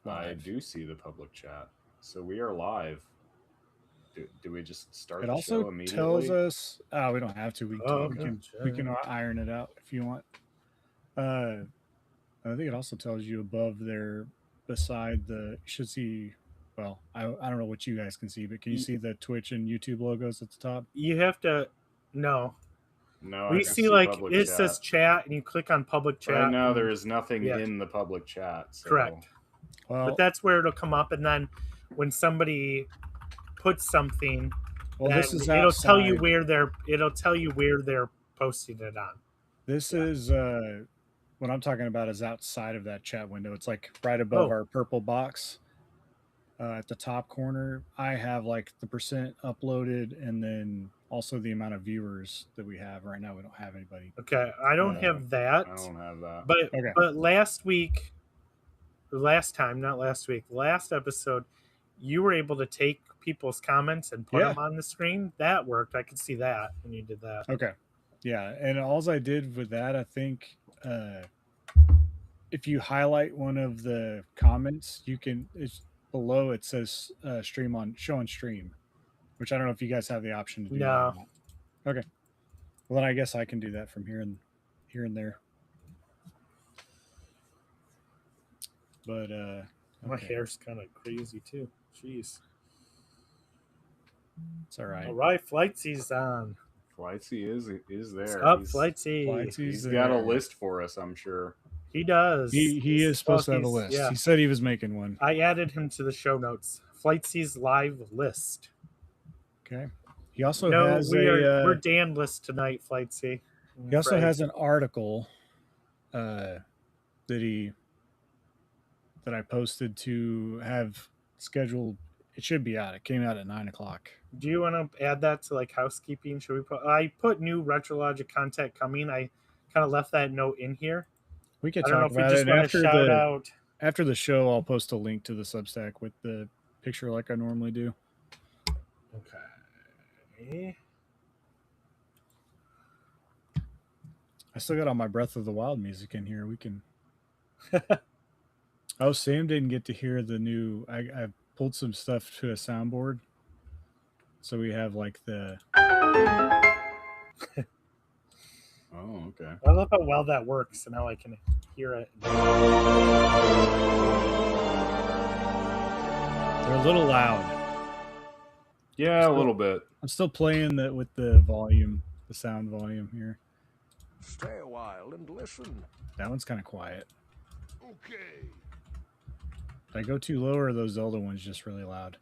I do see the public chat. So we are live. Do we just start It the also show immediately? tells us. We don't have to. We can iron it out if you want. I think it also tells you above there, beside the. You should see. Well, I don't know what you guys can see, but can you see the Twitch and YouTube logos at the top? You have to. No. No, We I can see like public it chat. says chat, and you click on public chat. Right now, there is nothing in the public chat. So. Correct. Well, but that's where it'll come up, and then when somebody puts something, this is it'll tell you where they're posting it on. This is what I'm talking about is outside of that chat window. It's like right above our purple box at the top corner. I have like the percent uploaded, and then also the amount of viewers that we have right now. We don't have anybody. Okay, I don't have that. I don't have that. But last week, or last episode, you were able to take people's comments and put them on the screen. That worked. I could see that when you did that. Okay. Yeah, and all I did with that, I think, if you highlight one of the comments, you can. It's below. It says show on stream, which I don't know if you guys have the option to do. No. That. Okay. Well, then I guess I can do that from here and there. But my hair's kind of crazy too. Jeez. It's all right. All right, Flightsy's on. Flightsy is there. What's up, Flightsy? He's got a list for us, I'm sure. He does. He is supposed to have a list. Yeah. He said he was making one. I added him to the show notes. Flightsy's live list. Okay. He also has we're Dan list tonight, Flightsy. He also has an article that I posted to have scheduled. It should be out. It came out at 9:00. Do you want to add that to like housekeeping? Should we put? I put new RetroLogic content coming. I kind of left that note in here. We could talk about it after the show. I'll post a link to the Substack with the picture like I normally do. Okay. I still got all my Breath of the Wild music in here. We can. Oh, Sam didn't get to hear the new. I pulled some stuff to a soundboard, so we have like the. Oh, okay. I love how well that works, and now I can hear it. They're a little loud. Yeah, a little bit. I'm still playing that with the volume, the sound volume here. Stay a while and listen. That one's kind of quiet. Okay. If I go too low, or those Zelda ones just really loud?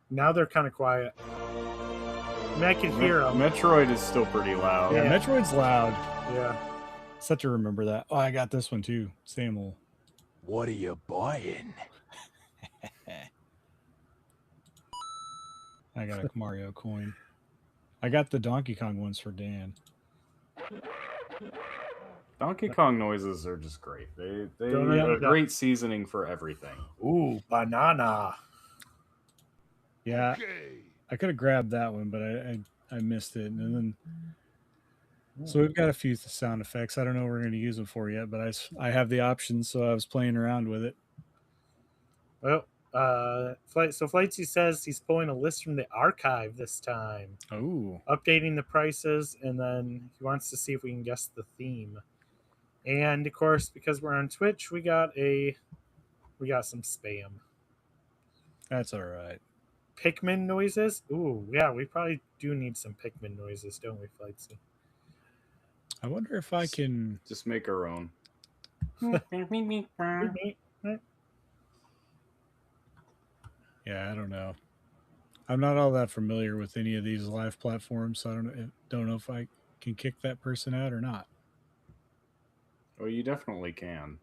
Now they're kind of quiet. I mean, I can hear them. Metroid is still pretty loud. Yeah, Metroid's loud. Yeah. Set to remember that. Oh, I got this one too. Samuel. What are you buying? I got a Mario coin. I got the Donkey Kong ones for Dan. Donkey Kong noises are just great. They are a great seasoning for everything. Ooh, banana. Yeah, I could have grabbed that one, but I missed it. And then, so we've got a few sound effects. I don't know what we're going to use them for yet, but I have the options, so I was playing around with it. Well, Flightsy says he's pulling a list from the archive this time. Oh, updating the prices, and then he wants to see if we can guess the theme. And of course, because we're on Twitch, we got some spam. That's all right. Pikmin noises. Ooh, yeah, we probably do need some Pikmin noises, don't we, Flightsy? I wonder if I can just make our own. Yeah, I don't know. I'm not all that familiar with any of these live platforms, so I don't know if I can kick that person out or not. Well, you definitely can.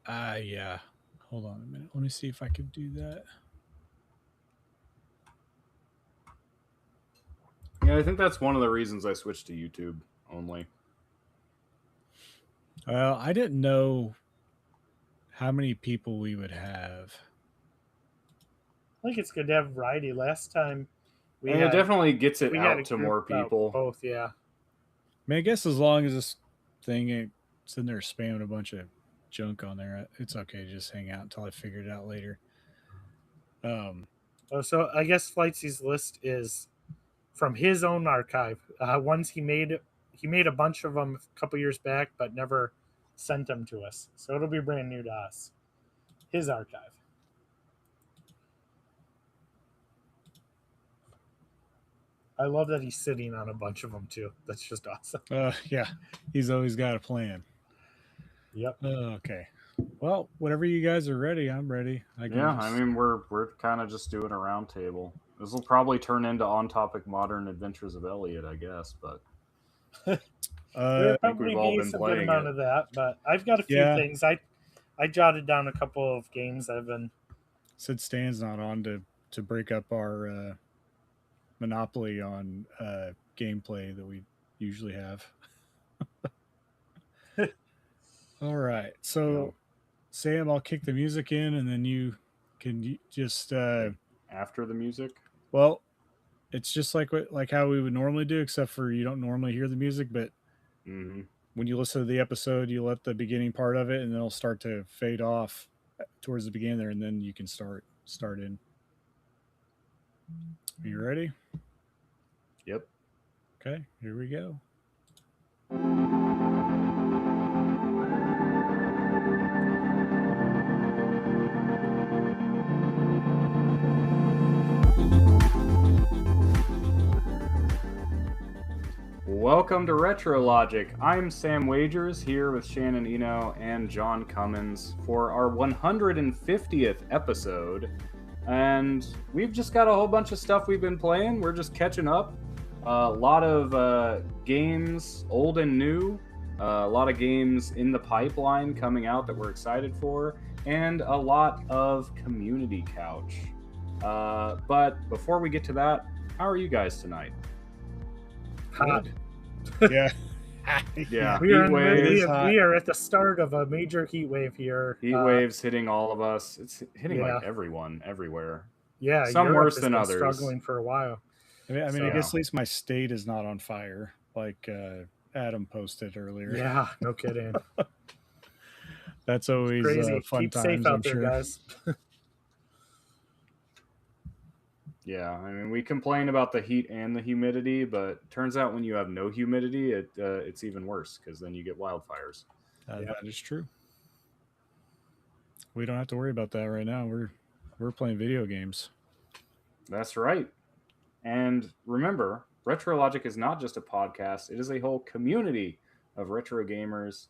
Yeah. Hold on a minute. Let me see if I can do that. Yeah, I think that's one of the reasons I switched to YouTube only. Well, I didn't know how many people we would have. I think it's good to have variety. Last time it definitely gets it out to more people. Both, yeah. I mean, I guess as long as this thing sitting there spamming a bunch of junk on there. It's okay. Just hang out until I figure it out later. So I guess Flightsy's list is from his own archive. Ones he made a bunch of them a couple years back, but never sent them to us. So it'll be brand new to us. His archive. I love that he's sitting on a bunch of them too. That's just awesome. Yeah, he's always got a plan. Yep. Okay. Well, whenever you guys are ready, I'm ready. I mean, we're kind of just doing a round table. This will probably turn into On Topic Modern Adventures of Elliot, I guess, but There'll probably we've all be been some good playing amount it. of that, but I've got a few things. I jotted down a couple of games I've been. Said Stan's not on to break up our monopoly on gameplay that we usually have. All right, so Sam, I'll kick the music in, and then you can just after the music. Well, it's just like how we would normally do, except for you don't normally hear the music, but when you listen to the episode, you let the beginning part of it, and then it'll start to fade off towards the beginning there, and then you can start in. Are you ready? Yep. Okay, here we go. Welcome to RetroLogic. I'm Sam Wagers here with Shannon Eno and John Cummins for our 150th episode. And we've just got a whole bunch of stuff we've been playing. We're just catching up. A lot of games, old and new. A lot of games in the pipeline coming out that we're excited for. And a lot of Community Couch. But before we get to that, how are you guys tonight? Hot. Yeah. Yeah. We are at the start of a major heat wave here. Heat waves hitting all of us. It's hitting like everyone, everywhere. Yeah, some Europe worse has than been others. Struggling for a while. I mean, I guess at least my state is not on fire, like Adam posted earlier. Yeah, no kidding. That's always fun. Keep times, safe out I'm there, sure. guys. Yeah, I mean, we complain about the heat and the humidity, but turns out when you have no humidity, it's even worse because then you get wildfires. That is true. We don't have to worry about that right now. We're playing video games. That's right. And remember, RetroLogic is not just a podcast. It is a whole community of retro gamers.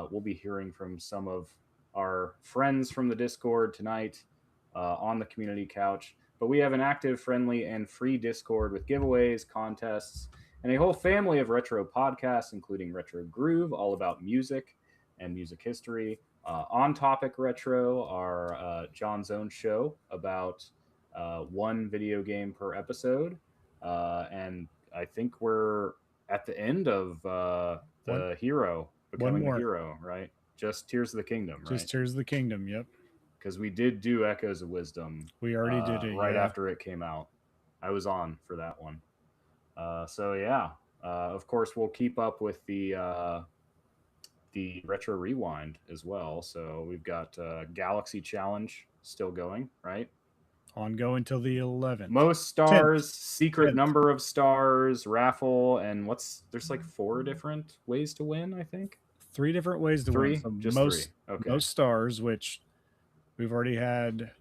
We'll be hearing from some of our friends from the Discord tonight on the Community Couch. But we have an active, friendly, and free Discord with giveaways, contests, and a whole family of retro podcasts, including RetroGroove, all about music and music history. On Topic Retro, our John's own show about one video game per episode. And I think we're at the end of the hero becoming the hero, right? Just Tears of the Kingdom, right? Just Tears of the Kingdom, yep. Because we did do Echoes of Wisdom. We already did it right after it came out. I was on for that one. Of course, we'll keep up with the Retro Rewind as well. So we've got Galaxy Challenge still going, right? Ongoing till the 11th. Most stars, 10th. secret 10th. Number of stars, raffle, and there's like 4 different ways to win, I think. 3 different ways to win. So just most, 3. Okay. Most stars, which we've already had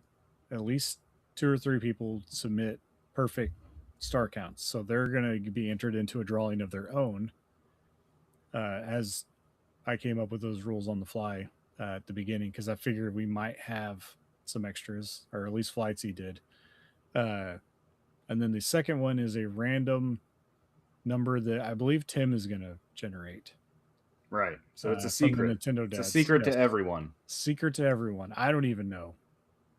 at least 2 or 3 people submit perfect star counts. So they're going to be entered into a drawing of their own. As I came up with those rules on the fly at the beginning, because I figured we might have some extras, or at least Flightsy did. And then the second one is a random number that I believe Tim is going to generate. Right. So it's a secret. Nintendo it's a secret to everyone. Secret to everyone. I don't even know.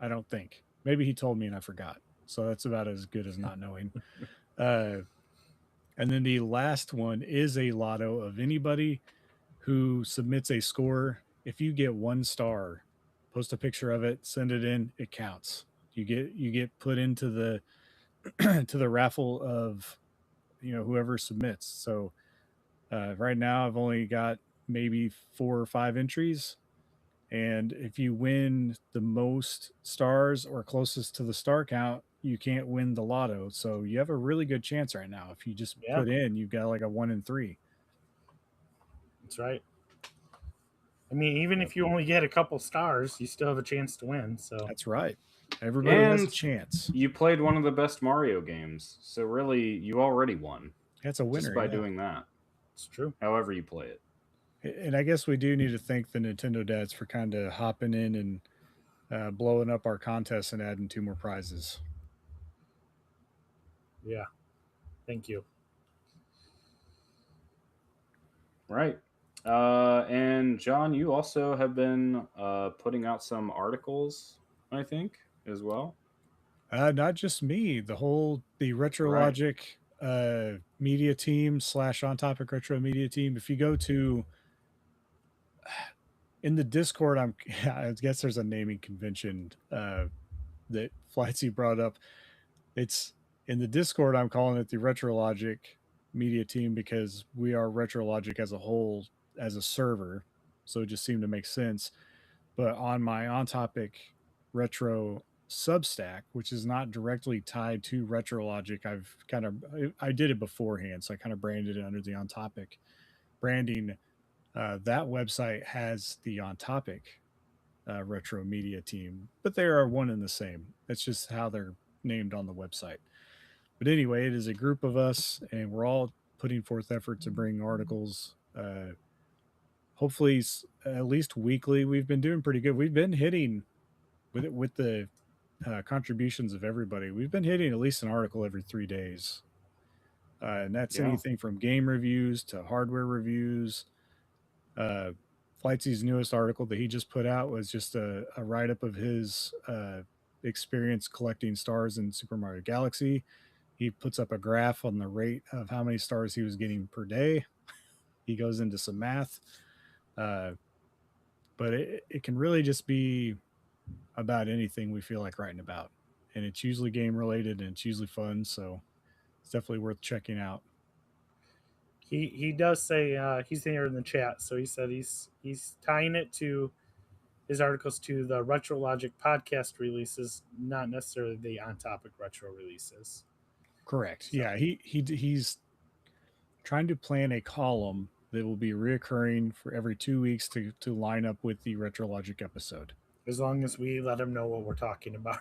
I don't think. Maybe he told me and I forgot. So that's about as good as not knowing. And then the last one is a lotto of anybody who submits a score. If you get 1 star, post a picture of it, send it in, it counts. You get put into the to the raffle of whoever submits. So right now I've only got maybe 4 or 5 entries. And if you win the most stars or closest to the star count, you can't win the lotto. So you have a really good chance right now. If you just put in, you've got like a 1 in 3. That's right. I mean, even if you only get a couple stars, you still have a chance to win. So that's right. Everybody has a chance. You played one of the best Mario games, so really, you already won. That's a winner just by doing that. It's true. However you play it. And I guess we do need to thank the Nintendo dads for kind of hopping in and blowing up our contest and adding 2 more prizes. Yeah. Thank you. Right. And John, you also have been putting out some articles, I think, as well. Not just me, the RetroLogic media team / On Topic Retro media team. If you go to in the Discord, I guess there's a naming convention that Flightsy brought up. It's in the Discord. I'm calling it the RetroLogic media team because we are RetroLogic as a whole as a server, so it just seemed to make sense. But on my On Topic Retro substack, which is not directly tied to RetroLogic, I did it beforehand, so I kind of branded it under the On Topic branding. That website has the On Topic retro media team, but they are one and the same. That's just how they're named on the website. But anyway, it is a group of us, and we're all putting forth effort to bring articles. Hopefully, at least weekly. We've been doing pretty good. We've been hitting with the contributions of everybody. We've been hitting at least an article every 3 days, and that's anything from game reviews to hardware reviews. Flightsy's newest article that he just put out was just a write-up of his experience collecting stars in Super Mario Galaxy. He puts up a graph on the rate of how many stars he was getting per day. He goes into some math. But it can really just be about anything we feel like writing about. And it's usually game related and it's usually fun. So it's definitely worth checking out. He does say he's here in the chat. So he said he's tying it to his articles to the RetroLogic podcast releases, not necessarily the On Topic Retro releases. Correct. So. Yeah, he's trying to plan a column that will be reoccurring for every 2 weeks to line up with the RetroLogic episode. As long as we let him know what we're talking about.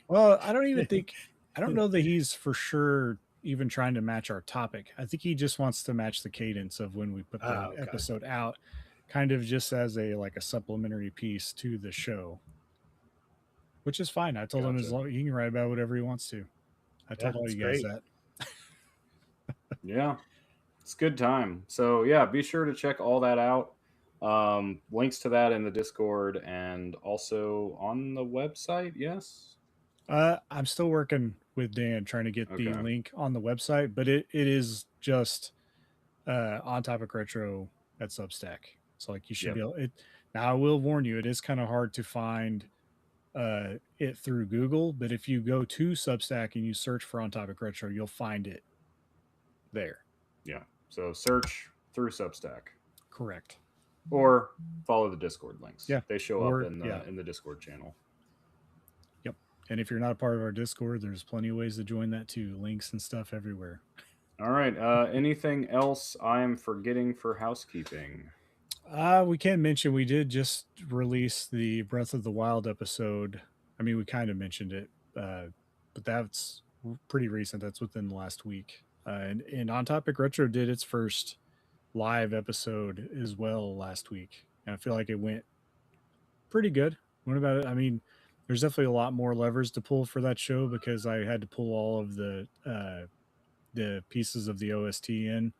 Well, I don't know that he's for sure even trying to match our topic. I think he just wants to match the cadence of when we put the episode out, kind of just as a supplementary piece to the show, which is fine. I told him as long he can write about whatever he wants to. I told all you guys that. Yeah, it's a good time. So yeah, be sure to check all that out. Links to that in the Discord and also on the website. Yes. I'm still working with Dan trying to get the link on the website, but it is just On Topic Retro at Substack. So you should be able it. Now I will warn you, it is kind of hard to find it through Google, but if you go to Substack and you search for On Topic Retro, you'll find it there. Yeah. So search through Substack. Correct. Or follow the Discord links. Yeah. They show up in the Discord channel. Yep. And if you're not a part of our Discord, there's plenty of ways to join that too. Links and stuff everywhere. All right. Anything else I'm forgetting for housekeeping? We can mention we did just release the Breath of the Wild episode. I mean, we kind of mentioned it, but that's pretty recent. That's within the last week. And On Topic Retro did its first live episode as well last week. And I feel like it went pretty good. What about it? I mean, there's definitely a lot more levers to pull for that show because I had to pull all of the pieces of the OST in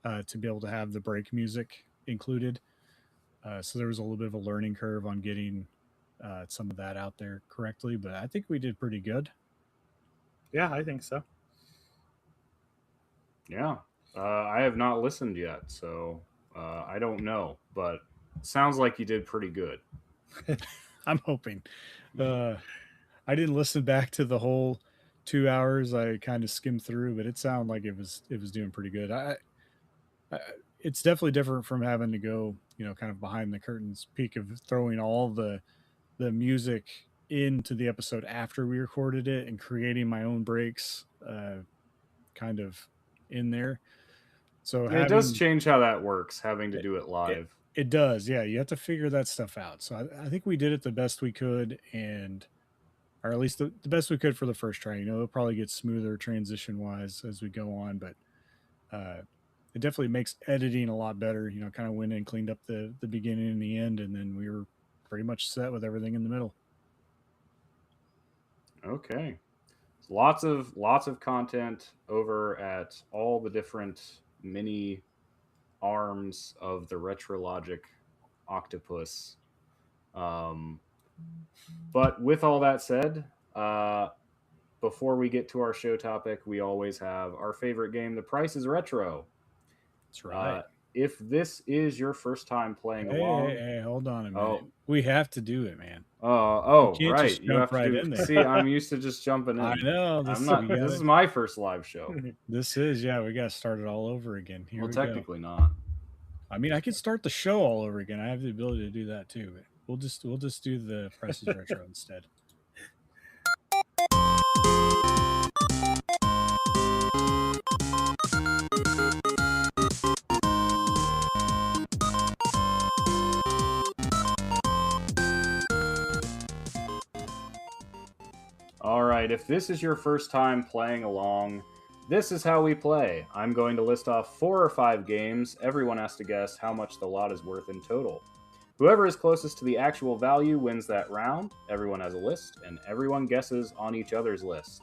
to be able to have the break music included. So there was a little bit of a learning curve on getting some of that out there correctly, but I think we did pretty good. Yeah, I think so. Yeah. I have not listened yet, so I don't know, but it sounds like you did pretty good. I'm hoping. I didn't listen back to the whole 2 hours. I kind of skimmed through, but it sounded like it was doing pretty good. it's definitely different from having to go, kind of behind the curtains peek of throwing all the music into the episode after we recorded it and creating my own breaks kind of in there. So It does change how that works, having to do it live. It does, yeah. You have to figure that stuff out. So I think we did it the best we could, or at least the best we could for the first try. It'll probably get smoother transition wise as we go on, but it definitely makes editing a lot better. Kind of went in and cleaned up the beginning and the end, and then we were pretty much set with everything in the middle. Okay. Lots of content over at all the different mini arms of the RetroLogic octopus. But with all that said, before we get to our show topic, we always have our favorite game, The Price is Retro. That's right. If this is your first time playing along... Hey, hold on a minute. We have to do it, man. Right. You have right to see, I'm used to just jumping in. I know. This is my first live show. This is, yeah, we got to start it all over again. Here we technically go. not. I mean, I could start the show all over again. I have the ability to do that too, but we'll just do the Price is Retro instead. All right, if this is your first time playing along, this is how we play. I'm going to list off 4 or 5 games. Everyone has to guess how much the lot is worth in total. Whoever is closest to the actual value wins that round. Everyone has a list, and everyone guesses on each other's list.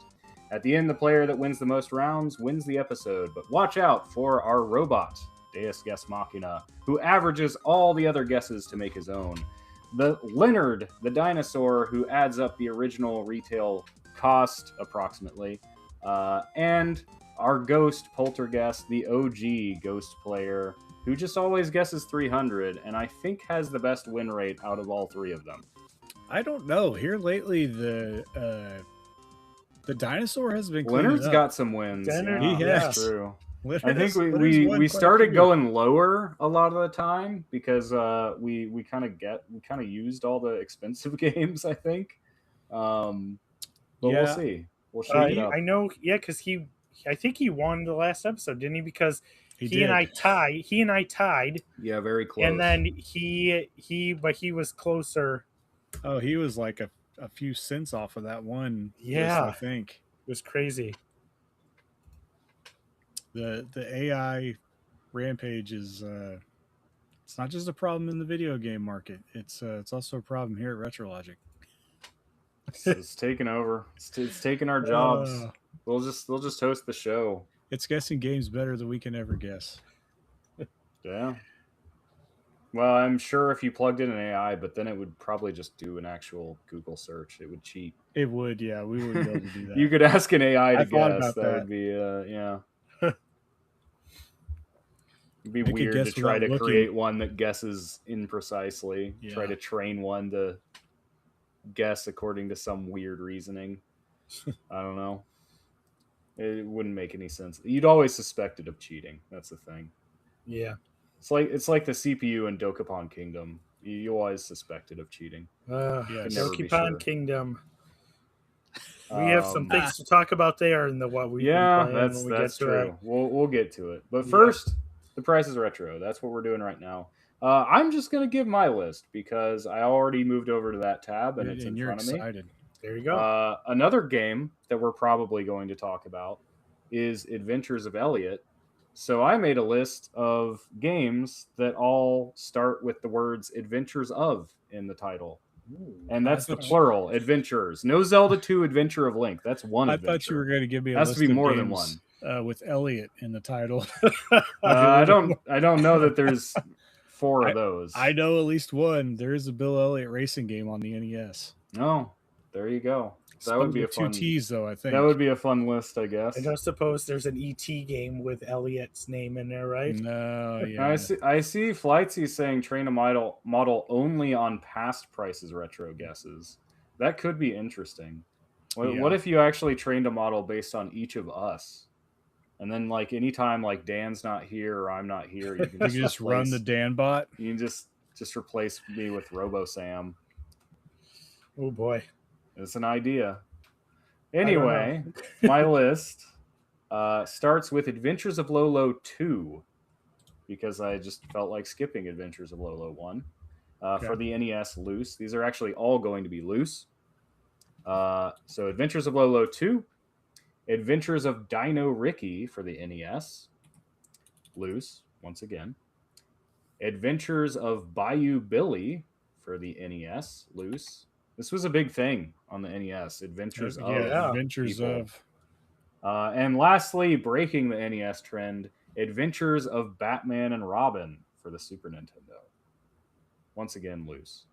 At the end, the player that wins the most rounds wins the episode, but watch out for our robot, Deus Guess Machina, who averages all the other guesses to make his own. The Leonard, the dinosaur, who adds up the original retail cost, approximately, and our ghost poltergeist, the OG ghost player, who just always guesses 300, and I think has the best win rate out of all 3 of them. I don't know. Here lately, the dinosaur has been. Leonard's got some wins. Leonard, yeah, he that's has. true. Leonard I think has we started going lower a lot of the time because we kind of used all the expensive games, I think. But we'll see. We'll shake it up. I know, yeah, because I think he won the last episode, didn't he? Because he did. and I tied. Yeah, very close. And then but he was closer. Oh, he was like a few cents off of that one. Yeah, list, I think it was crazy. The AI rampage is it's not just a problem in the video game market. It's also a problem here at RetroLogic. It's taking over. It's taking our jobs. We'll just host the show. It's guessing games better than we can ever guess. Yeah. Well, I'm sure if you plugged in an AI, but then it would probably just do an actual Google search. It would cheat. It would, yeah. We wouldn't be able to do that. You could ask an AI to guess. That would be, yeah. It'd be weird to try to create one that guesses imprecisely. Yeah. Try to train one to guess according to some weird reasoning. I don't know. It wouldn't make any sense. You'd always suspect it of cheating. That's the thing. Yeah. It's like the CPU in Dokapon Kingdom. You always suspect it of cheating. Dokapon Kingdom. We have some things to talk about there in the what we that's true. We'll get to it. But first, The Price is Retro. That's what we're doing right now. I'm just gonna give my list because I already moved over to that tab and it's in front of me. Excited. There you go. Another game that we're probably going to talk about is Adventures of Elliot. So I made a list of games that all start with the words Adventures of in the title. Ooh, and that's the plural, adventures. No Zelda 2 Adventure of Link. That's one adventure. I thought you were going to give me a list list to be of more games, than one. With Elliot in the title. I don't know that there's 4 of those. I know at least one. There is a Bill Elliott racing game on the NES. Oh, there you go. That would be a fun 2 T's though, I think. That would be a fun list, I guess. I don't suppose there's an ET game with Elliot's name in there, right? No, yeah. I see Flightsy saying train a model only on past Prices Retro guesses. That could be interesting. What if you actually trained a model based on each of us? And then like anytime like Dan's not here or I'm not here, you can You can just run the Dan bot. You can just replace me with Robo Sam. Oh boy. It's an idea. Anyway, my list starts with Adventures of Lolo 2 because I just felt like skipping Adventures of Lolo 1. For the NES loose. These are actually all going to be loose. So Adventures of Lolo 2, Adventures of Dino Ricky for the NES, loose, once again. Adventures of Bayou Billy for the NES, loose. This was a big thing on the NES. Adventures of. Adventures people. of. And lastly, breaking the NES trend, Adventures of Batman and Robin for the Super Nintendo. Once again, loose.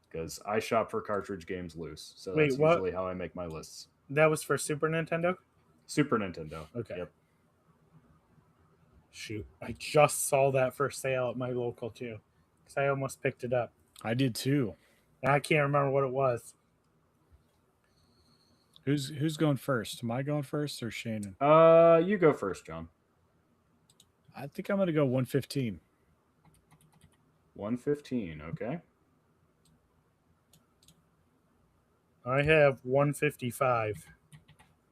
Because I shop for cartridge games loose. So that's usually how I make my lists. That was for Super Nintendo? Super Nintendo. Okay. Yep. Shoot. I just saw that for sale at my local too. Because I almost picked it up. I did too. I can't remember what it was. Who's going first? Am I going first or Shannon? You go first, John. I think I'm going to go 115. 115, okay. I have 155.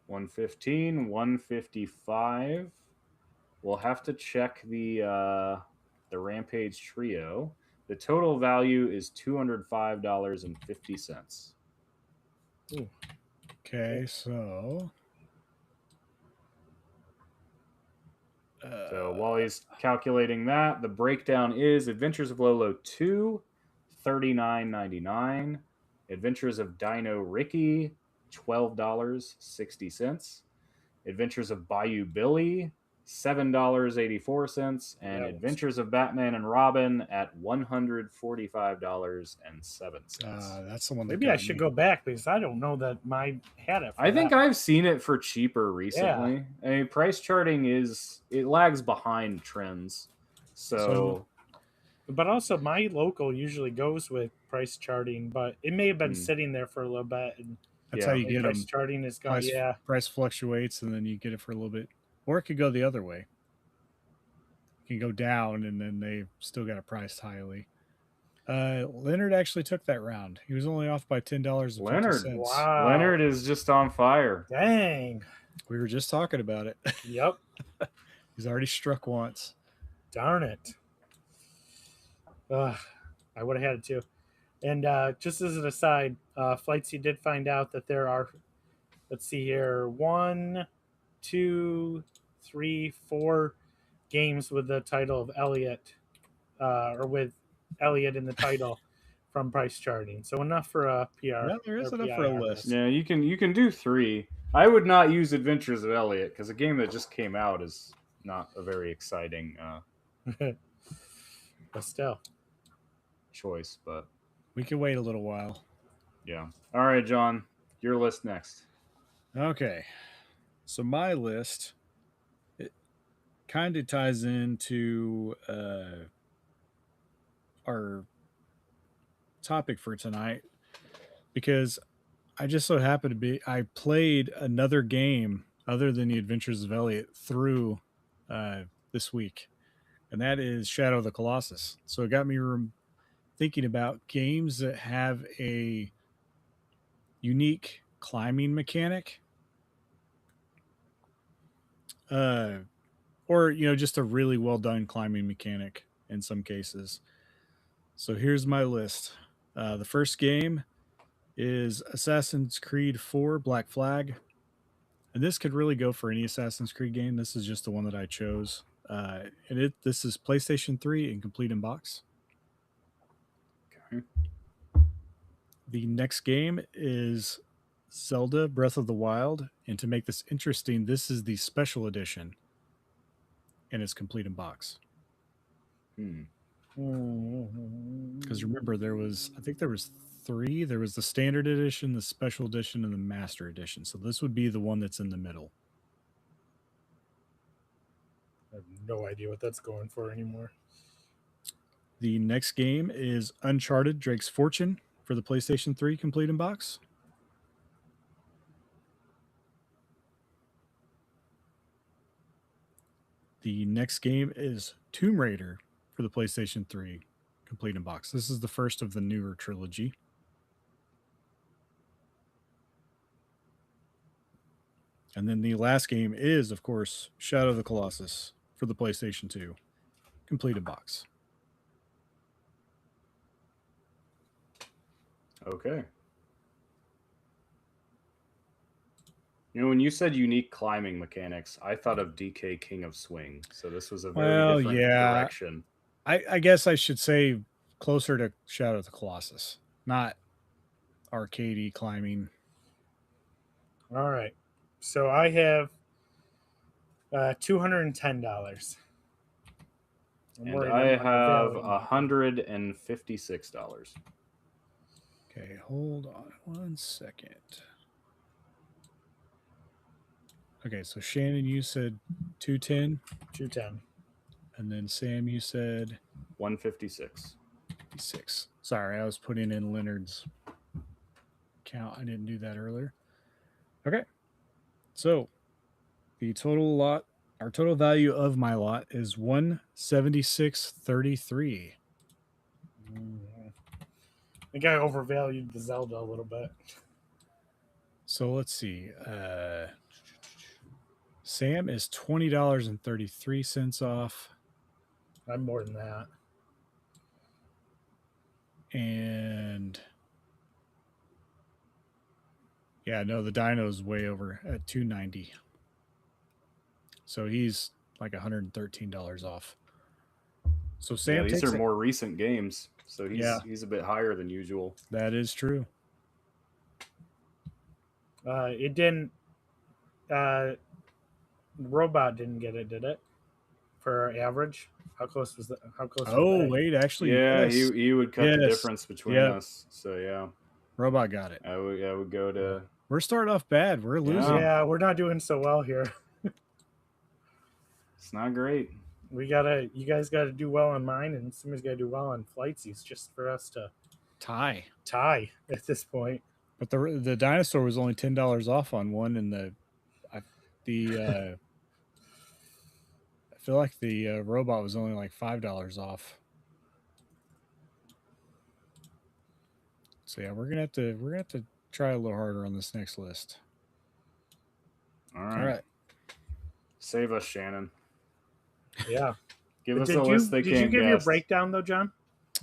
115, 155. We'll have to check the Rampage Trio. The total value is $205.50. Ooh. Okay, so so while he's calculating that, the breakdown is Adventures of Lolo 2, $39.99. Adventures of Dino Ricky, $12.60. Adventures of Bayou Billy, $7.84. And Adventures of Batman and Robin at $145.07. That's the one that maybe I should go back because I don't know that mine had it. I think I've seen it for cheaper recently. I mean, price charting it lags behind trends. So but also my local usually goes with price charting, but it may have been sitting there for a little bit. And that's how you get price them. Charting is gone. Price fluctuates and then you get it for a little bit. Or it could go the other way. It can go down and then they still got it priced highly. Leonard actually took that round. He was only off by $10.50. Leonard, wow. Leonard is just on fire. Dang. We were just talking about it. Yep. He's already struck once. Darn it. I would have had it too. And just as an aside, Flightsy did find out that there are, let's see here, 1, 2, 3, 4 games with the title of Elliot, or with Elliot in the title from price charting. So enough for a PR. Yeah, there is enough for a list. Yeah, you can do 3. I would not use Adventures of Elliot because a game that just came out is not a very exciting but still choice. But we can wait a little while. Yeah. All right, John, your list next. Okay. So my list, it kind of ties into our topic for tonight because I just so happened to I played another game other than the Adventures of Elliot through this week, and that is Shadow of the Colossus. So it got me thinking about games that have a unique climbing mechanic, or just a really well done climbing mechanic in some cases. So here's my list. The first game is Assassin's Creed 4 Black Flag, and this could really go for any Assassin's Creed game. This is just the one that I chose, and this is PlayStation 3 and complete in box. Okay. The next game is Zelda Breath of the Wild, and to make this interesting, this is the special edition, and it's complete in box. Because remember, I think there was 3. There was the standard edition, the special edition, and the master edition. So this would be the one that's in the middle. I have no idea what that's going for anymore. The next game is Uncharted Drake's Fortune for the PlayStation 3 complete in box. . The next game is Tomb Raider for the PlayStation 3, complete in box. This is the first of the newer trilogy. And then the last game is, of course, Shadow of the Colossus for the PlayStation 2, complete in box. Okay. You know, when you said unique climbing mechanics, I thought of DK King of Swing. So this was a very different direction. I guess I should say closer to Shadow of the Colossus, not arcadey climbing. All right. So I have $210. And I have $156. Okay, hold on 1 second. Okay, so Shannon, you said 210. 210. And then Sam, you said 156. 56. Sorry, I was putting in Leonard's count. I didn't do that earlier. Okay. So the total lot, our total value of my lot is 176.33. I think I overvalued the Zelda a little bit. So let's see. Sam is $20.33 off. I'm more than that. And yeah, no, the Dino's way over at $290. So he's like $113 off. So Sam, these are more recent games, so he's a bit higher than usual. That is true. It didn't. Robot didn't get it, did it? For average, how close was that? How close? Oh wait, actually, yeah, yes. he would cut the difference between us. So yeah, Robot got it. I would go to. We're starting off bad. We're losing. Yeah, we're not doing so well here. It's not great. You guys gotta do well on mine, and somebody's gotta do well on Flightsy's, just for us to tie at this point. But the Dinosaur was only $10 off on one, and I feel like the Robot was only like $5 off. So yeah, we're gonna have to try a little harder on this next list. All right. Save us, Shannon. Yeah. Give us a list they can't guess. Did you give your breakdown though, John?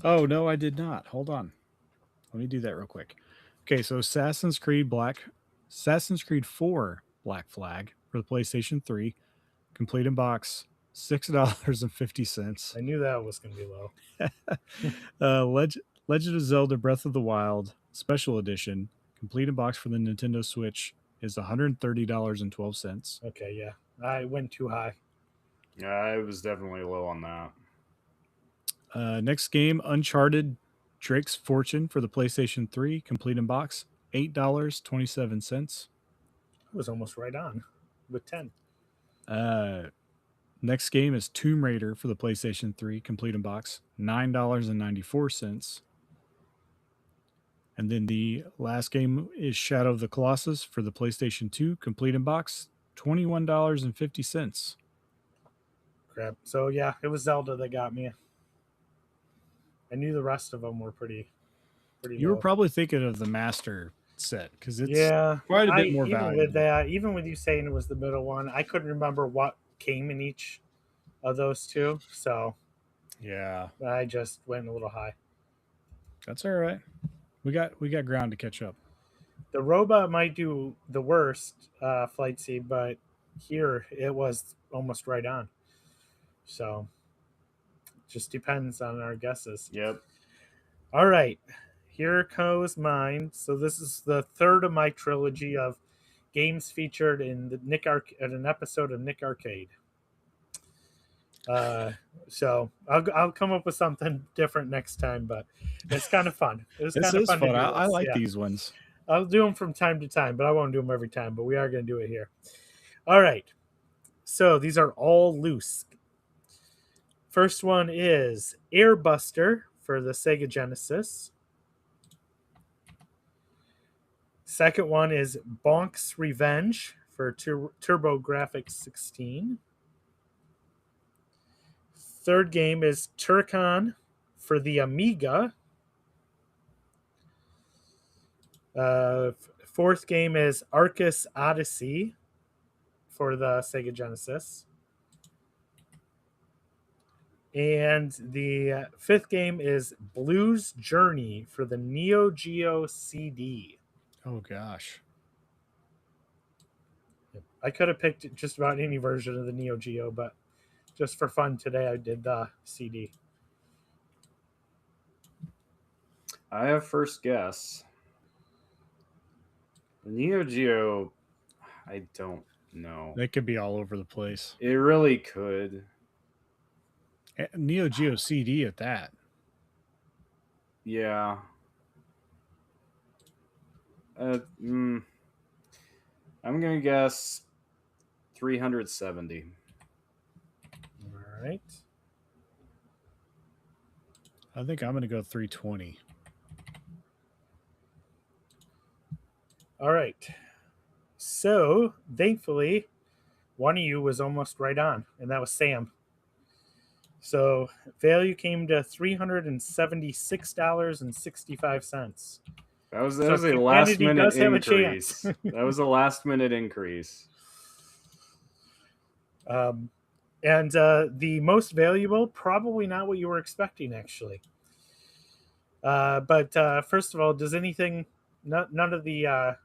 Oh no, I did not. Hold on. Let me do that real quick. Okay, so Assassin's Creed 4 Black Flag for the PlayStation 3, complete in box, $6.50. I knew that was going to be low. Legend of Zelda Breath of the Wild Special Edition, complete in box for the Nintendo Switch, is $130.12. Okay, yeah. I went too high. Yeah, it was definitely low on that. Next game, Uncharted Drake's Fortune for the PlayStation 3, complete in box, $8.27. It was almost right on with 10. Next game is Tomb Raider for the PlayStation 3, complete in box, $9.94. And then the last game is Shadow of the Colossus for the PlayStation 2, complete in box, $21.50. Crap. So yeah, it was Zelda that got me. I knew the rest of them were pretty You low. were probably thinking of the Master set because it's quite a bit more valuable. Even with you saying it was the middle one, I couldn't remember what came in each of those two. So yeah, I just went a little high. That's all right. We got ground to catch up. The Robot might do the worst, Flightsy, but here it was almost right on. So just depends on our guesses. Yep. All right. Here goes mine. So this is the third of my trilogy of games featured in the an episode of Nick Arcade. So I'll come up with something different next time, but it's kind of fun. This is fun. I like these ones. I'll do them from time to time, but I won't do them every time. But we are going to do it here. All right. So these are all loose. First one is Airbuster for the Sega Genesis. Second one is Bonk's Revenge for TurboGrafx 16. Third game is Turrican for the Amiga. Fourth game is Arcus Odyssey for the Sega Genesis. And the fifth game is Blues Journey for the Neo Geo CD. Oh gosh. I could have picked just about any version of the Neo Geo, but just for fun today, I did the CD. I have first guess. The Neo Geo, I don't know. They could be all over the place. It really could. Neo Geo CD at that. Yeah. I'm going to guess 370. All right. I think I'm going to go 320. All right. So, thankfully, one of you was almost right on, and that was Sam. So, value came to $376.65. That was So a humanity last minute does have a increase. chance. That was a last minute increase. And the most valuable, probably not what you were expecting, actually. But first of all, does anything? None of the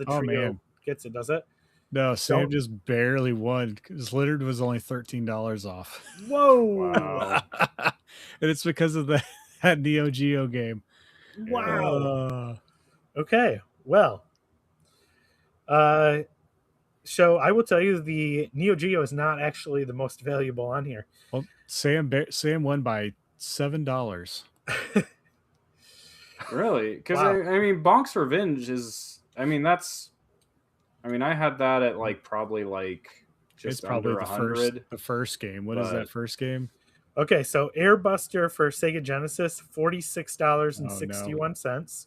trio gets it, does it? No, Sam just barely won because Leonard was only $13 off. Whoa! Wow. And it's because of that Neo Geo game. Wow. Okay. Well. So I will tell you the Neo Geo is not actually the most valuable on here. Well, Sam won by $7. Really? Because Wow. I mean, Bonk's Revenge is. I mean, that's. I mean, I had that at like probably like just It's probably under 100. the first game. What is that first game? Okay, so Airbuster for Sega Genesis, $46.61.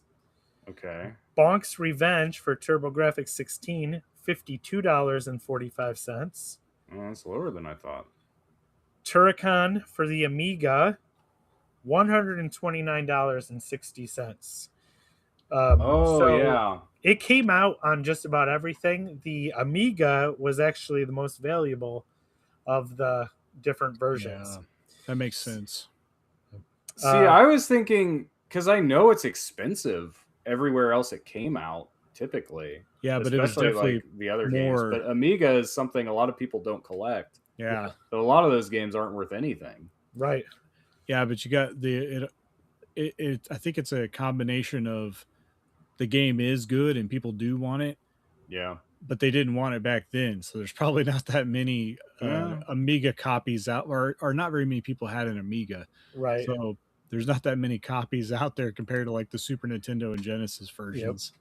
Okay. Bonk's Revenge for TurboGrafx 16, $52.45. Well, that's lower than I thought. Turrican for the Amiga, $129.60. Yeah. It came out on just about everything. The Amiga was actually the most valuable of the different versions. Yeah, that makes sense. See, I was thinking, because I know it's expensive everywhere else it came out, typically. Yeah, but it was definitely like the other games. But Amiga is something a lot of people don't collect. Yeah. So a lot of those games aren't worth anything. Right. Yeah, but you got I think it's a combination of the game is good and people do want it. Yeah. But they didn't want it back then. So there's probably not that many Amiga copies out, or not very many people had an Amiga. Right. So there's not that many copies out there compared to like the Super Nintendo and Genesis versions.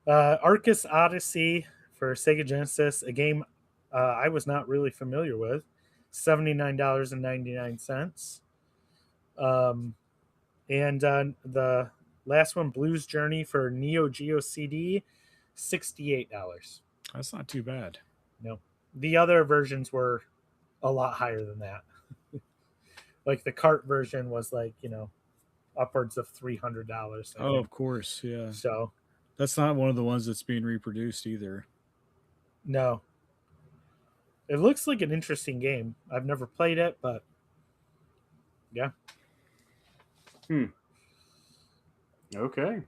Yep. Arcus Odyssey for Sega Genesis, a game I was not really familiar with, $79.99. And the last one, Blues Journey for Neo Geo CD, $68. That's not too bad. No. The other versions were a lot higher than that. Like the cart version was like, upwards of $300. Oh, of course. Yeah. So that's not one of the ones that's being reproduced either. No. It looks like an interesting game. I've never played it, but yeah. Okay.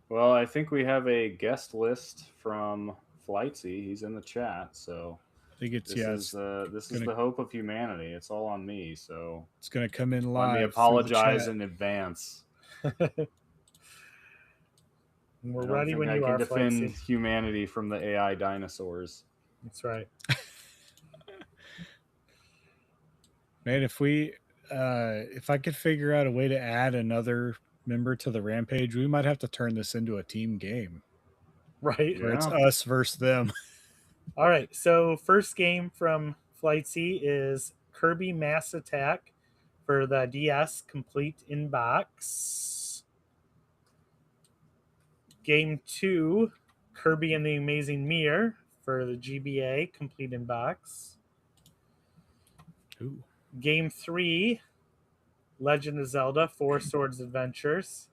Well, I think we have a guest list from Flightsy. He's in the chat, so I think it's this is the hope of humanity. It's all on me, so it's going to come in live. Let me apologize in advance. We're ready when you are. Defend humanity from the AI dinosaurs. That's right. Man, if I could figure out a way to add another member to the Rampage, we might have to turn this into a team game. Right. Where it's us versus them. All right. So first game from Flightsy is Kirby Mass Attack for the DS, complete in box. Game 2, Kirby and the Amazing Mirror for the GBA, complete in box. Ooh. Game 3, Legend of Zelda: Four Swords Adventures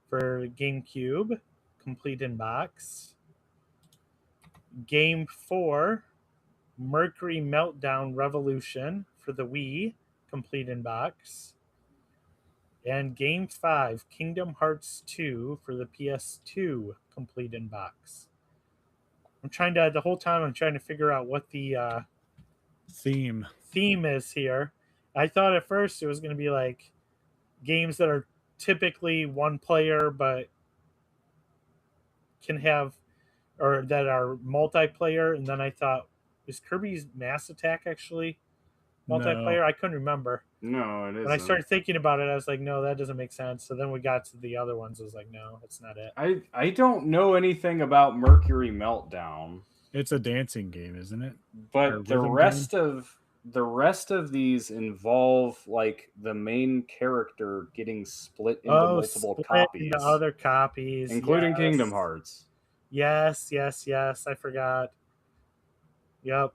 for GameCube, complete in box. Game 4, Mercury Meltdown Revolution for the Wii, complete in box. And Game 5, Kingdom Hearts 2 for the PS2, complete in box. The whole time I'm trying to figure out what the Theme is here. I thought at first it was going to be like games that are typically one player but can have, or that are multiplayer, and then I thought, is Kirby's Mass Attack actually multiplayer? No. I couldn't remember. No, it isn't. When I started thinking about it, I was like, no, that doesn't make sense. So then we got to the other ones. I was like, no, that's not it. I don't know anything about Mercury Meltdown, It's a dancing game, isn't it? but Or the rhythm rest of these involve like the main character getting split into multiple split copies, into other copies, including yes. Kingdom Hearts. Yes. I forgot. Yep.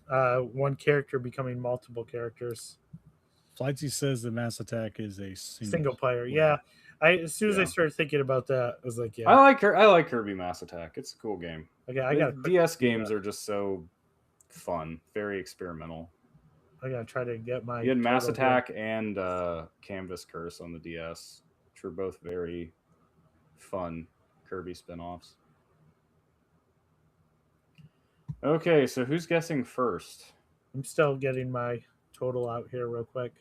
One character becoming multiple characters. Flightsy says the Mass Attack is a Single player. Yeah. As soon as I started thinking about that, I was like, yeah. I like Kirby Mass Attack. It's a cool game. Okay, I got DS games are just so fun, very experimental. I gotta try to get my. You had Mass Attack and Canvas Curse on the DS, which were both very fun Kirby spin-offs. Okay, so who's guessing first? I'm still getting my total out here real quick.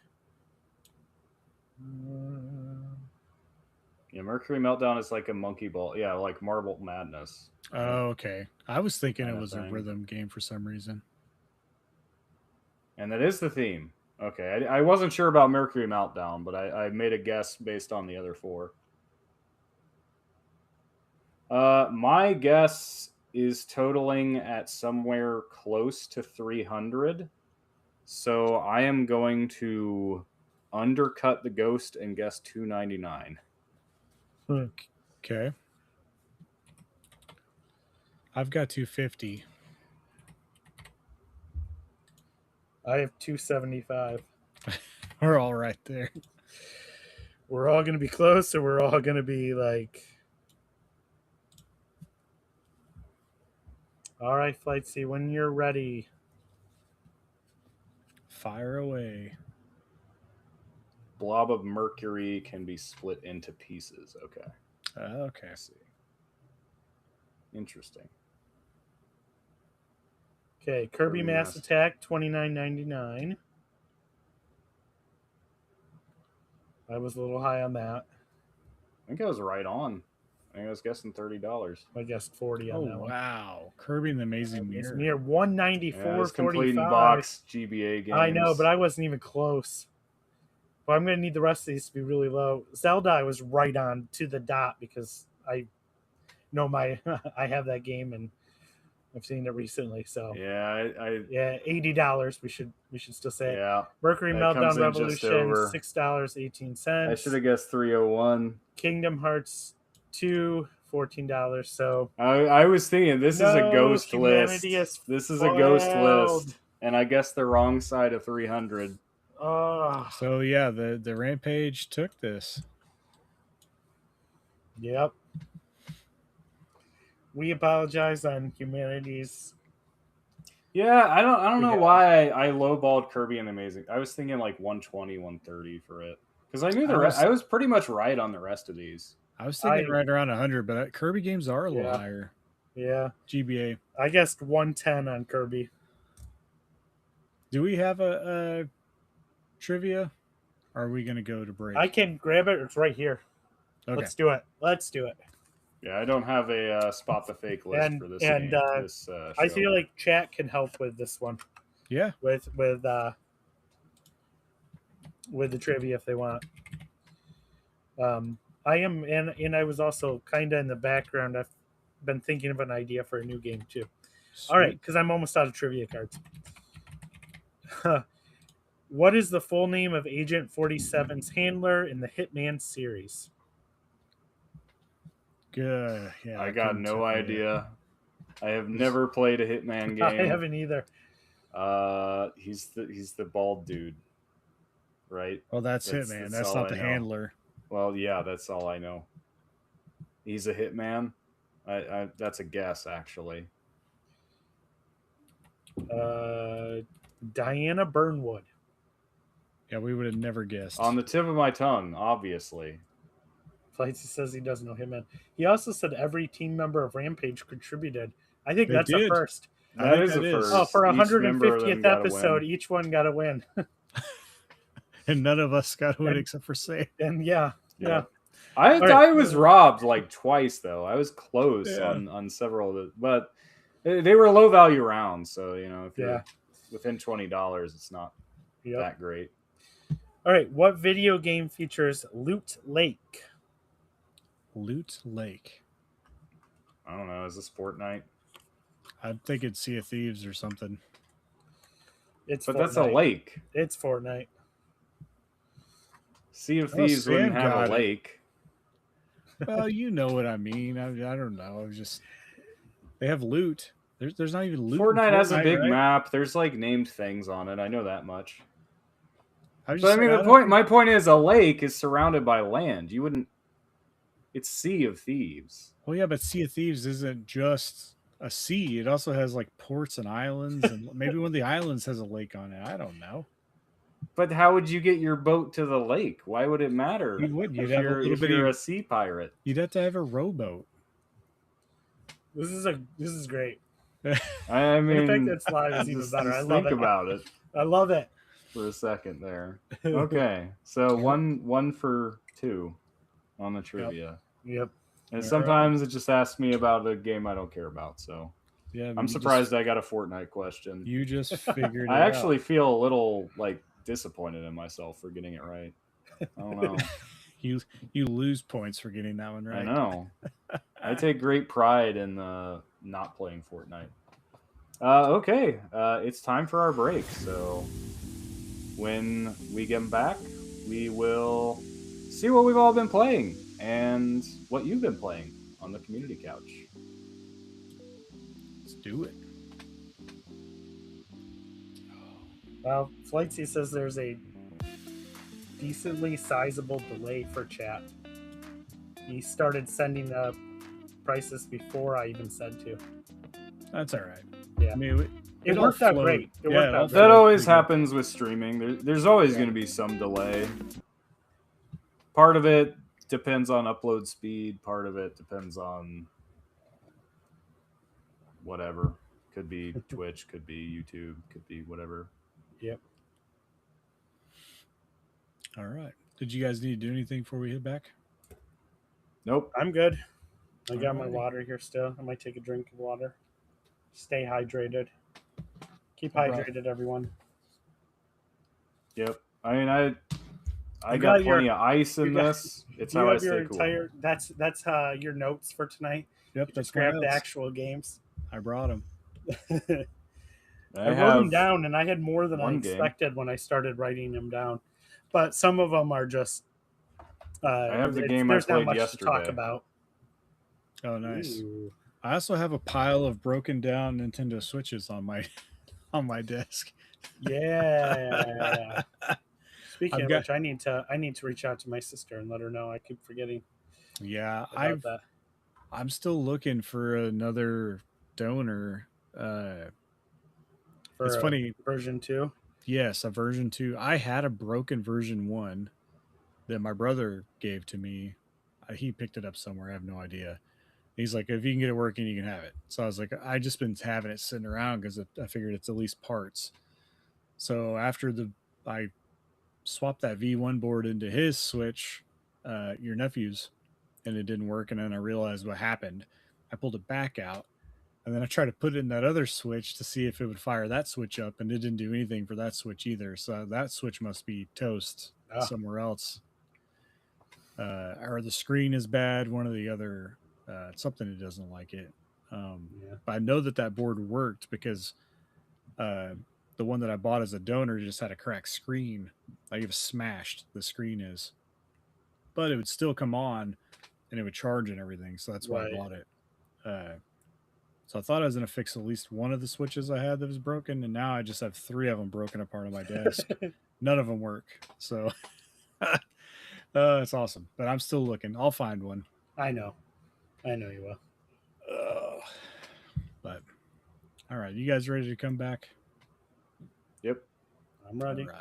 Yeah, Mercury Meltdown is like a monkey ball. Yeah, like Marble Madness. Oh, okay. I was thinking Kinda it was a thing. rhythm game for some reason. And that is the theme. Okay, I wasn't sure about Mercury Meltdown, but I made a guess based on the other four. My guess is totaling at somewhere close to 300. So I am going to undercut the ghost and guess 299. Okay. I've got 250. I have 275. We're all right there. We're all gonna be close, or we're all gonna be like. All right, Flight C, when you're ready. Fire away. Blob of mercury can be split into pieces. Okay. Okay. Let's see. Interesting. Okay, Kirby Mass Attack, $29.99. I was a little high on that. I think I was right on. I think I was guessing $30. I guessed 40 on that one. Wow. Kirby and the Amazing Mirror. Near 194, complete in 45. box GBA games. I know, but I wasn't even close. But I'm going to need the rest of these to be really low. Zelda, I was right on to the dot because I know I have that game and I've seen it recently. So yeah, yeah, $80. We should still say yeah. it. Mercury Meltdown Revolution, $6.18. I should have guessed 301. Kingdom Hearts 2, $14. So I was thinking this is a ghost list. This is a ghost list, and I guessed the wrong side of 300. So yeah, the Rampage took this. Yep. We apologize on humanity's. Yeah, I don't know why I lowballed Kirby and Amazing. I was thinking like 120, 130 for it because I knew I was pretty much right on the rest of these. I was thinking right around 100, but Kirby games are a little higher. Yeah. GBA. I guessed 110 on Kirby. Do we have a trivia? Or are we going to go to break? I can grab it. It's right here. Okay. Let's do it. Yeah, I don't have a spot the fake list for this. Show. I feel like chat can help with this one. Yeah. With the trivia if they want. I am, and I was also kind of in the background. I've been thinking of an idea for a new game too. Sweet. All right, because I'm almost out of trivia cards. What is the full name of Agent 47's handler in the Hitman series? Good. Yeah, I got no idea. I have never played a Hitman game. I haven't either. He's the bald dude, right? Well, that's it, man. That's all not I the know. handler. Well, yeah, that's all I know. He's a hitman. That's a guess, actually. Diana Burnwood. Yeah, we would have never guessed. On the tip of my tongue, obviously. Flightsy says he doesn't know Hitman. He also said every team member of Rampage contributed. I think They that's a did. first. That think is that a is. first. Oh, for Each member of them 150th got a episode, win. each one got a win. And none of us got a win And- except for Sam. And yeah. I was robbed like twice though. I was close Yeah. on several of the, but they were low value rounds. So if you're within $20, it's not that great. All right. What video game features Loot Lake? Loot Lake. I don't know. Is this Fortnite? I'd think it's Sea of Thieves or something. It's But Fortnite. that's a lake. It's Fortnite. Sea of Thieves wouldn't Sam have got a it. lake. Well, you know what I mean. I don't know. They have loot. There's not even loot. in Fortnite has a big right? map. There's like named things on it. I know that much. I was But just I mean, saying, my point is, a lake is surrounded by land. You wouldn't. It's Sea of Thieves. Well, yeah, but Sea of Thieves isn't just a sea. It also has like ports and islands, and maybe one of the islands has a lake on it. I don't know. But how would you get your boat to the lake? Why would it matter? You wouldn't. You'd if have a you're, little if bitty- you're a sea pirate. You'd have to have a rowboat. This is great. I mean, The fact that it's live is even just better. I love think it. about it I love it. for a second there. Okay, so one for two on the trivia. Yep. And sometimes it just asks me about a game I don't care about. So Yeah, I'm surprised I got a Fortnite question. You just figured it I actually out. feel a little like disappointed in myself for getting it right. I don't know. You lose points for getting that one right. I know. I take great pride in not playing Fortnite. Okay, it's time for our break. So when we get back, we will see what we've all been playing and what you've been playing on the community couch. Let's do it. Well, Flightsy says there's a decently sizable delay for chat. He started sending the prices before I even said to. That's all right. Yeah. I mean, It worked out great. It worked out That great. always happens with streaming. There's always going to be some delay. Part of it depends on upload speed. Part of it depends on whatever. Could be Twitch, could be YouTube, could be whatever. Yep. All right. Did you guys need to do anything before we hit back? Nope. I'm good. I got my Alrighty. water here still. I might take a drink of water. Stay hydrated. Keep Right. hydrated, everyone. Yep. I mean, I You got got your- plenty of ice in you got- this. It's You how I have your stay cool. entire. That's your notes for tonight. Yep, You that's just grab my the notes. actual games. I brought them. I wrote them down, and I had more than I one game. expected when I started writing them down. But some of them are just. I have the game I there's not played much to talk yesterday. about. Oh, nice. Ooh. I also have a pile of broken down Nintendo Switches on my desk. Yeah. Speaking I've of got- which, I need to reach out to my sister and let her know. I keep forgetting Yeah, about that. I'm still looking for another donor. For It's funny. version 2. Yes, a version 2. I had a broken version 1 that my brother gave to me. He picked it up somewhere. I have no idea. He's like, if you can get it working, you can have it. So I was like, I just been having it sitting around because I figured it's at least parts. So after I swapped that V1 board into his Switch, your nephew's, and it didn't work. And then I realized what happened. I pulled it back out. And then I tried to put it in that other switch to see if it would fire that switch up, and it didn't do anything for that switch either. So that switch must be toast somewhere else. Or the screen is bad. One or the other, something that doesn't like it. But I know that board worked because the one that I bought as a donor just had a cracked screen. Like it was smashed. The screen is, but it would still come on, and it would charge and everything. So that's why I bought it. So I thought I was going to fix at least one of the switches I had that was broken, and now I just have 3 of them broken apart on my desk. None of them work. So it's awesome. But I'm still looking. I'll find one. I know you will. But all right, you guys ready to come back? Yep. I'm ready. All right.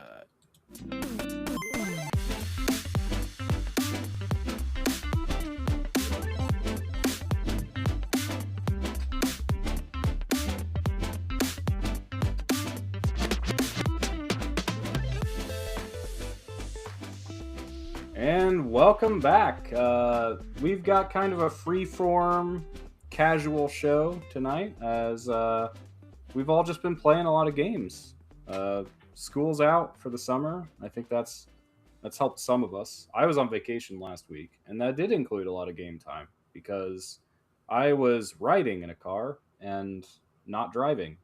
And welcome back. We've got kind of a free-form, casual show tonight, as we've all just been playing a lot of games. School's out for the summer. I think that's helped some of us. I was on vacation last week, and that did include a lot of game time because I was riding in a car and not driving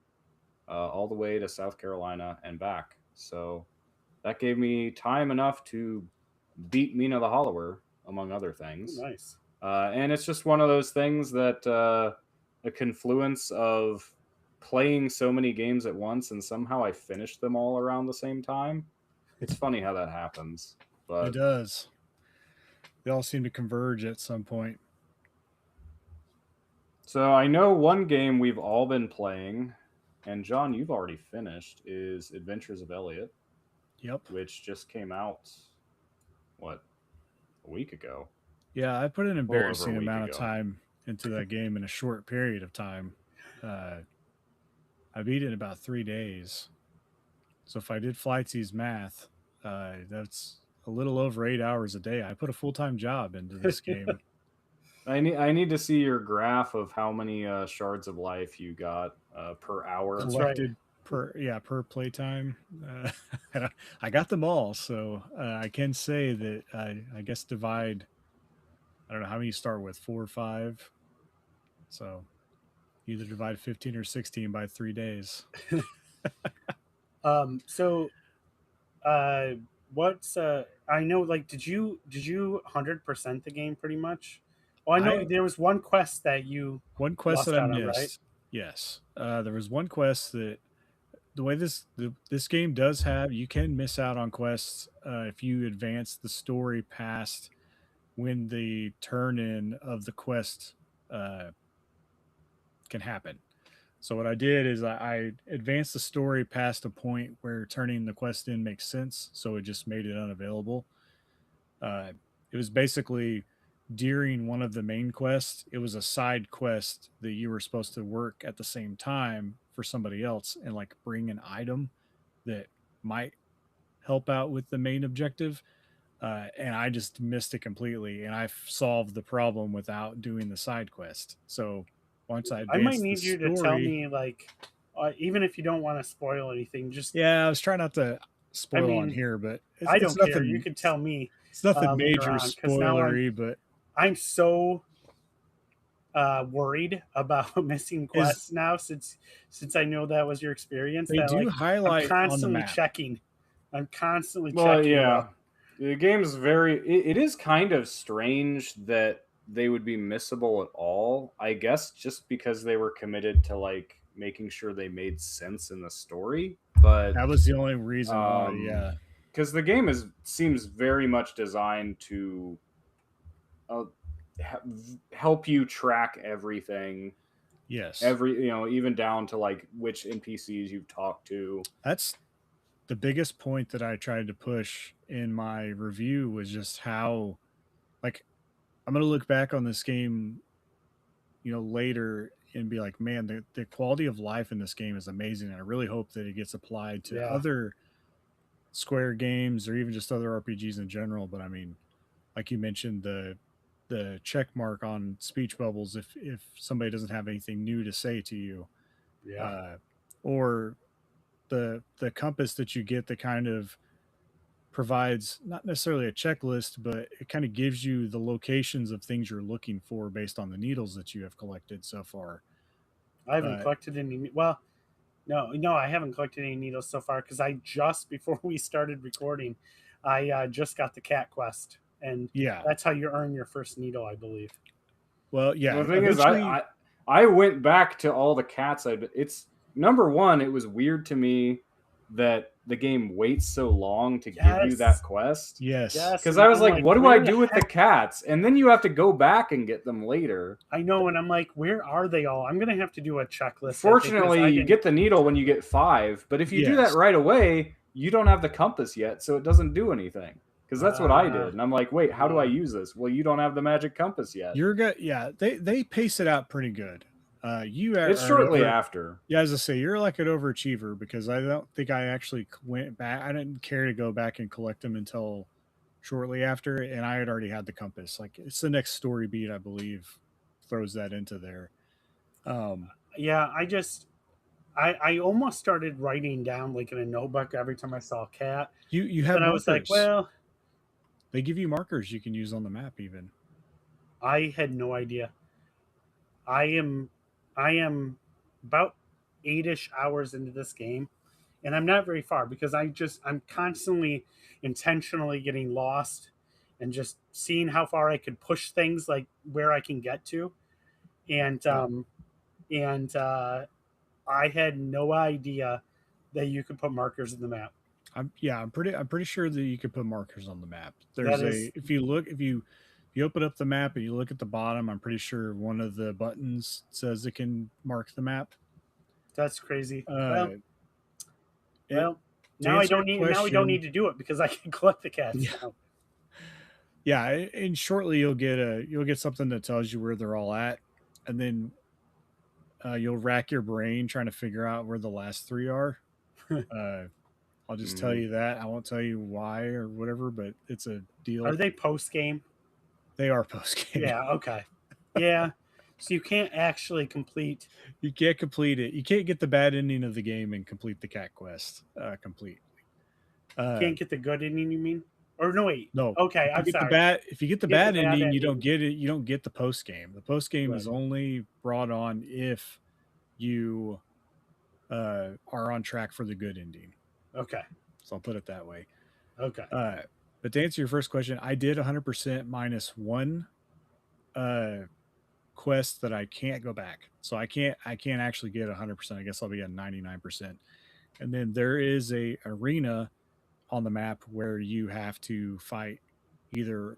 all the way to South Carolina and back. So that gave me time enough to beat Mina the Hollower, among other things. Ooh, nice. And it's just one of those things that a confluence of playing so many games at once, and somehow I finished them all around the same time. It's funny how that happens. But it does. They all seem to converge at some point. So I know one game we've all been playing, and John, you've already finished, is Adventures of Elliot. Yep. Which just came out, a week ago? Yeah, I put an embarrassing amount of time into that game in a short period of time. I beat it in about 3 days. So if I did Flightsy's math, that's a little over 8 hours a day. I put a full-time job into this game. I need to see your graph of how many shards of life you got per hour. Collected per playtime. I got them all, so I can say that I guess divide. I don't know how many you start with, 4 or 5. So either divide 15 or 16 by 3 days. What's I know, like, did you 100% the game pretty much? Well, I know there was one quest that I missed. Right? Yes, there was one quest that the way this game does have, you can miss out on quests if you advance the story past when the turn-in of the quest can happen. So what I did is I advanced the story past a point where turning the quest in makes sense, so it just made it unavailable. It was basically during one of the main quests, it was a side quest that you were supposed to work at the same time for somebody else and like bring an item that might help out with the main objective. And I just missed it completely, and I solved the problem without doing the side quest. So once I might need you to tell me, like, even if you don't want to spoil anything, just I was trying not to spoil on here, but I don't care. You can tell me. It's nothing major spoilery, but I'm so worried about missing quests now since I know that was your experience. They do highlight I'm constantly on the map. checking. I'm constantly checking. Well, yeah, the game's it is kind of strange that they would be missable at all. I guess just because they were committed to like making sure they made sense in the story. But that was the only reason why. Yeah, because the game seems very much designed to help you track everything. Yes, even down to like which NPCs you've talked to. That's the biggest point that I tried to push in my review, was just how, like, I'm going to look back on this game, later and be like, man, the quality of life in this game is amazing. And I really hope that it gets applied to other Square games or even just other RPGs in general. But I mean, like you mentioned, the check mark on speech bubbles, if somebody doesn't have anything new to say to you, or the compass that you get that kind of provides not necessarily a checklist, but it kind of gives you the locations of things you're looking for based on the needles that you have collected so far. I haven't collected any. Well, no, I haven't collected any needles so far, because I just, before we started recording, I just got the cat quest, and that's how you earn your first needle, I believe. Well, yeah. The thing is, I went back to all the cats. It's number one. It was weird to me that the game waits so long to give you that quest. Yes. Because and I was I'm like, what do I where do with the cats? And then you have to go back and get them later. I know, and I'm like, where are they all? I'm gonna have to do a checklist. Fortunately, you get the needle when you get 5, but if you do that right away, you don't have the compass yet, so it doesn't do anything. Because that's what I did, and I'm like, wait, how do I use this? Well, you don't have the magic compass yet. They pace it out pretty good. It's shortly after. Yeah, as I say, you're like an overachiever because I don't think I actually went back. I didn't care to go back and collect them until shortly after, and I had already had the compass. Like it's the next story beat, I believe, throws that into there. Yeah, I almost started writing down like in a notebook every time I saw a cat. You have markers. I was like, well, they give you markers you can use on the map even. I had no idea. I am about 8-ish hours into this game, and I'm not very far because I'm constantly intentionally getting lost and just seeing how far I could push things, like where I can get to. And I had no idea that you could put markers in the map. I'm pretty sure that you could put markers on the map. If you open up the map and you look at the bottom, I'm pretty sure one of the buttons says it can mark the map. That's crazy. Now I don't need. Now we don't need to do it because I can collect the cats. Yeah. Now. Yeah, and shortly you'll get something that tells you where they're all at, and then you'll rack your brain trying to figure out where the last 3 are. I'll just tell you that. I won't tell you why or whatever, but it's a deal. Are they post game? They are post game. Yeah. Okay. Yeah. So you can't actually complete. You can't complete it. You can't get the bad ending of the game and complete the cat quest completely. Can't get the good ending, you mean? Or no, wait. No. Okay, I'm sorry. If you get the bad ending, you don't get it. You don't get the post game. The post game is only brought on if you are on track for the good ending. Okay. So I'll put it that way. Okay. But to answer your first question, I did 100% minus one quest that I can't go back. So I can't actually get 100%. I guess I'll be at 99%. And then there is a arena on the map where you have to fight either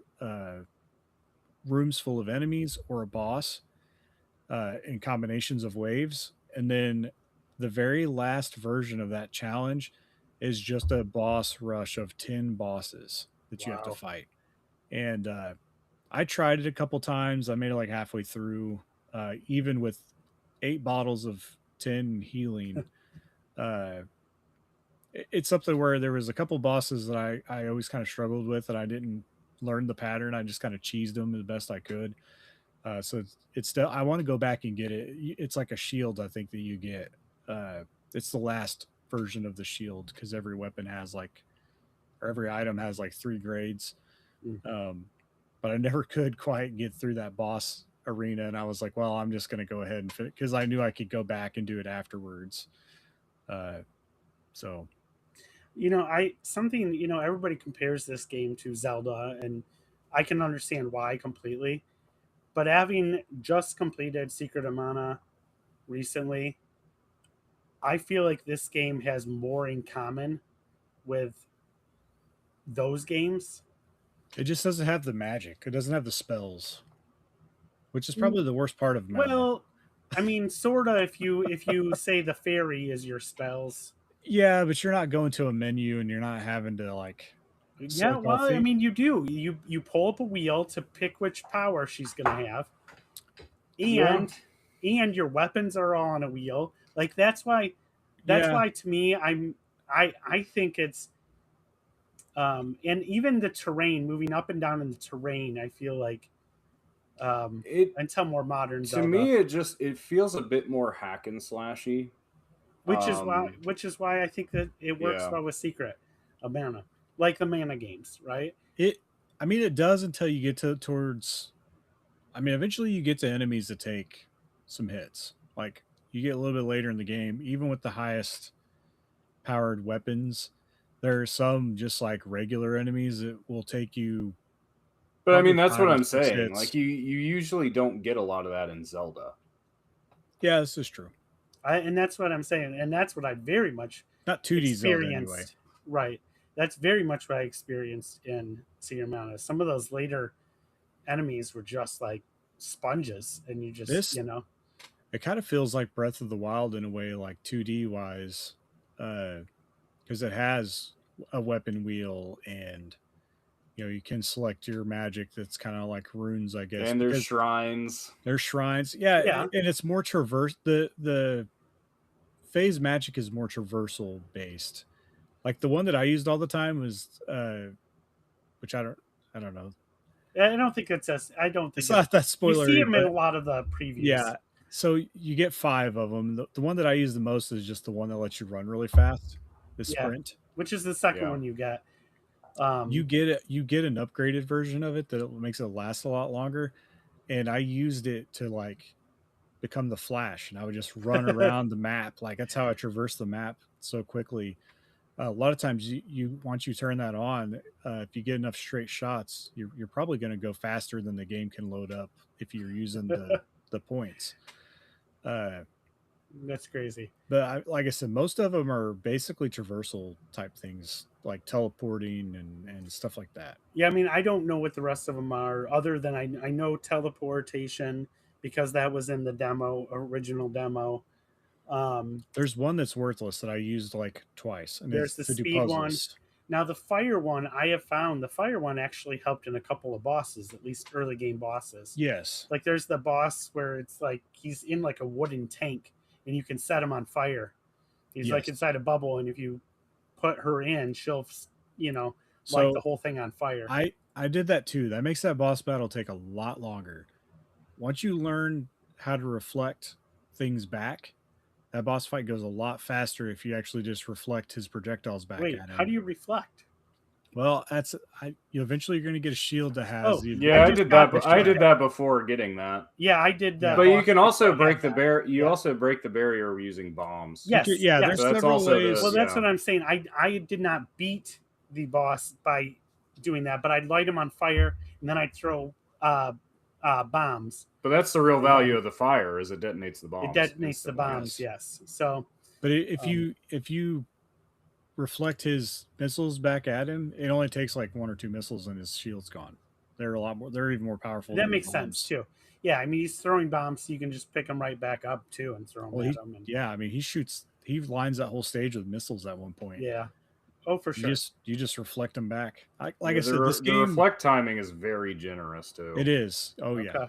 rooms full of enemies or a boss in combinations of waves. And then the very last version of that challenge is just a boss rush of 10 bosses that you have to fight. And I tried it a couple times. I made it like halfway through, even with 8 bottles of 10 healing. It's something where there was a couple bosses that I always kind of struggled with, and I didn't learn the pattern. I just kind of cheesed them the best I could. So it's still, I want to go back and get it. It's like a shield, I think, that you get. It's the last version of the shield because every weapon has or every item has 3 grades. But I never could quite get through that boss arena, and I was like, well, I'm just going to go ahead and finish because I knew I could go back and do it afterwards. So, everybody compares this game to Zelda, and I can understand why completely. But having just completed Secret of Mana recently, I feel like this game has more in common with those games. It just doesn't have the magic. It doesn't have the spells, which is probably the worst part of Mana. Well, I mean, sort of. If you say the fairy is your spells. Yeah, but you're not going to a menu and you're not having to Yeah, well, I mean, you do. You pull up a wheel to pick which power she's gonna have, and your weapons are all on a wheel. That's why to me, I think it's, and even the terrain, moving up and down in the terrain, I feel like, until more modern Zelda. To me, it feels a bit more hack and slashy. Which is why I think that it works well with Secret of Mana, like the Mana games, right? It does until you get towards. I mean, eventually you get to enemies that take some hits. Like you get a little bit later in the game, even with the highest powered weapons, there are some just like regular enemies that will take you. But I mean, that's what I'm saying. Like you usually don't get a lot of that in Zelda. Yeah, this is true. And that's what I'm saying, and that's what I very much Not 2D Zelda experienced. anyway. Right, that's very much what I experienced in Sierra Mountain. Some of those later enemies were just like sponges, and you just This you know. it kind of feels like Breath of the Wild in a way, like 2D wise, because it has a weapon wheel and you can select your magic that's kind of like runes, I guess, And there's because shrines. there's shrines. Yeah, Yeah. and it's more traverse. The phase magic is more traversal based. Like the one that I used all the time was, which I don't know. I don't think it's as I don't think It's not that you see spoilery, them in a but lot of the previews. yeah. So you get 5 of them. The one that I use the most is just the one that lets you run really fast, the Yeah. sprint. Which is the second Yeah. one you get. You get an upgraded version of it that makes it last a lot longer. And I used it to like become the Flash, and I would just run around the map. Like that's how I traverse the map so quickly. A lot of times, you once you turn that on, if you get enough straight shots, you're probably going to go faster than the game can load up if you're using the points. That's crazy. But like I said, most of them are basically traversal type things, like teleporting and stuff like that. Yeah, I mean, I don't know what the rest of them are, other than I know teleportation because that was in the original demo. There's one that's worthless that I used like twice, and There's it's the to do speed one. puzzles. Now the fire one, I have found the fire one actually helped in a couple of bosses, at least early game bosses. Yes. Like there's the boss where it's like he's in like a wooden tank and you can set him on fire. He's like Yes. inside a bubble, and if you put her in, she'll light So the whole thing on fire. I did that too. That makes that boss battle take a lot longer. Once you learn how to reflect things back, that boss fight goes a lot faster if you actually just reflect his projectiles back Wait, at him. how do you reflect? Well, eventually you're going to get a shield that has the Yeah, I just did got that. the I did shield. that before getting that. Yeah, I did that. But you boss can also before I break had the that. barrier. You Yeah. also break the barrier using bombs. Yes. Yeah, yes. there's So that's several also ways. Well, that's yeah. what I'm saying. I did not beat the boss by doing that, but I'd light him on fire and then I'd throw bombs. But that's the real value of the fire, is it detonates the bombs. It detonates the instantly. bombs. Yes. So, But if you reflect his missiles back at him, it only takes like 1 or 2 missiles and his shield's gone. They're a lot more. They're even more powerful. that than makes bombs. sense too. Yeah, I mean he's throwing bombs, so you can just pick them right back up too and throw them Well, at him. And, yeah, I mean he lines that whole stage with missiles at one point. yeah. Oh, for sure. You just reflect them back. Like Yeah, I said, this the game reflect timing is very generous too. it is. Oh yeah. Okay.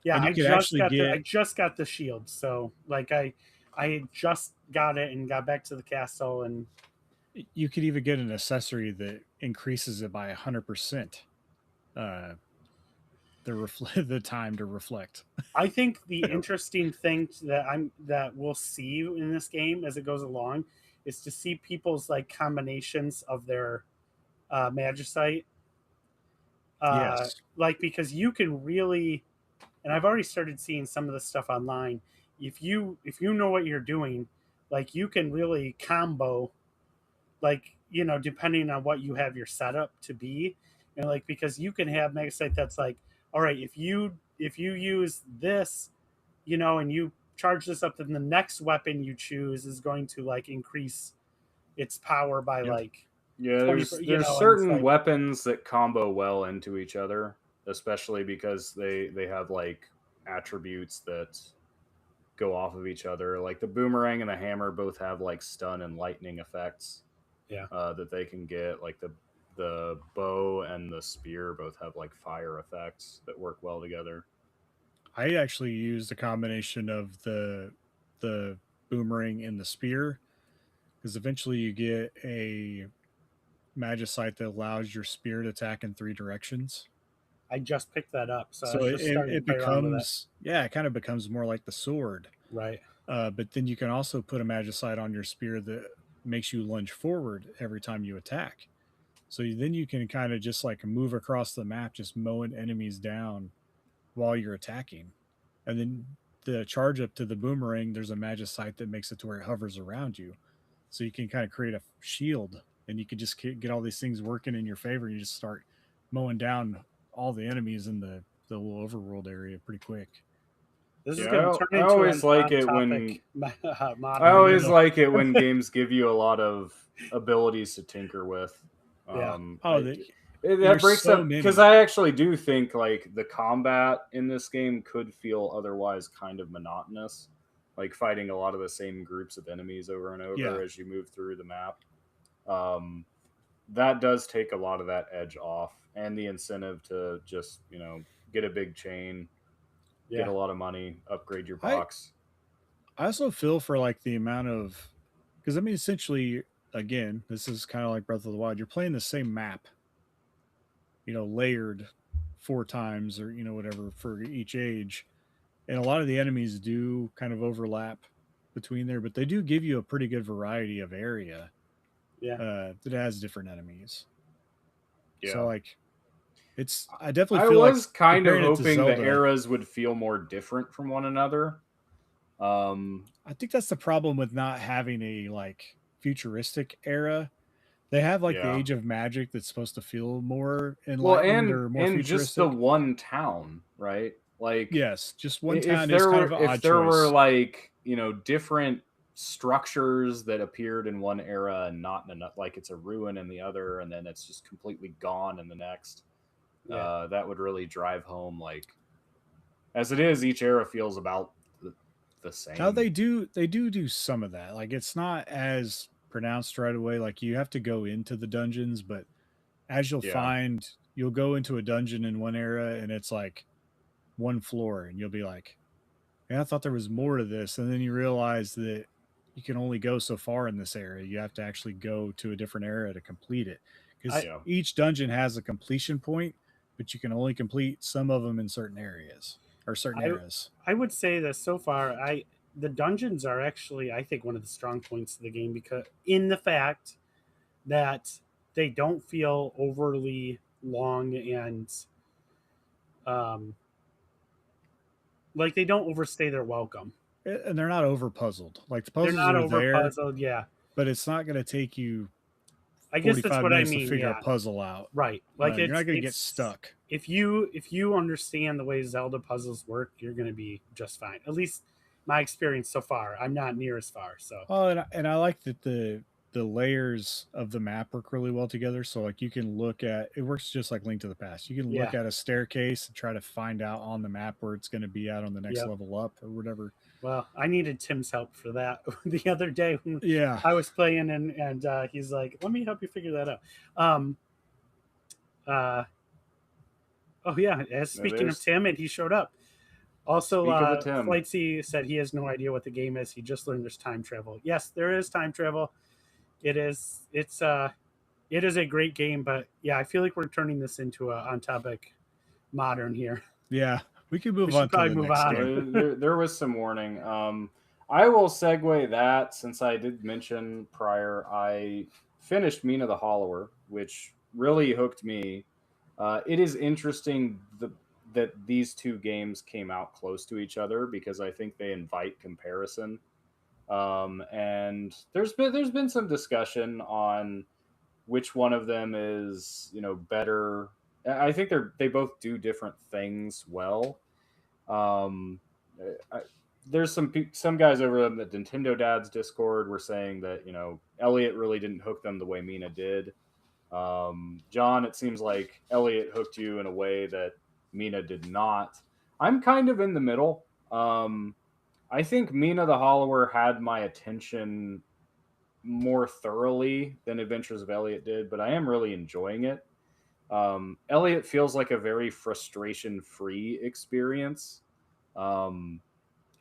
Yeah, And you I could just actually got get- I just got the shield, so like I just got it and got back to the castle, and You could even get an accessory that increases it by 100%. The time to reflect. I think the interesting thing that we'll see in this game as it goes along is to see people's like combinations of their magicite. Yes. Like because you can really, and I've already started seeing some of the stuff online. If you know what you're doing, like you can really combo, like depending on what you have your setup to be, and like because you can have magicite that's like, all right, if you use this, and you charge this up, then the next weapon you choose is going to like increase its power by like Yeah, 20, there's and certain it's like, weapons that combo well into each other, especially because they have like attributes that go off of each other. Like the boomerang and the hammer both have like stun and lightning effects. Yeah. That they can get. Like the bow and the spear both have like fire effects that work well together. I actually used a combination of the boomerang and the spear, because eventually you get a magicite that allows your spear to attack in 3 directions. I just picked that up, so I So was just starting to it play around with becomes it kind of becomes more like the sword. that. Right. But then you can also put a magicite on your spear that makes you lunge forward every time you attack. So then you can kind of just like move across the map, just mowing enemies down while you're attacking. And then the charge up to the boomerang, there's a magicite that makes it to where it hovers around you. So you can kind of create a shield, and you can just get all these things working in your favor. You just start mowing down all the enemies in the little overworld area pretty quick. This is Yeah, going to turn I into always an like it when modern. I always like it when games give you a lot of abilities to tinker with. Yeah. That there's breaks so up many. because I actually do think like the combat in this game could feel otherwise kind of monotonous, like fighting a lot of the same groups of enemies over and over as you move through the map. That does take a lot of that edge off, and the incentive to just get a big chain, get a lot of money, upgrade your box. I also feel for like the amount of, because I mean, essentially, again, this is kind of like Breath of the Wild. You're playing the same map, layered 4 times or whatever for each age, and a lot of the enemies do kind of overlap between there, but they do give you a pretty good variety of area. That has different enemies. Yeah. So like, I definitely feel was like kind of comparing it to hoping the Zelda, eras would feel more different from one another. I think that's the problem with not having a like futuristic era. They have like the Age of Magic that's supposed to feel more enlightened or more futuristic. Just the one town, right? Like yes, just one town is kind of an odd choice. If there were like different structures that appeared in one era and not in another, like it's a ruin in the other, and then it's just completely gone in the next. That would really drive home. Like as it is, each era feels about the same. Now they do some of that. Like it's not as pronounced right away. Like you have to go into the dungeons, but as you'll find, you'll go into a dungeon in one era and it's like one floor, and you'll be like, "Yeah, I thought there was more to this," and then you realize that you can only go so far in this area. You have to actually go to a different area to complete it, because each dungeon has a completion point, but you can only complete some of them in certain areas or certain eras. I would say that so far, the dungeons are actually, I think, one of the strong points of the game, because in the fact that they don't feel overly long and like they don't overstay their welcome. And they're not over puzzled. Like the puzzles they're not are over there, puzzled, but it's not going to take you. I guess that's what I mean. To figure a puzzle out, right? Like you're not going to get stuck. If you understand the way Zelda puzzles work, you're going to be just fine. At least my experience so far. I'm not near as far. So and I like that the layers of the map work really well together. So like you can look at it, works just like Link to the Past. You can look at a staircase and try to find out on the map where it's going to be at on the next level up or whatever. Well, I needed Tim's help for that the other day when I was playing, and he's like, "Let me help you figure that out." Oh yeah. Speaking of Tim, and he showed up. Also, Flightsy said he has no idea what the game is. He just learned there's time travel. Yes, there is time travel. It is. It is a great game, but yeah, I feel like we're turning this into a on topic modern here. Yeah, we can move on to the next game. There was some warning. I will segue that, since I did mention prior, I finished Mina the Hollower, which really hooked me. It is interesting that these two games came out close to each other, because I think they invite comparison. And there's been some discussion on which one of them is better. I think they both do different things well. There's some guys over on the Nintendo Dads Discord were saying that Elliot really didn't hook them the way Mina did. John, it seems like Elliot hooked you in a way that Mina did not. I'm kind of in the middle. I think Mina the Hollower had my attention more thoroughly than Adventures of Elliot did, but I am really enjoying it. Elliot feels like a very frustration-free experience.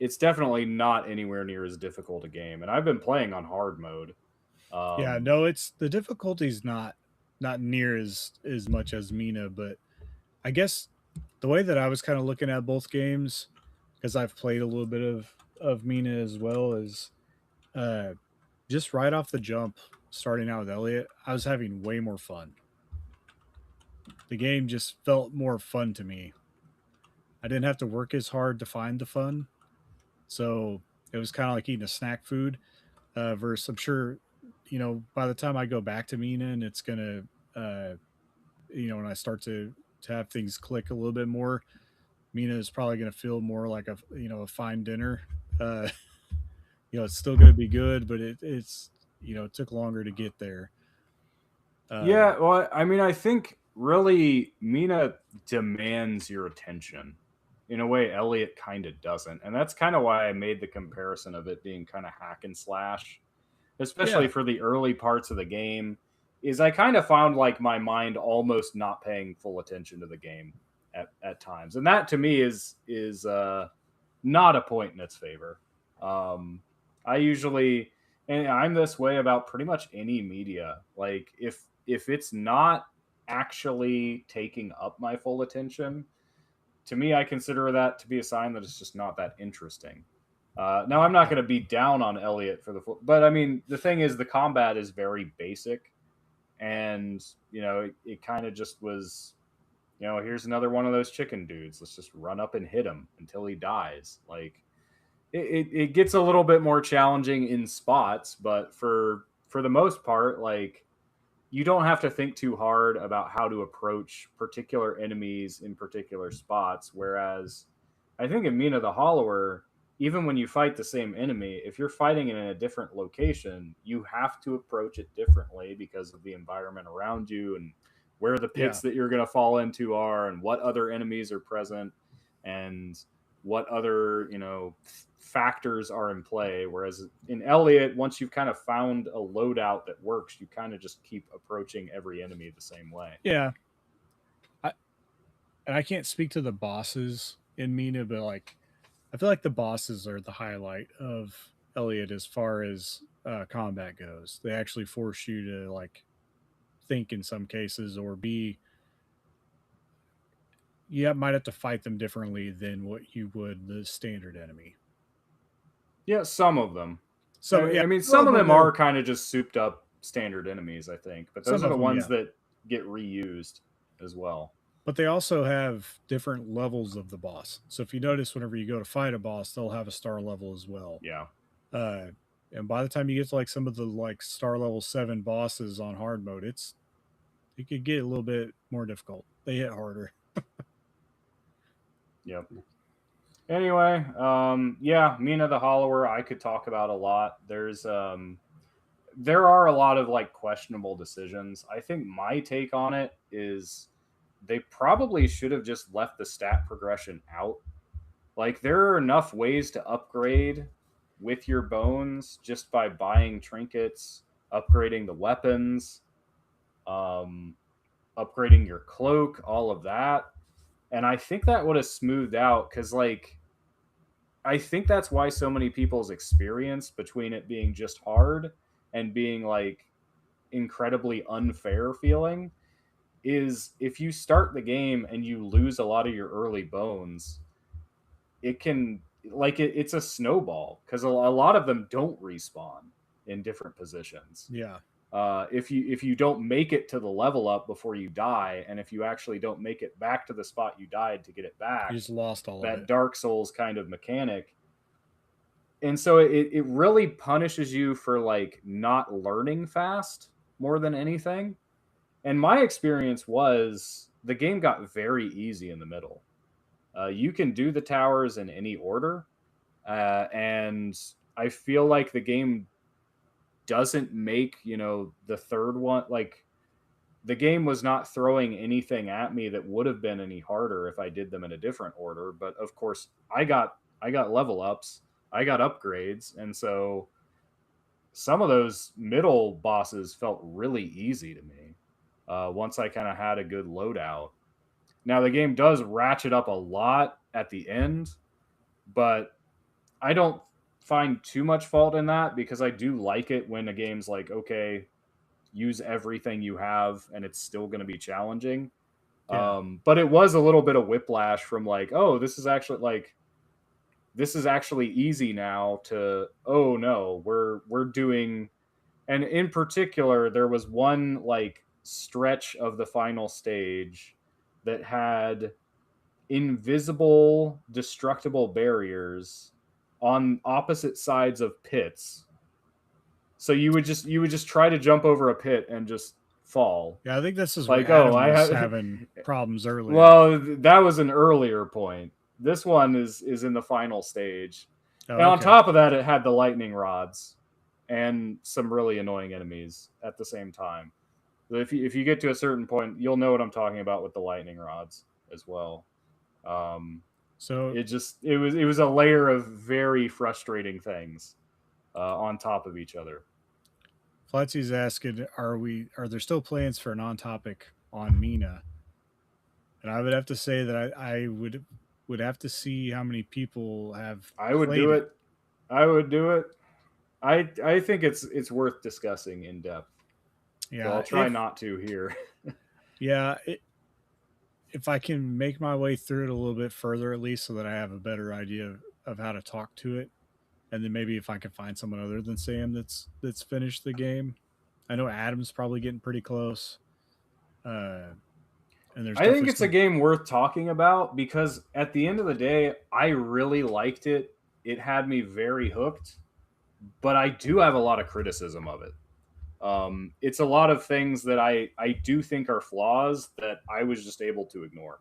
It's definitely not anywhere near as difficult a game, and I've been playing on hard mode. It's the difficulty's not near as much as Mina, but I guess the way that I was kind of looking at both games, because I've played a little bit of Mina as well, is just right off the jump, starting out with Elliot, I was having way more fun. The game just felt more fun to me. I didn't have to work as hard to find the fun, so it was kind of like eating a snack food. Versus, I'm sure, by the time I go back to Mina and it's gonna, when I start to have things click a little bit more, Mina is probably going to feel more like a fine dinner. Uh, it's still going to be good, but it's it took longer to get there. Yeah, well, I mean, I think really Mina demands your attention in a way Elliot kind of doesn't, and that's kind of why I made the comparison of it being kind of hack and slash, especially Yeah. for the early parts of the game. Is I kind of found like my mind almost not paying full attention to the game at times, and that to me is not a point in its favor. I usually, and I'm this way about pretty much any media. Like if it's not actually taking up my full attention, to me, I consider that to be a sign that it's just not that interesting. Now, I'm not going to be down on Elliot for the full, but I mean, the thing is, the combat is very basic, and it kind of just was, here's another one of those chicken dudes. Let's just run up and hit him until he dies. Like, it gets a little bit more challenging in spots, but for the most part, like, you don't have to think too hard about how to approach particular enemies in particular spots. Whereas I think in Mina the Hollower, even when you fight the same enemy, if you're fighting it in a different location, you have to approach it differently because of the environment around you and where the pits that you're going to fall into are and what other enemies are present and what other factors are in play. Whereas in Elliot, once you've kind of found a loadout that works, you kind of just keep approaching every enemy the same way. Yeah. I can't speak to the bosses in Mina, but like I feel like the bosses are the highlight of Elliot as far as combat goes. They actually force you to like think in some cases, or might have to fight them differently than what you would the standard enemy. Yeah, some of them. So I mean, some of them are kind of just souped up standard enemies, I think, but those are the ones that get reused as well. But they also have different levels of the boss. So if you notice, whenever you go to fight a boss, they'll have a star level as well. Yeah. And by the time you get to like some of the like star level 7 bosses on hard mode, it could get a little bit more difficult. They hit harder. Yep. Anyway, Mina the Hollower, I could talk about a lot. There are a lot of like questionable decisions. I think my take on it is they probably should have just left the stat progression out. Like, there are enough ways to upgrade with your bones just by buying trinkets, upgrading the weapons, upgrading your cloak, all of that. And I think that would have smoothed out, because like I think that's why so many people's experience between it being just hard and being like incredibly unfair feeling is if you start the game and you lose a lot of your early bones, it can it's a snowball, because a lot of them don't respawn in different positions. Yeah. If you don't make it to the level up before you die, and if you actually don't make it back to the spot you died to get it back, you just lost all of it. That Dark Souls kind of mechanic. And so it really punishes you for like not learning fast more than anything. And my experience was the game got very easy in the middle. You can do the towers in any order, and I feel like the game doesn't make the third one, like the game was not throwing anything at me that would have been any harder if I did them in a different order. But of course I got level ups, I got upgrades, and so some of those middle bosses felt really easy to me once I kind of had a good loadout. Now the game does ratchet up a lot at the end, but I don't find too much fault in that, because I do like it when a game's like, okay, use everything you have and it's still going to be challenging. Yeah. But it was a little bit of whiplash from like, oh, this is actually easy now, to, oh no, we're doing. And in particular, there was one like stretch of the final stage that had invisible destructible barriers on opposite sides of pits. So you would just try to jump over a pit and just fall. Yeah, I think this is like, where Adam was having problems earlier. Well, that was an earlier point. This one is in the final stage. Oh, And on okay. top of that, it had the lightning rods and some really annoying enemies at the same time. So if you get to a certain point, you'll know what I'm talking about with the lightning rods as well. So It was a layer of very frustrating things on top of each other. Flatsy's asking, are there still plans for an on-topic on Mina? And I would have to say that I would have to see how many people have. I would do it. I would do it. I think it's worth discussing in depth. Yeah, So I'll try not to here. Yeah, if I can make my way through it a little bit further, at least, so that I have a better idea of how to talk to it, and then maybe if I can find someone other than Sam that's finished the game. I know Adam's probably getting pretty close. And there's I think it's a game worth talking about because at the end of the day, I really liked it. It had me very hooked, but I do have a lot of criticism of it. It's a lot of things that I do think are flaws that I was just able to ignore.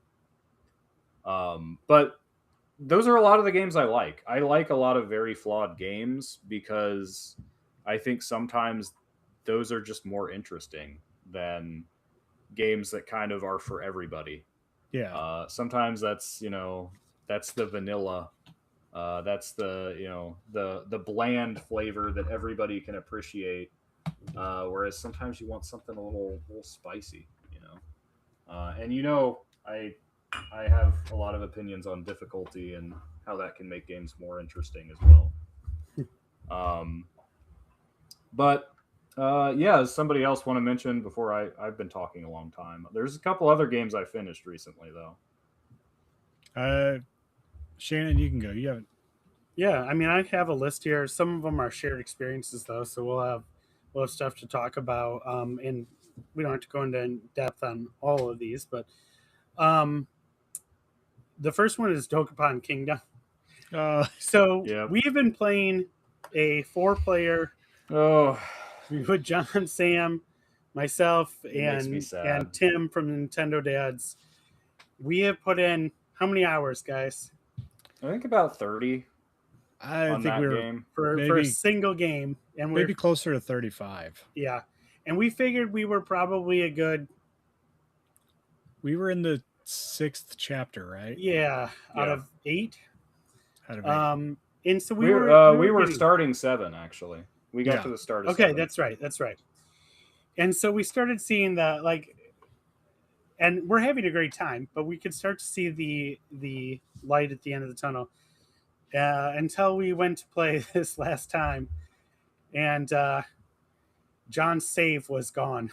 But those are a lot of the games I like. I like a lot of very flawed games because I think sometimes those are just more interesting than games that kind of are for everybody. Yeah. Sometimes that's that's the vanilla. That's the the bland flavor that everybody can appreciate. Whereas sometimes you want something a little spicy, and I have a lot of opinions on difficulty and how that can make games more interesting as well. But yeah, does somebody else want to mention before I've been talking a long time? There's a couple other games I finished recently though. Shannon, you can go. You haven't. Yeah, I mean, I have a list here. Some of them are shared experiences, though, so we'll have stuff to talk about. And we don't have to go into depth on all of these, but the first one is Dokapon Kingdom. So Yep. we've been playing a 4-player with John, Sam, myself, and Tim from Nintendo Dads. We have put in how many hours, guys? I think about 30. I think we were for a single game, and maybe closer to 35. Yeah, and we figured we were probably a good. We were in the 6th chapter, right? Yeah, out of 8. Out of 8. And so we were starting 7 actually. We got to the start of 7. That's right. And so we started seeing that, like, and we're having a great time, but we could start to see the light at the end of the tunnel. Until we went to play this last time, and John's save was gone,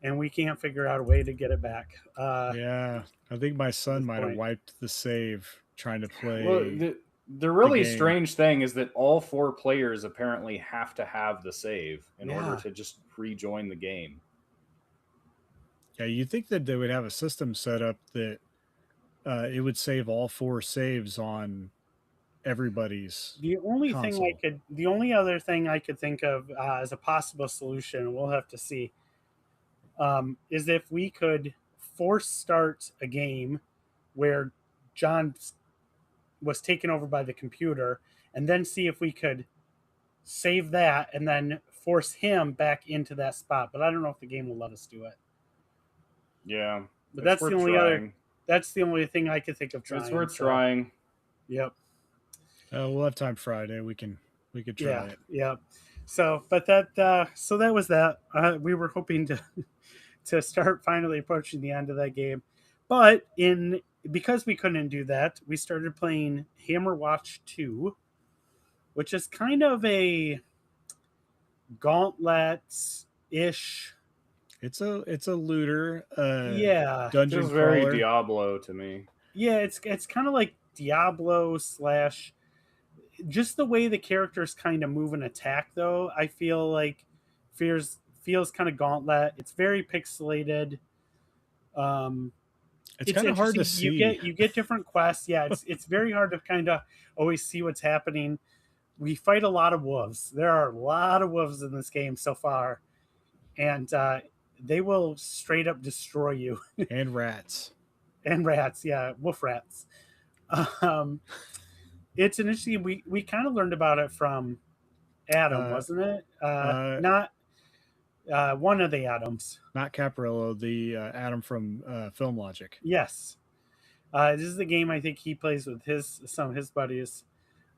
and we can't figure out a way to get it back. Yeah, I think my son might have wiped the save trying to play. Well, the really strange thing is that all 4 players apparently have to have the save in order to just rejoin the game. Yeah, you'd think that they would have a system set up that it would save all 4 saves on everybody's. The only other thing I could think of as a possible solution, we'll have to see, is if we could force start a game where John was taken over by the computer, and then see if we could save that and then force him back into that spot. But I don't know if the game will let us do it. Yeah, but that's the only That's the only thing I could think of trying. It's worth trying. Yep. We'll have time Friday. We could try it. Yeah. So, but that was that. We were hoping to start finally approaching the end of that game, but because we couldn't do that, we started playing Hammer Watch 2, which is kind of a Gauntlet-ish. It's a looter. Dungeon feels very Diablo to me. Yeah, it's kind of like Diablo / just the way the characters kind of move and attack. Though I feel like feels kind of Gauntlet. It's very pixelated. It's kind of hard to see. You get different quests. Yeah, it's very hard to kind of always see what's happening. We fight a lot of wolves. There are a lot of wolves in this game so far, and they will straight up destroy you. And rats. And rats, yeah, wolf rats. It's an interesting. We kind of learned about it from Adam, wasn't it? Not one of the Adams. Not Caparillo, the Adam from Film Logic. Yes, this is the game I think he plays with some of his buddies.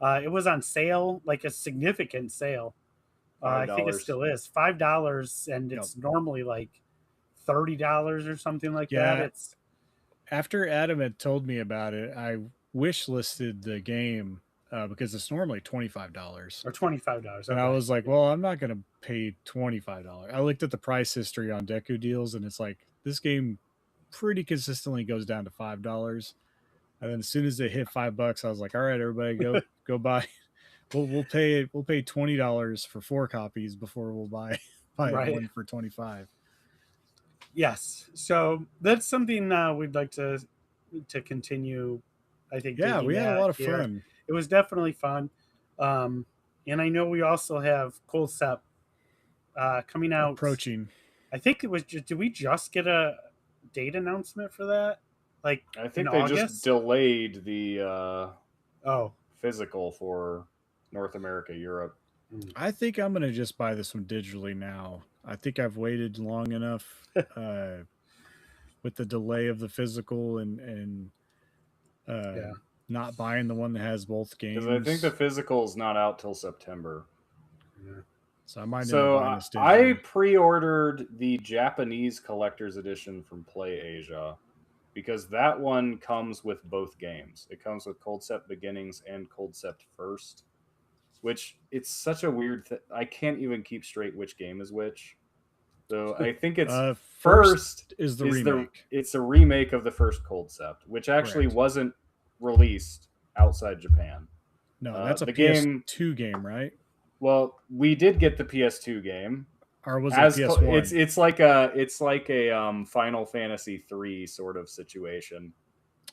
It was on sale, like a significant sale. I think it still is $5, and it's normally like $30 or something like that. It's after Adam had told me about it, I wish listed the game because it's normally $25 or $25. And I was like, well, I'm not going to pay $25. I looked at the price history on Deku deals, and it's like this game pretty consistently goes down to $5. And then as soon as it hit $5, I was like, all right, everybody, go buy. We'll pay $20 for 4 copies before we'll buy one for $25. Yes, so that's something we'd like to continue. I think. Yeah, we had a lot of fun. It was definitely fun, and I know we also have Concept coming out. Approaching. I think it was. Did we just get a date announcement for that? Like I think they August? Just delayed the physical for North America, Europe. I think I'm gonna just buy this one digitally now. I think I've waited long enough with the delay of the physical and not buying the one that has both games. Because I think the physical is not out till September. Yeah. So I might. So I pre-ordered the Japanese collector's edition from Play Asia because that one comes with both games. It comes with Concept Beginnings and Concept First. Which it's such a weird thing. I can't even keep straight which game is which. So I think it's first is the remake. It's a remake of the first Concept, which actually wasn't released outside Japan. No, that's a PS2 game, right? Well, we did get the PS2 game. Or was it PS1? It's like a Final Fantasy 3 sort of situation.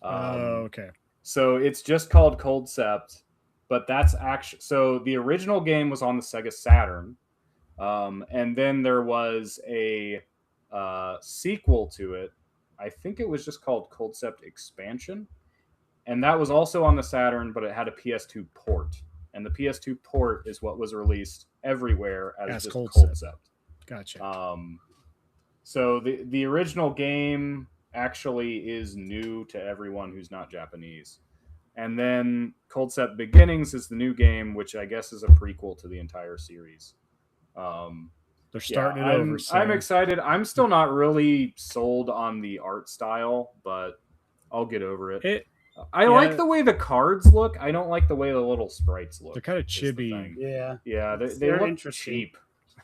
Okay. So it's just called Concept. But that's actually so the original game was on the Sega Saturn, and then there was a sequel to it. I think it was just called Concept Expansion, and that was also on the Saturn, but it had a PS2 port, and the PS2 port is what was released everywhere as just Concept. Gotcha. So the original game actually is new to everyone who's not Japanese. And then Concept Beginnings is the new game, which I guess is a prequel to the entire series. They're starting it over. So. I'm excited. I'm still not really sold on the art style, but I'll get over it. I like the way the cards look. I don't like the way the little sprites look. They're kind of chibi. Yeah, they look cheap.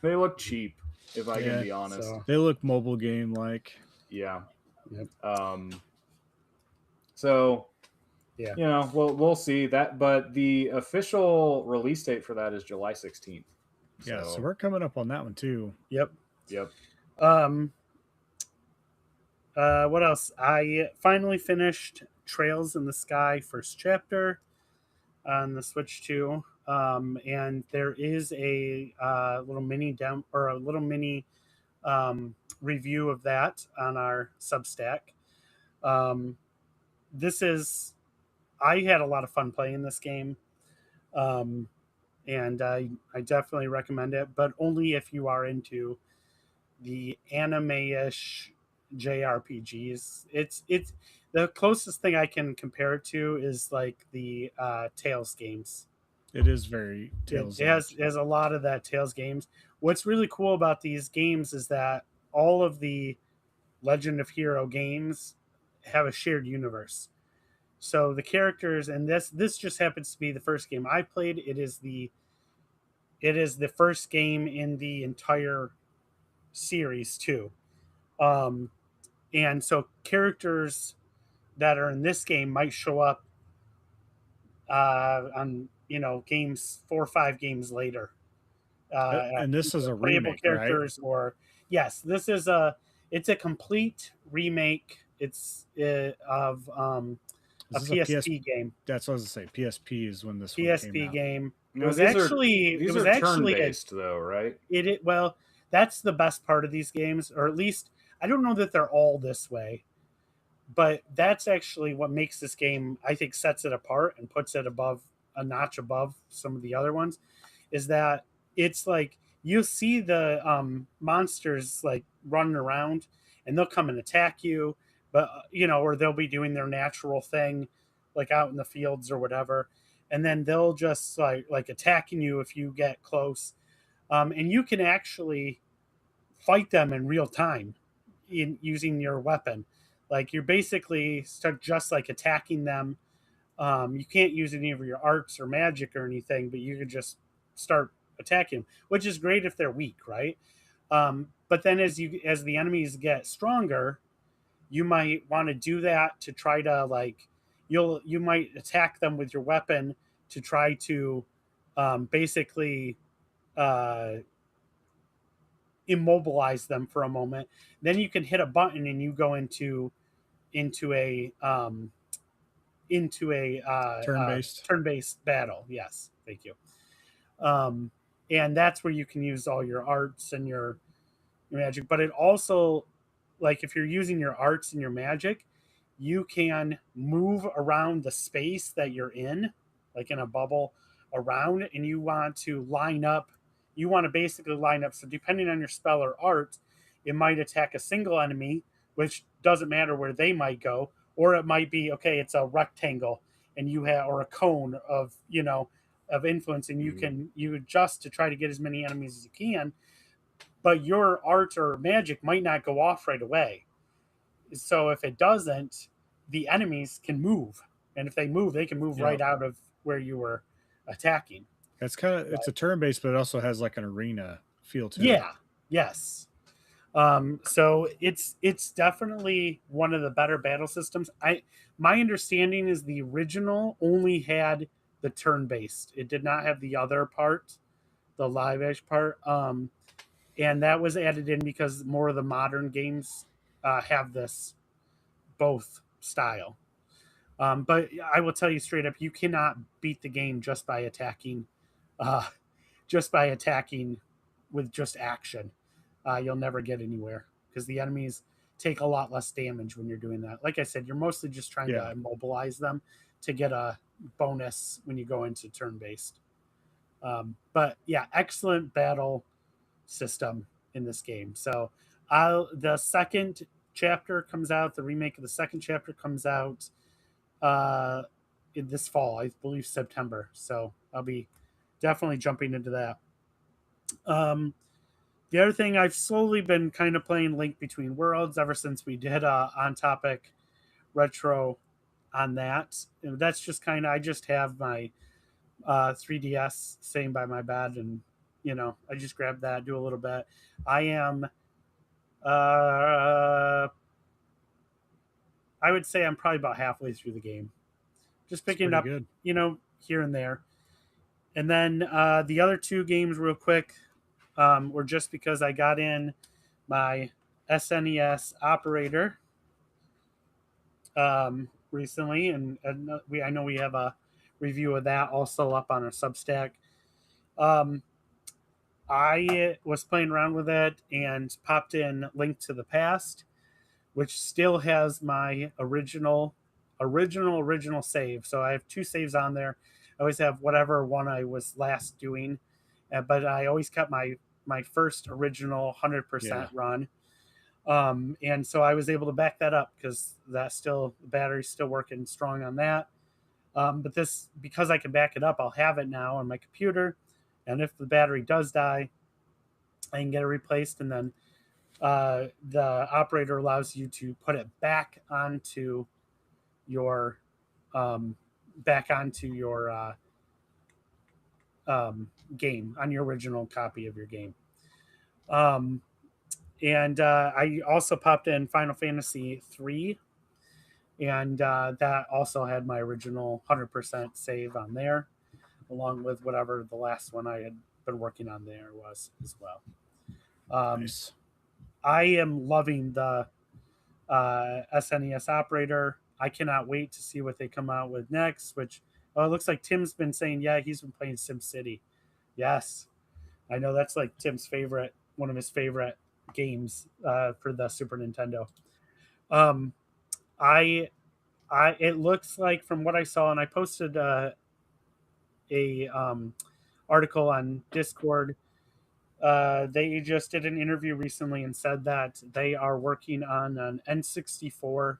They look cheap, if I can be honest. So. They look mobile game like. Yeah. Yep. So. Yeah. You know, we'll see that, but the official release date for that is July 16th. Yeah, so we're coming up on that one too. Yep. What else? I finally finished Trails in the Sky first chapter on the Switch 2. And there is a little mini review of that on our Substack. I had a lot of fun playing this game, and I definitely recommend it, but only if you are into the anime-ish JRPGs. It's the closest thing I can compare it to is like the Tales games. It is very Tales. It has a lot of that Tales games. What's really cool about these games is that all of the Legend of Hero games have a shared universe. So the characters, and this just happens to be the first game I played. It is the first game in the entire series too. And so characters that are in this game might show up on games 4 or 5 games later. And this is a remake, characters, right? Or yes, this is it's a complete remake. It's of a PSP game. That's what I was going to say. PSP is when this PSP one came out. game. It was actually turn-based, though, right? Well, that's the best part of these games, or at least I don't know that they're all this way. But that's actually what makes this game, I think, sets it apart and puts it above a notch above some of the other ones, is that it's like you see the monsters like running around and they'll come and attack you, but or they'll be doing their natural thing like out in the fields or whatever, and then they'll just like attacking you if you get close, and you can actually fight them in real time in using your weapon. Like you're basically start just like attacking them. You can't use any of your arts or magic or anything, but you could just start attacking them, which is great if they're weak, right? But then as the enemies get stronger, you might want to do that to try to like you might attack them with your weapon to try to basically uh, immobilize them for a moment. Then you can hit a button and you go into a Turn-based. turn-based battle. Yes, thank you. And that's where you can use all your arts and your magic. But it also, like if you're using your arts and your magic, you can move around the space that you're in, like in a bubble around, and you want to line up. You want to basically line up. So depending on your spell or art, it might attack a single enemy, which doesn't matter where they might go, or it might be okay. It's a rectangle, and you have or a cone of of influence, and you adjust to try to get as many enemies as you can. But your art or magic might not go off right away. So if it doesn't, the enemies can move, and if they move, they can move right out of where you were attacking. It's kind of it's a turn-based, but it also has like an arena feel to it. Yeah. Yes. So it's definitely one of the better battle systems. My understanding is the original only had the turn-based. It did not have the other part, the live-ish part. And that was added in because more of the modern games have this both style. But I will tell you straight up, you cannot beat the game just by attacking with just action. You'll never get anywhere because the enemies take a lot less damage when you're doing that. Like I said, you're mostly just trying to immobilize them to get a bonus when you go into turn-based. But yeah, excellent battle system in this game. So the second chapter comes out, the remake of the second chapter comes out in this fall, I believe September. So I'll be definitely jumping into that. The other thing, I've slowly been kind of playing Link Between Worlds ever since we did on topic retro on that. And that's just kind of, I just have my 3DS sitting by my bed, and I just grab that, do a little bit. I am I would say I'm probably about halfway through the game, just picking it up good. Here and there. And then the other two games real quick were just because I got in my SNES operator recently, and I know we have a review of that also up on our Substack. I was playing around with it and popped in Link to the Past, which still has my original save. So I have two saves on there. I always have whatever one I was last doing, but I always kept my first original 100% run. And so I was able to back that up because the battery's still working strong on that. But this, because I can back it up, I'll have it now on my computer. And if the battery does die, I can get it replaced. And then the operator allows you to put it back onto your game, on your original copy of your game. And I also popped in Final Fantasy 3, and that also had my original 100% save on there, along with whatever the last one I had been working on there was as well. Nice. I am loving the SNES operator. I cannot wait to see what they come out with next, which it looks like Tim's been saying, he's been playing SimCity. Yes. I know that's like Tim's one of his favorite games for the Super Nintendo. It looks like from what I saw, and I posted a article on Discord. They just did an interview recently and said that they are working on an N64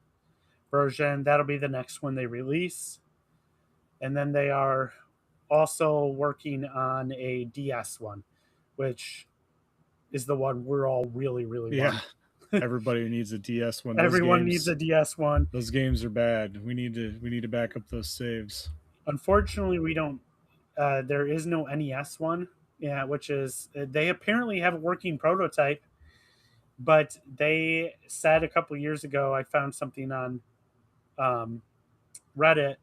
version. That'll be the next one they release. And then they are also working on a DS one, which is the one we're all really, really Yeah. wanting. Everybody needs a DS one. Everyone needs a DS one. Those games are bad. We need to back up those saves. Unfortunately, we don't. There is no NES one. Yeah, which is they apparently have a working prototype, but they said a couple years ago. I found something on Reddit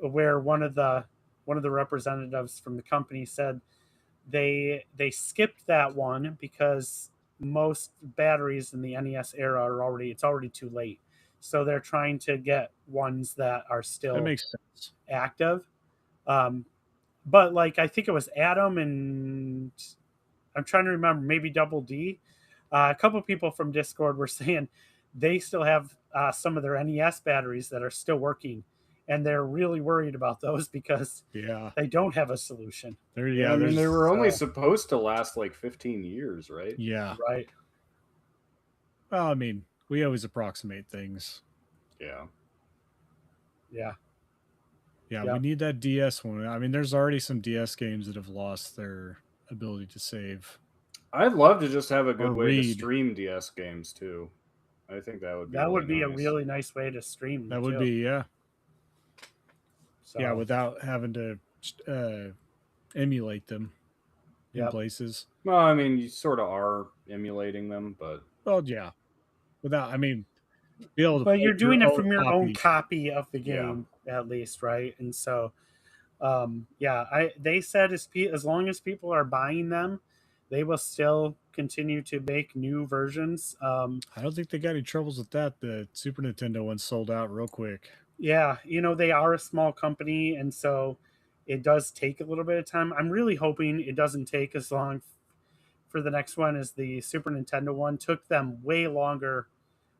where one of the representatives from the company said they skipped that one because most batteries in the NES era are already too late. So they're trying to get ones that are still That makes sense. active. But like I think it was Adam and I'm trying to remember, maybe Double D. A couple of people from Discord were saying they still have some of their NES batteries that are still working, and they're really worried about those because they don't have a solution. I mean, they were only supposed to last like 15 years, right? Yeah. Right. Well, I mean, we always approximate things. Yeah. Yeah. Yeah, we need that DS one. I mean, there's already some DS games that have lost their ability to save. I'd love to just have a good way to stream DS games too. I think that would be a really nice way to stream. That would be, yeah. So. Yeah, without having to emulate them in places. Well, I mean, you sort of are emulating them, but yeah, without. I mean, be able to. But you're doing it from your own copy of the game, at least, right? And so, they said as long as people are buying them, they will still continue to make new versions. I don't think they got any troubles with that. The Super Nintendo one sold out real quick. Yeah, they are a small company, and so it does take a little bit of time. I'm really hoping it doesn't take as long for the next one as the Super Nintendo one. Took them way longer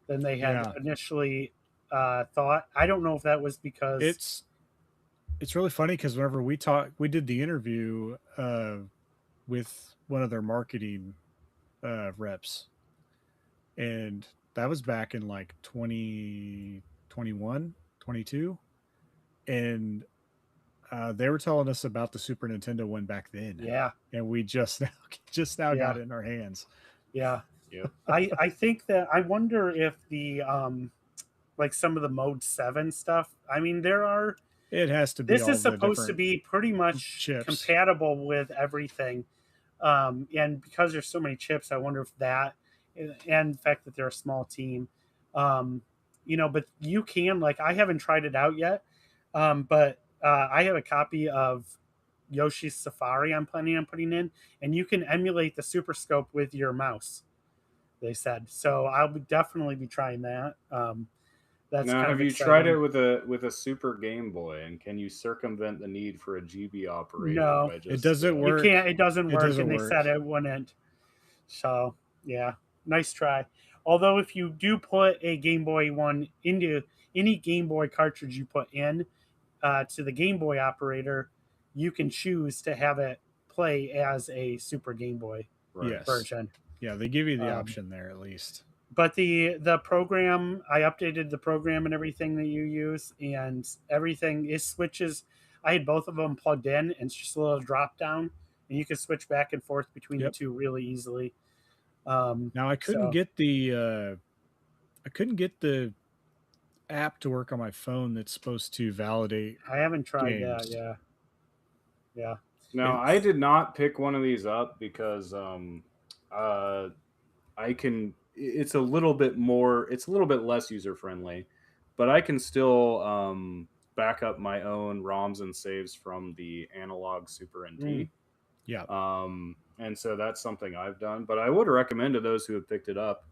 than they had initially thought. I don't know if that was because it's really funny because whenever we did the interview with one of their marketing reps, and that was back in like 2021, 22, and they were telling us about the Super Nintendo one back then. Yeah, and we just now got it in our hands. Yeah. I think that I wonder if the like some of the Mode 7 stuff. I mean, it has to be. This is supposed to be pretty much compatible with everything. And because there's so many chips, I wonder if that and the fact that they're a small team, but you can, like, I haven't tried it out yet. But I have a copy of Yoshi's Safari I'm planning on putting in, and you can emulate the Super Scope with your mouse, they said. So I'll definitely be trying that. That's now, have you tried it with a Super Game Boy, and can you circumvent the need for a GB operator? No, it doesn't work. You can't. It doesn't work, and they said it wouldn't. So yeah, nice try. Although if you do put a Game Boy one into any Game Boy cartridge you put in to the Game Boy operator, you can choose to have it play as a Super Game Boy version. Yeah, they give you the option there at least. But the program, I updated the program and everything that you use, and everything is switches. I had both of them plugged in, and it's just a little drop down, and you can switch back and forth between the two really easily. Now I couldn't get the app to work on my phone that's supposed to validate. I haven't tried that. Yeah. Now I did not pick one of these up because I can. It's a little bit less user friendly, but I can still back up my own ROMs and saves from the analog Super NT. Yeah. And so that's something I've done, but I would recommend to those who have picked it up,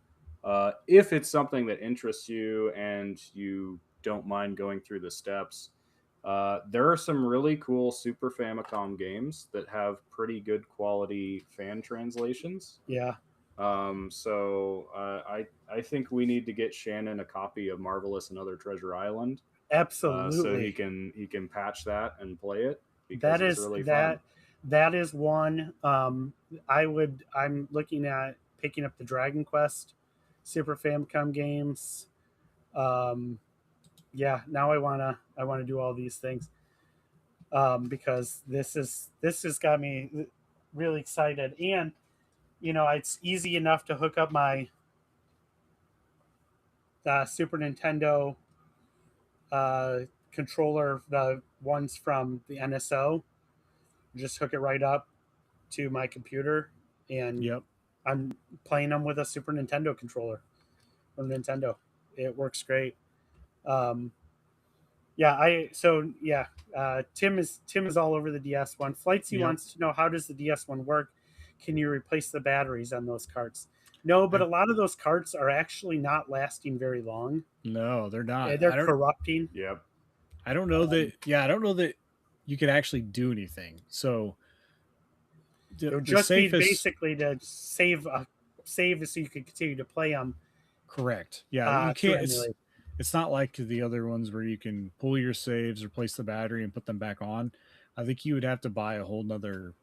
if it's something that interests you and you don't mind going through the steps. There are some really cool Super Famicom games that have pretty good quality fan translations. Yeah. I think we need to get Shannon a copy of Marvelous and Other Treasure Island, so Absolutely. he can patch that and play it because That it's is really fun. that is one. I'm looking at picking up the Dragon Quest Super Famicom games. Um, yeah, now I wanna do all these things because this has got me really excited. And it's easy enough to hook up my Super Nintendo controller, the ones from the NSO. Just hook it right up to my computer, and Yep. I'm playing them with a Super Nintendo controller from Nintendo. It works great. Um, yeah, Tim is all over the DS one. Flightsy Yep. wants to know, how does the DS one work? Can you replace the batteries on those carts? No, but a lot of those carts are actually not lasting very long. No, they're not. They're corrupting. Yep. I don't know that. Yeah, I don't know that you can actually do anything. So It would the just be safest. basically to save so you can continue to play them. Correct. Yeah, you can't. Emulate. It's not like the other ones where you can pull your saves, replace the battery, and put them back on. I think you would have to buy a whole nother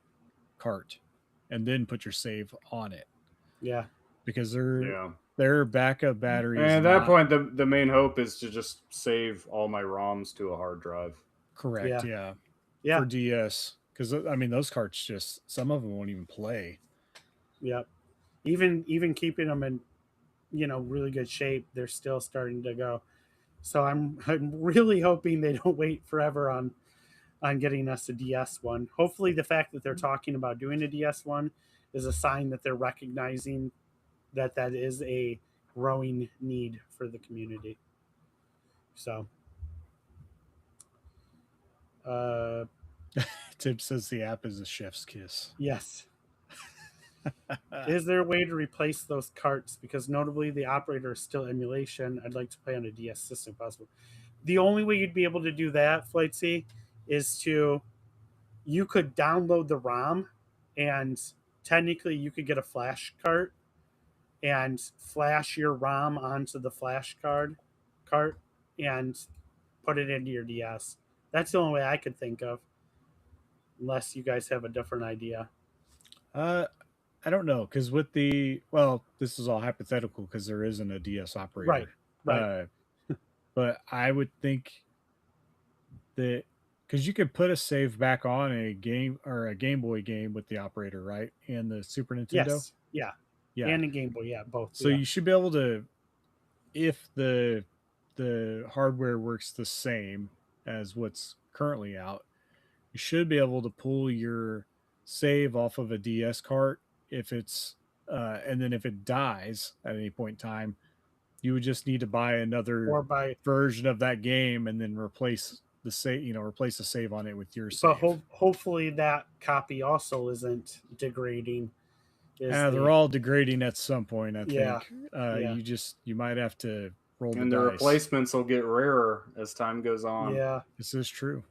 cart and then put your save on it Yeah. because Yeah. their backup battery And is at that not point, the main hope is to just save all my ROMs to a hard drive. correct. Yeah. For DS, because I mean those carts just some of them won't even play. Yeah. Even keeping them in really good shape, they're still starting to go. So I'm really hoping they don't wait forever on getting us a DS one. Hopefully the fact that they're talking about doing a DS one is a sign that they're recognizing that is a growing need for the community. So Tip says the app is a chef's kiss. yes. Is there a way to replace those carts? Because notably the operator is still emulation. I'd like to play on a DS system if possible. The only way you'd be able to do that, Flightsy, is you could download the ROM, and technically you could get a flash cart and flash your ROM onto the flash cart and put it into your DS. That's the only way I could think of, unless you guys have a different idea. I don't know because this is all hypothetical because there isn't a DS operator, Right. But I would think that because you could put a save back on a game or a Game Boy game with the operator, right, and the Super Nintendo. Yes. Yeah. Yeah, And a Game Boy. Yeah, both. so yeah. you should be able to, if the hardware works the same as what's currently out, you should be able to pull your save off of a DS cart if it's and then if it dies at any point in time, you would just need to buy another Or by version of that game and then replace the save on it with your save. but hopefully that copy also isn't degrading. They're all degrading at some point, I Yeah, think. You might have to roll And the the dice. replacements will get rarer as time goes on. Yeah. This is true.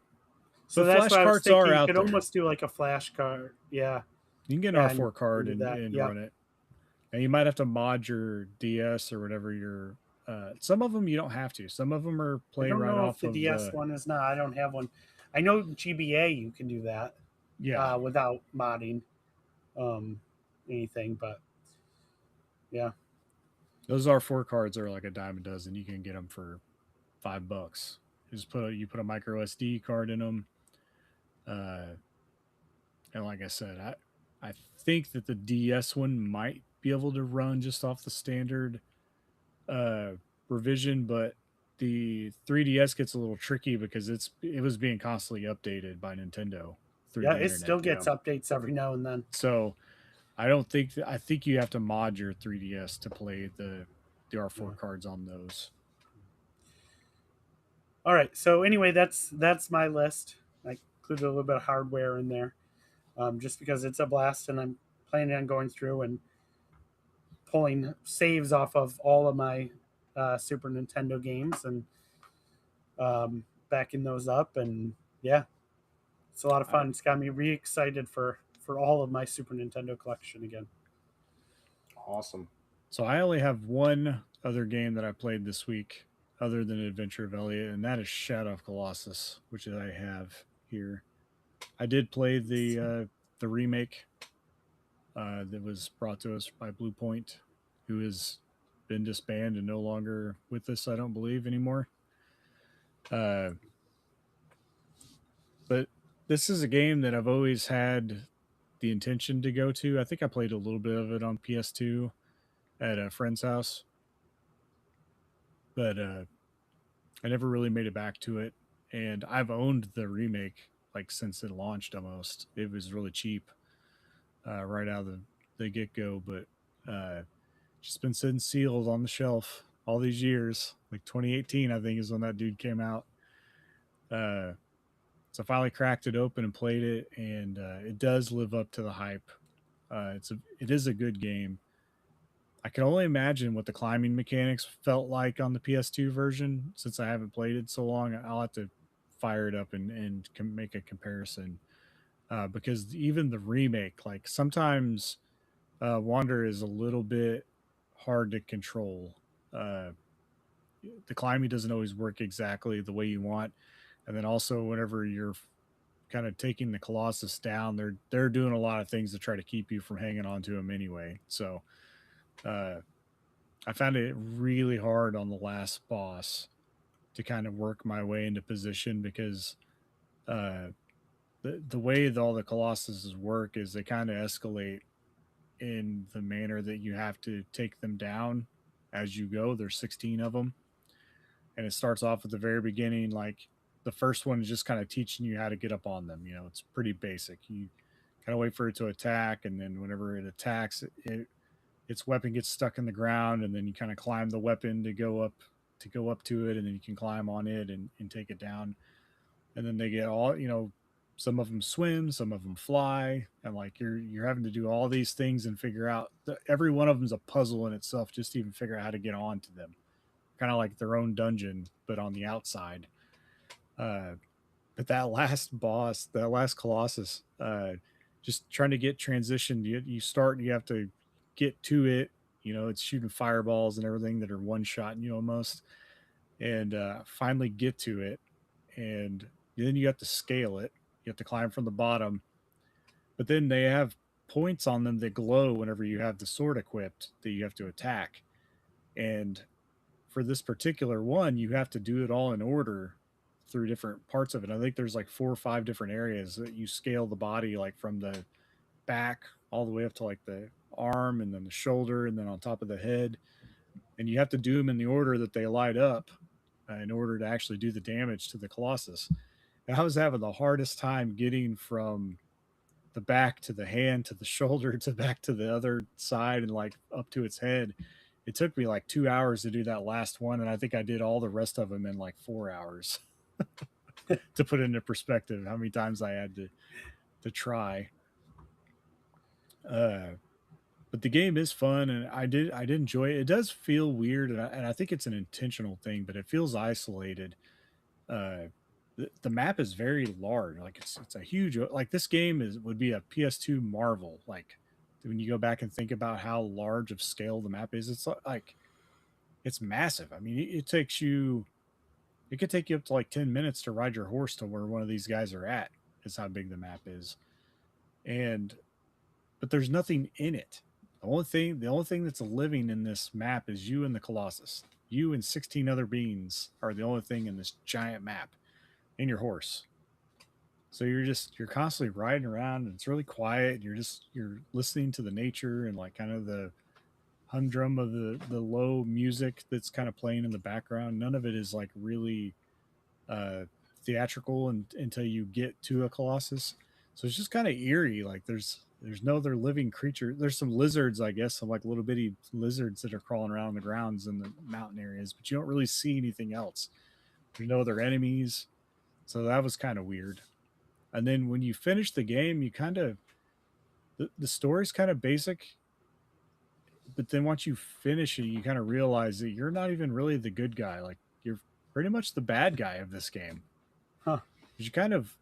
So But that's flash why I was carts thinking are you out could there. almost do like a flash card. Yeah. You can get an and R4 card do and that. Yep. run it. And you might have to mod your DS or whatever your. Some of them you don't have to. Some of them are I playing don't right know off if the of DS one is not. I don't have one. I know GBA you can do that. Yeah. Without modding anything, but yeah. Those R4 cards are like a dime a dozen. You can get them for $5. You put a micro SD card in them, and like I said, I think that the DS one might be able to run just off the standard revision, but the 3DS gets a little tricky because it was being constantly updated by Nintendo through the It internet. still gets updates every now and then. So I think you have to mod your 3DS to play the R4 cards on those. All right. So anyway, that's my list. I included a little bit of hardware in there, just because it's a blast, and I'm planning on going through and pulling saves off of all of my Super Nintendo games and backing those up, and yeah, it's a lot of fun. It's got me re-excited for all of my Super Nintendo collection again. Awesome. So I only have one other game that I played this week other than Adventure of Elliot, and that is Shadow of Colossus, which I have here. I did play the remake that was brought to us by Blue Point, who has been disbanded and no longer with us, I don't believe, anymore. But this is a game that I've always had the intention to go to. I think I played a little bit of it on PS2 at a friend's house, but I never really made it back to it. And I've owned the remake like since it launched almost. It was really cheap right out of the get go, but just been sitting sealed on the shelf all these years. Like 2018, I think, is when that dude came out. So I finally cracked it open and played it, and it does live up to the hype. It is a good game. I can only imagine what the climbing mechanics felt like on the PS2 version. Since I haven't played it so long, I'll have to fire it up and make a comparison. Because even the remake, like sometimes Wander is a little bit hard to control. The climbing doesn't always work exactly the way you want, and then also whenever you're kind of taking the Colossus down, they're doing a lot of things to try to keep you from hanging on to him anyway. So I found it really hard on the last boss to kind of work my way into position because the way that all the Colossuses work is they kind of escalate in the manner that you have to take them down as you go. There's 16 of them, and it starts off at the very beginning. Like the first one is just kind of teaching you how to get up on them. You know, it's pretty basic. You kind of wait for it to attack, and then whenever it attacks, its weapon gets stuck in the ground, and then you kind of climb the weapon to go up to it, and then you can climb on it and take it down. And then they get all, some of them swim, some of them fly, and like you're having to do all these things and figure out every one of them is a puzzle in itself just to even figure out how to get onto them, kind of like their own dungeon but on the outside. But that last boss, that last Colossus, just trying to get transitioned, you start, you have to get to it, it's shooting fireballs and everything that are one shot you almost, and finally get to it, and then you have to scale it. You have to climb from the bottom, but then they have points on them that glow whenever you have the sword equipped that you have to attack. And for this particular one, you have to do it all in order through different parts of it. I think there's like 4 or 5 different areas that you scale the body, like from the back all the way up to like the arm and then the shoulder and then on top of the head. And you have to do them in the order that they light up in order to actually do the damage to the Colossus. And I was having the hardest time getting from the back to the hand to the shoulder to back to the other side and like up to its head. It took me like 2 hours to do that last one, and I think I did all the rest of them in like 4 hours. To put it into perspective, how many times I had to try. But the game is fun, and I did enjoy it. It does feel weird, and I think it's an intentional thing, but it feels isolated. The map is very large. Like it's a huge, like this game would be a PS2 marvel. Like when you go back and think about how large of scale the map is, it's like it's massive. I mean, it could take you up to like 10 minutes to ride your horse to where one of these guys are at. Is how big the map is. But there's nothing in it. The only thing that's living in this map is you and the Colossus. You and 16 other beings are the only thing in this giant map, and your horse. So you're constantly riding around, and it's really quiet. You're listening to the nature and like kind of the humdrum of the low music that's kind of playing in the background. None of it is like really theatrical until you get to a Colossus. So it's just kind of eerie. Like there's no other living creature. There's some lizards, I guess, some like little bitty lizards that are crawling around on the grounds in the mountain areas, but you don't really see anything else. There's no other enemies. So that was kind of weird. And then when you finish the game, you kind of, the story's kind of basic, but then once you finish it, you kind of realize that you're not even really the good guy. Like you're pretty much the bad guy of this game. Huh. You kind of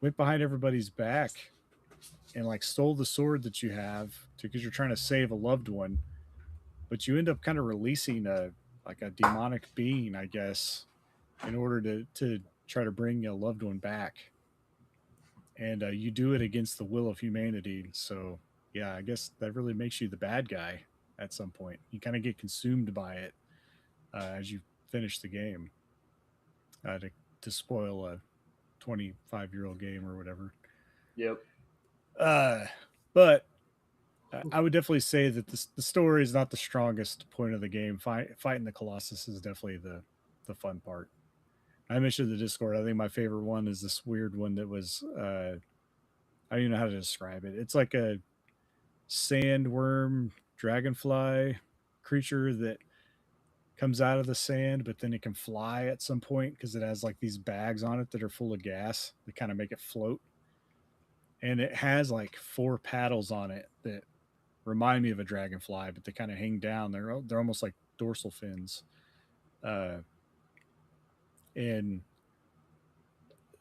went behind everybody's back and like stole the sword that you have because you're trying to save a loved one, but you end up kind of releasing a like a demonic being, I guess, in order to try to bring a loved one back, and you do it against the will of humanity. So yeah, I guess that really makes you the bad guy at some point. You kind of get consumed by it as you finish the game. To spoil a 25-year-old game or whatever. Yep. But I would definitely say that the story is not the strongest point of the game. Fighting the Colossus is definitely the fun part. I mentioned the Discord. I think my favorite one is this weird one that was I don't even know how to describe it. It's like a sandworm dragonfly creature that comes out of the sand, but then it can fly at some point because it has like these bags on it that are full of gas that kind of make it float. And it has like 4 paddles on it that remind me of a dragonfly, but they kind of hang down. They're almost like dorsal fins. And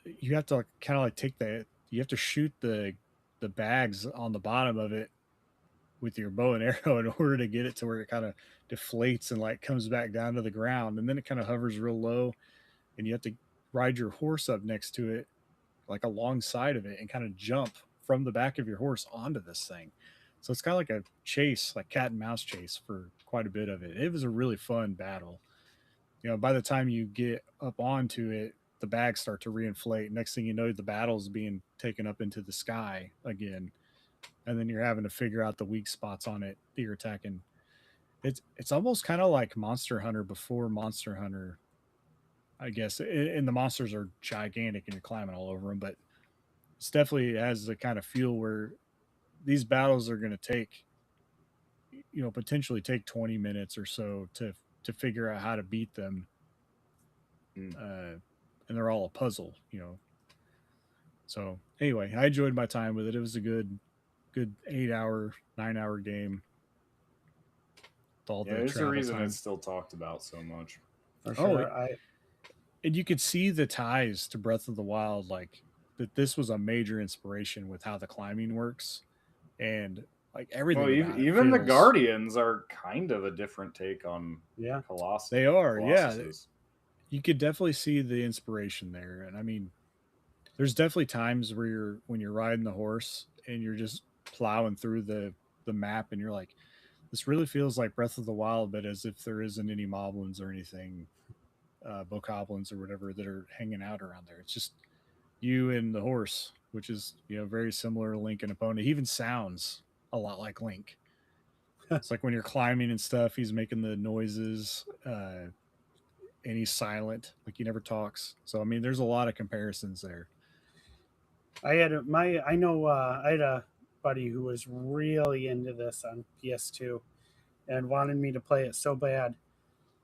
you have to kind of like take you have to shoot the bags on the bottom of it with your bow and arrow in order to get it to where it kind of deflates and like comes back down to the ground, and then it kind of hovers real low, and you have to ride your horse up next to it like alongside of it and kind of jump from the back of your horse onto this thing. So it's kind of like a chase, like cat and mouse chase for quite a bit of it. It was a really fun battle. By the time you get up onto it, the bags start to reinflate. Next thing you know, the battle's being taken up into the sky again, and then you're having to figure out the weak spots on it that you're attacking. It's almost kind of like Monster Hunter before Monster Hunter, I guess. And the monsters are gigantic and you're climbing all over them, but it's definitely has the kind of feel where these battles are going to take, potentially take 20 minutes or so to figure out how to beat them. And they're all a puzzle. So anyway, I enjoyed my time with it. It was a good 8-hour, 9-hour game. There's a reason it's still talked about so much. For sure. And you could see the ties to Breath of the Wild, like that this was a major inspiration with how the climbing works and like everything. Well, even the Guardians are kind of a different take on Colossus. They are, Colossuses. Yeah. You could definitely see the inspiration there. And I mean, there's definitely times where when you're riding the horse and you're just plowing through the map and you're like, this really feels like Breath of the Wild, but as if there isn't any moblins or anything, bokoblins or whatever that are hanging out around there. It's just you and the horse, which is very similar to Link and Epona. He even sounds a lot like Link. It's like when you're climbing and stuff, he's making the noises, and he's silent, like he never talks. So I mean, there's a lot of comparisons there. I had a buddy who was really into this on PS2 and wanted me to play it so bad.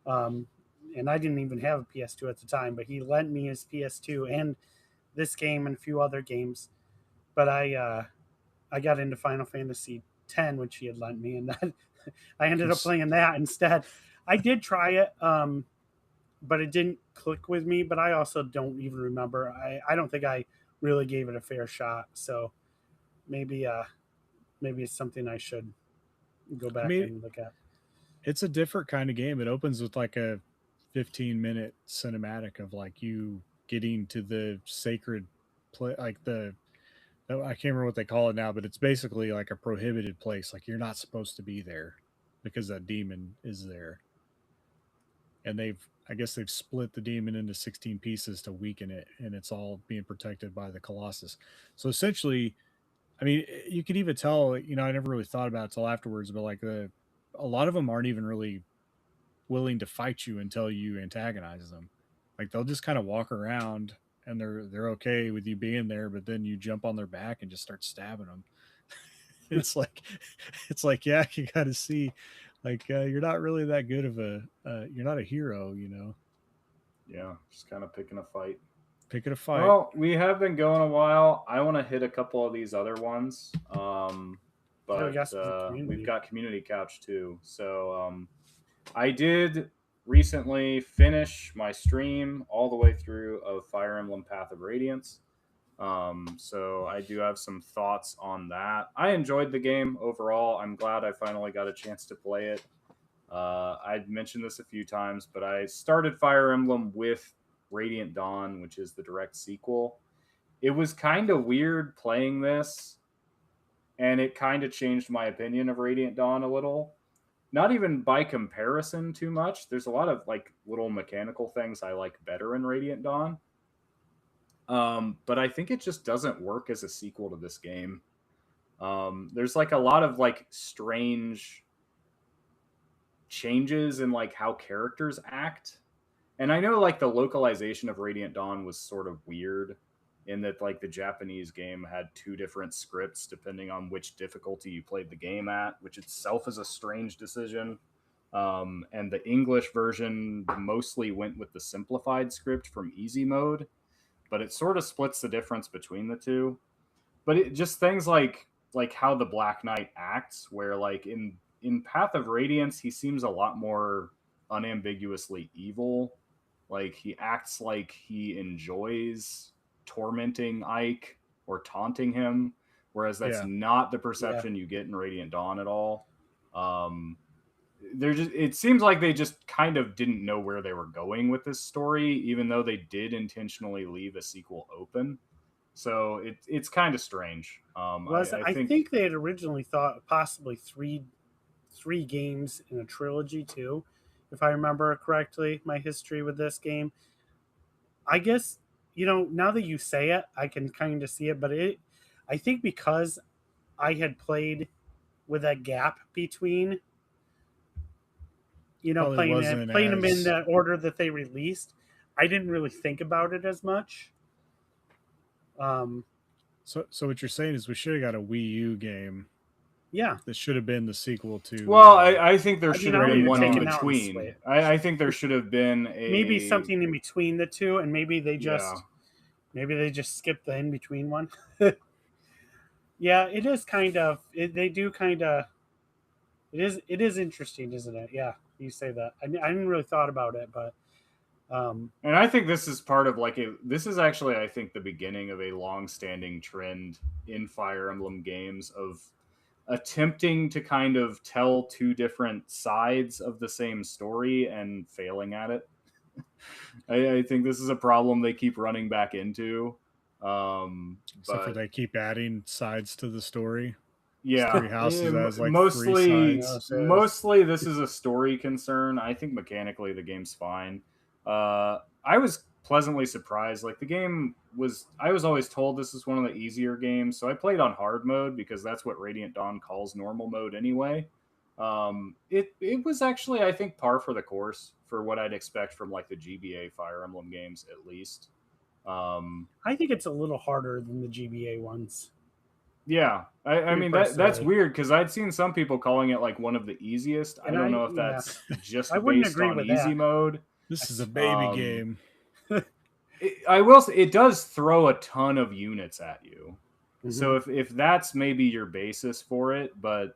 And I didn't even have a PS2 at the time, but he lent me his PS2 and this game and a few other games. But I got into Final Fantasy X, which he had lent me, and that I ended up playing that instead. I did try it, but it didn't click with me. But I also don't even remember. I don't think I really gave it a fair shot. So maybe it's something I should go back and look at. It's a different kind of game. It opens with like a 15-minute cinematic of like you getting to the sacred place, like I can't remember what they call it now, but it's basically like a prohibited place. Like you're not supposed to be there because that demon is there. And I guess they've split the demon into 16 pieces to weaken it, and it's all being protected by the Colossus. So essentially, I mean, you could even tell, I never really thought about it till afterwards, but like a lot of them aren't even really willing to fight you until you antagonize them. Like they'll just kind of walk around and they're okay with you being there, but then you jump on their back and just start stabbing them. it's like, yeah, you got to see, like, you're not really that good of you're not a hero, Yeah, just kind of picking a fight. Well, we have been going a while. I want to hit a couple of these other ones. But we've got Community Couch too. So I did recently finish my stream all the way through of Fire Emblem Path of Radiance. So I do have some thoughts on that. I enjoyed the game overall. I'm glad I finally got a chance to play it. I'd mentioned this a few times, but I started Fire Emblem with Radiant Dawn, which is the direct sequel. It was kind of weird playing this, and it kind of changed my opinion of Radiant Dawn a little. Not even by comparison too much. There's a lot of like little mechanical things I like better in Radiant Dawn. But I think it just doesn't work as a sequel to this game. There's like a lot of like strange changes in like how characters act. And I know like the localization of Radiant Dawn was sort of weird in that like the Japanese game had two different scripts depending on which difficulty you played the game at, which itself is a strange decision. And the English version mostly went with the simplified script from easy mode, but it sort of splits the difference between the two. But it just things like how the Black Knight acts, where like in Path of Radiance, he seems a lot more unambiguously evil. Like he acts like he enjoys tormenting Ike or taunting him, whereas that's not the perception you get in Radiant Dawn at all. It seems like they just kind of didn't know where they were going with this story, even though they did intentionally leave a sequel open. So it's kind of strange. I think they had originally thought possibly three games in a trilogy too, if I remember correctly. My history with this game, I guess, now that you say it, I can kind of see it. But I think because I had played with that gap between, playing them in the order that they released, I didn't really think about it as much. So what you're saying is we should have got a Wii U game. Yeah, that should have been the sequel to. Well, I think there should have been one in between. I think there should have been maybe something in between the two, and maybe they just skipped the in between one. Yeah, it is kind of. They do kind of. It is interesting, isn't it? Yeah, you say that. I didn't really thought about it, but. And I think this is part of this is actually, I think, the beginning of a long-standing trend in Fire Emblem games of attempting to kind of tell two different sides of the same story and failing at it. I think this is a problem they keep running back into. Except for they keep adding sides to the story. Yeah, Three houses has like mostly 3 sides. Mostly this is a story concern. I think mechanically the game's fine. I was pleasantly surprised. Like the game was, I was always told this is one of the easier games, so I played on hard mode because that's what Radiant Dawn calls normal mode anyway. It was actually, I think, par for the course for what I'd expect from like the GBA Fire Emblem games, at least. I think it's a little harder than the GBA ones. Yeah, I mean that's weird because I'd seen some people calling it like one of the easiest. I don't know if that's just based on easy mode. This is a baby game. I will say it does throw a ton of units at you. Mm-hmm. So if that's maybe your basis for it, but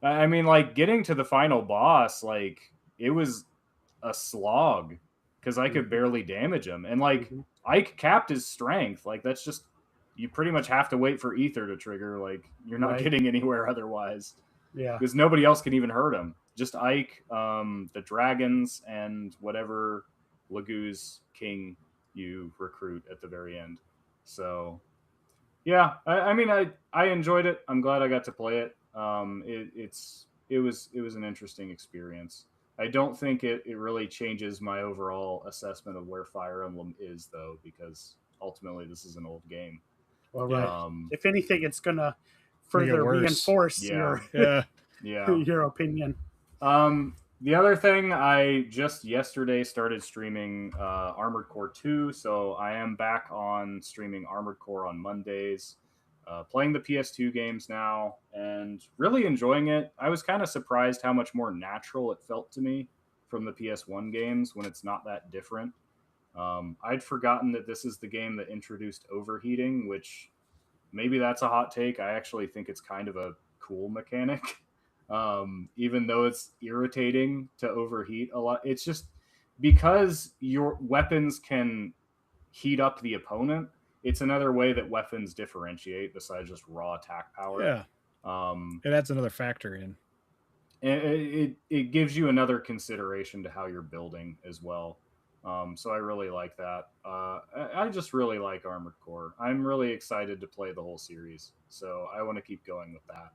I mean, like getting to the final boss, like it was a slog because I could barely damage him, and like Ike capped his strength. Like that's just, you pretty much have to wait for Ether to trigger. Like you're not getting anywhere otherwise. Yeah, because nobody else can even hurt him. Just Ike, the dragons, and whatever Lagoo's king you recruit at the very end. So, yeah, I mean, I enjoyed it. I'm glad I got to play it. It was an interesting experience. I don't think it really changes my overall assessment of where Fire Emblem is, though, because ultimately this is an old game. Well, right. If anything, it's gonna further reinforce your opinion. The other thing, I just yesterday started streaming Armored Core 2, so I am back on streaming Armored Core on Mondays, playing the PS2 games now, and really enjoying it. I was kind of surprised how much more natural it felt to me from the PS1 games when it's not that different. I'd forgotten that this is the game that introduced overheating, which maybe that's a hot take. I actually think it's kind of a cool mechanic. Even though it's irritating to overheat a lot. It's just because your weapons can heat up the opponent, it's another way that weapons differentiate besides just raw attack power. Yeah. It adds another factor in. It gives you another consideration to how you're building as well. So I really like that. I just really like Armored Core. I'm really excited to play the whole series, so I want to keep going with that.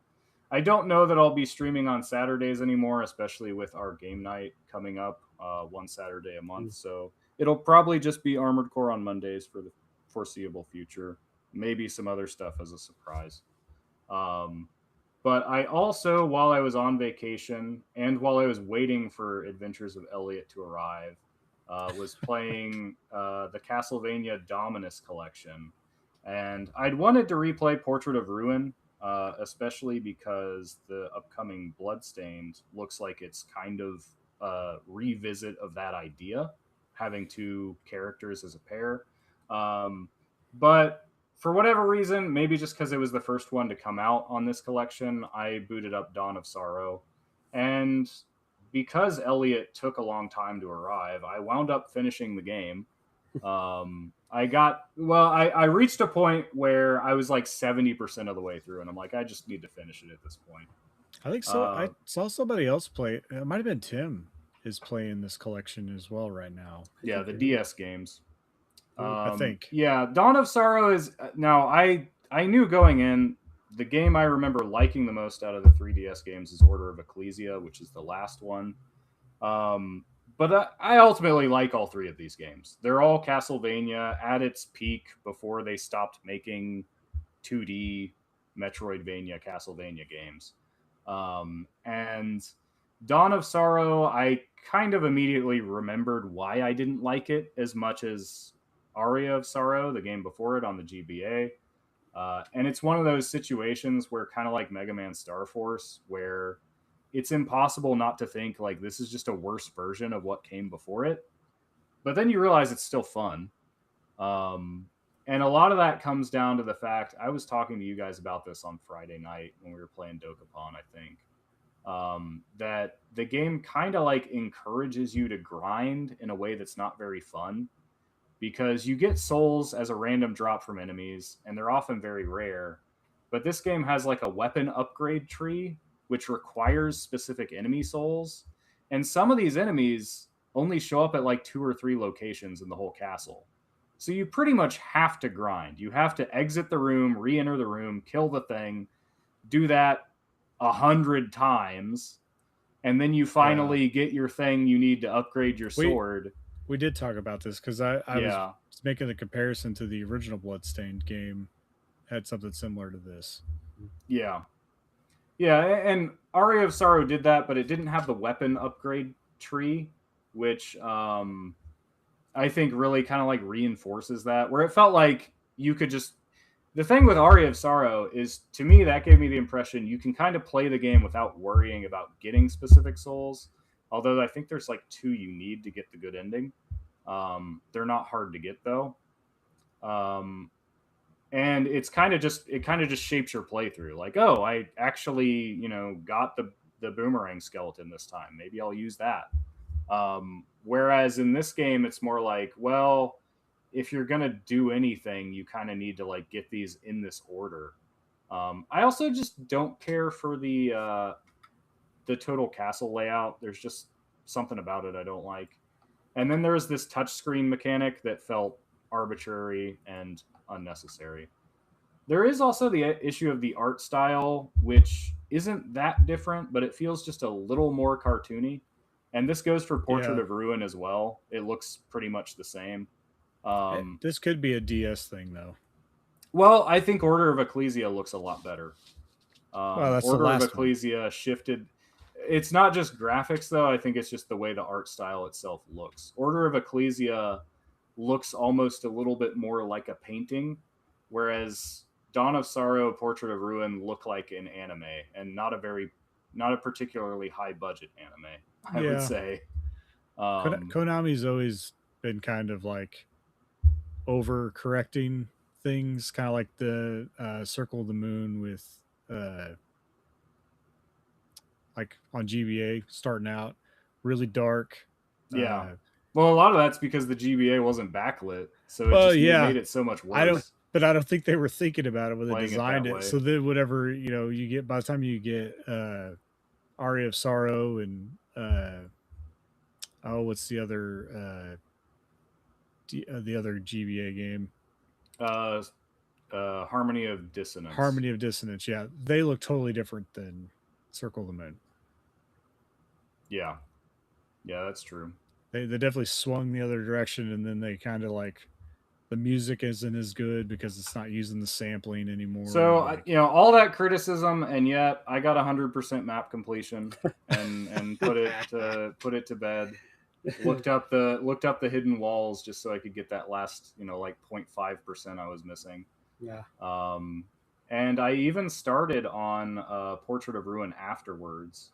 I don't know that I'll be streaming on Saturdays anymore, especially with our game night coming up one Saturday a month. So it'll probably just be Armored Core on Mondays for the foreseeable future. Maybe some other stuff as a surprise. But I also, while I was on vacation and while I was waiting for Adventures of Elliot to arrive, was playing the Castlevania Dominus collection. And I'd wanted to replay Portrait of Ruin, especially because the upcoming Bloodstained looks like it's kind of a revisit of that idea, having two characters as a pair. But for whatever reason, maybe just because it was the first one to come out on this collection, I booted up Dawn of Sorrow. And because Elliot took a long time to arrive, I wound up finishing the game. I reached a point where I was like 70% of the way through, and I'm like, I just need to finish it at this point. I think so. I saw somebody else play. It might have been Tim is playing this collection as well right now. Yeah, the DS games. I think. Yeah, Dawn of Sorrow is now. I knew going in, the game I remember liking the most out of the 3DS games is Order of Ecclesia, which is the last one. But I ultimately like all three of these games. They're all Castlevania at its peak before they stopped making 2D Metroidvania Castlevania games. And Dawn of Sorrow, I kind of immediately remembered why I didn't like it as much as Aria of Sorrow, the game before it on the GBA. And it's one of those situations where, kind of like Mega Man Star Force, where it's impossible not to think like this is just a worse version of what came before it. But then you realize it's still fun. And a lot of that comes down to the fact, I was talking to you guys about this on Friday night when we were playing Dokapon, I think, that the game kind of like encourages you to grind in a way that's not very fun, because you get souls as a random drop from enemies, and they're often very rare. But this game has like a weapon upgrade tree, which requires specific enemy souls. And some of these enemies only show up at like 2 or 3 locations in the whole castle. So you pretty much have to grind. You have to exit the room, re-enter the room, kill the thing, do that 100 times, and then you finally get your thing you need to upgrade your sword. We did talk about this because I was making the comparison to the original Bloodstained game. Had something similar to this. Yeah. Yeah, and Aria of Sorrow did that, but it didn't have the weapon upgrade tree, which I think really kind of like reinforces that, where it felt like you could just... The thing with Aria of Sorrow is, to me, that gave me the impression you can kind of play the game without worrying about getting specific souls. Although I think there's like 2 you need to get the good ending. They're not hard to get though. And it kind of just shapes your playthrough. Like, oh, I actually, got the boomerang skeleton this time. Maybe I'll use that. Whereas in this game, it's more like, well, if you're going to do anything, you kind of need to like get these in this order. I also just don't care for the total castle layout. There's just something about it I don't like. And then there's this touchscreen mechanic that felt arbitrary and unnecessary. There is also the issue of the art style, which isn't that different, but it feels just a little more cartoony. And this goes for Portrait of Ruin as well. It looks pretty much the same. This could be a DS thing, though. Well, I think Order of Ecclesia looks a lot better. That's Order the last of Ecclesia shifted. It's not just graphics, though. I think it's just the way the art style itself looks. Order of Ecclesia looks almost a little bit more like a painting, whereas Dawn of Sorrow, Portrait of Ruin look like an anime, and not a particularly high budget anime, I would say. Konami's always been kind of like overcorrecting things, kind of like the Circle of the Moon with like on GBA starting out really dark. Well, a lot of that's because the GBA wasn't backlit, so it just made it so much worse. But I don't think they were thinking about it when they Playing it designed that it. way. So then whatever, you get, by the time you get Aria of Sorrow and what's the other the other GBA game? Harmony of Dissonance. Harmony of Dissonance. Yeah, they look totally different than Circle of the Moon. Yeah, that's true. They definitely swung the other direction, and then they kind of like the music isn't as good because it's not using the sampling anymore. So all that criticism, and yet I got 100% map completion and put it to bed. Looked up the hidden walls just so I could get that last 0.5% I was missing. Yeah. And I even started on Portrait of Ruin afterwards,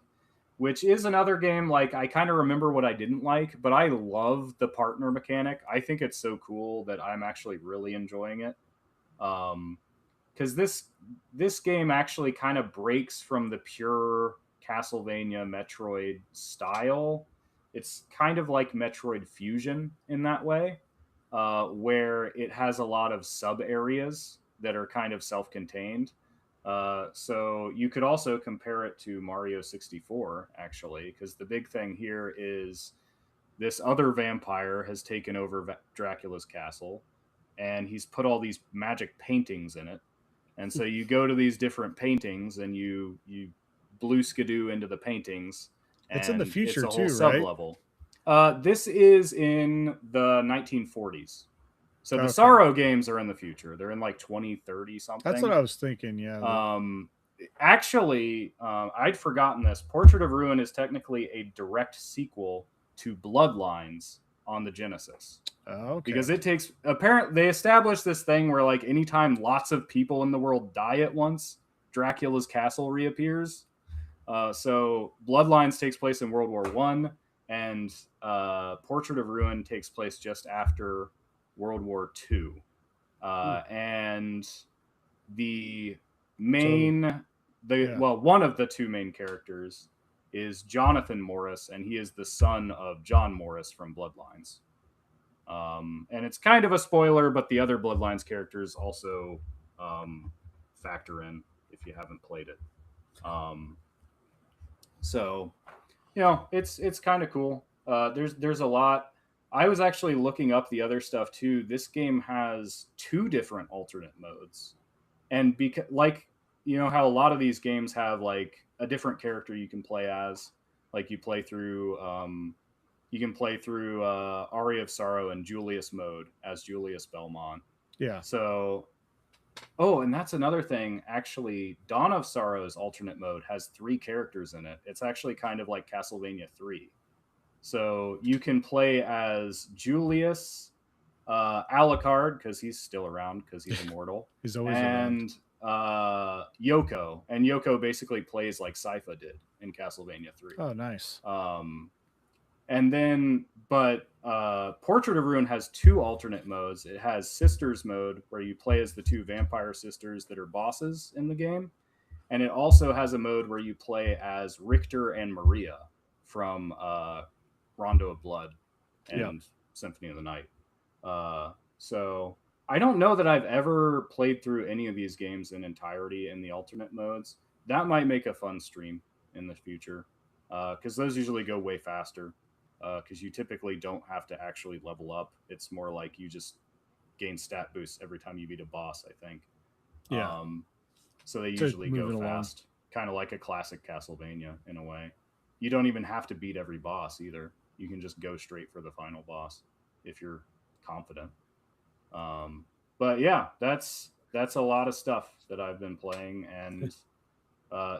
which is another game, like, I kind of remember what I didn't like, but I love the partner mechanic. I think it's so cool that I'm actually really enjoying it. Because this game actually kind of breaks from the pure Castlevania Metroid style. It's kind of like Metroid Fusion in that way, where it has a lot of sub-areas that are kind of self-contained. So you could also compare it to Mario 64, actually, because the big thing here is this other vampire has taken over Dracula's castle, and he's put all these magic paintings in it. And so you go to these different paintings, and you blue skidoo into the paintings. It's in the future it's a whole too, sub-level. This is in the 1940s. So the Okay. Sorrow games are in the future. They're in like 2030 something. That's what I was thinking. Yeah. Actually, I'd forgotten this. Portrait of Ruin is technically a direct sequel to Bloodlines on the Genesis. Okay. Because it takes they established this thing where, like, anytime lots of people in the world die at once, Dracula's castle reappears. So Bloodlines takes place in World War I, and Portrait of Ruin takes place just after World War II. And the main one of the two main characters is Jonathan Morris, and he is the son of John Morris from Bloodlines. And it's kind of a spoiler, but the other Bloodlines characters also factor in if you haven't played it. So it's kind of cool. There's a lot. I was actually looking up the other stuff too. This game has 2 different alternate modes, and because, like, how a lot of these games have like a different character you can play as, like you play through Aria of Sorrow and Julius mode as Julius Belmont. Yeah. So, and that's another thing. Actually, Dawn of Sorrow's alternate mode has 3 characters in it. It's actually kind of like Castlevania 3. So you can play as Julius, Alucard, because he's still around because he's immortal. He's always around. Yoko. And Yoko basically plays like Sypha did in Castlevania 3. Oh, nice. And then, but Portrait of Ruin has 2 alternate modes. It has Sisters mode, where you play as the 2 vampire sisters that are bosses in the game. And it also has a mode where you play as Richter and Maria from Rondo of Blood and Symphony of the Night. So I don't know that I've ever played through any of these games in entirety in the alternate modes. That might make a fun stream in the future, because those usually go way faster, because you typically don't have to actually level up. It's more like you just gain stat boosts every time you beat a boss, I think. Yeah. So they usually go fast, kind of like a classic Castlevania in a way. You don't even have to beat every boss either. You can just go straight for the final boss if you're confident. But yeah, that's a lot of stuff that I've been playing, and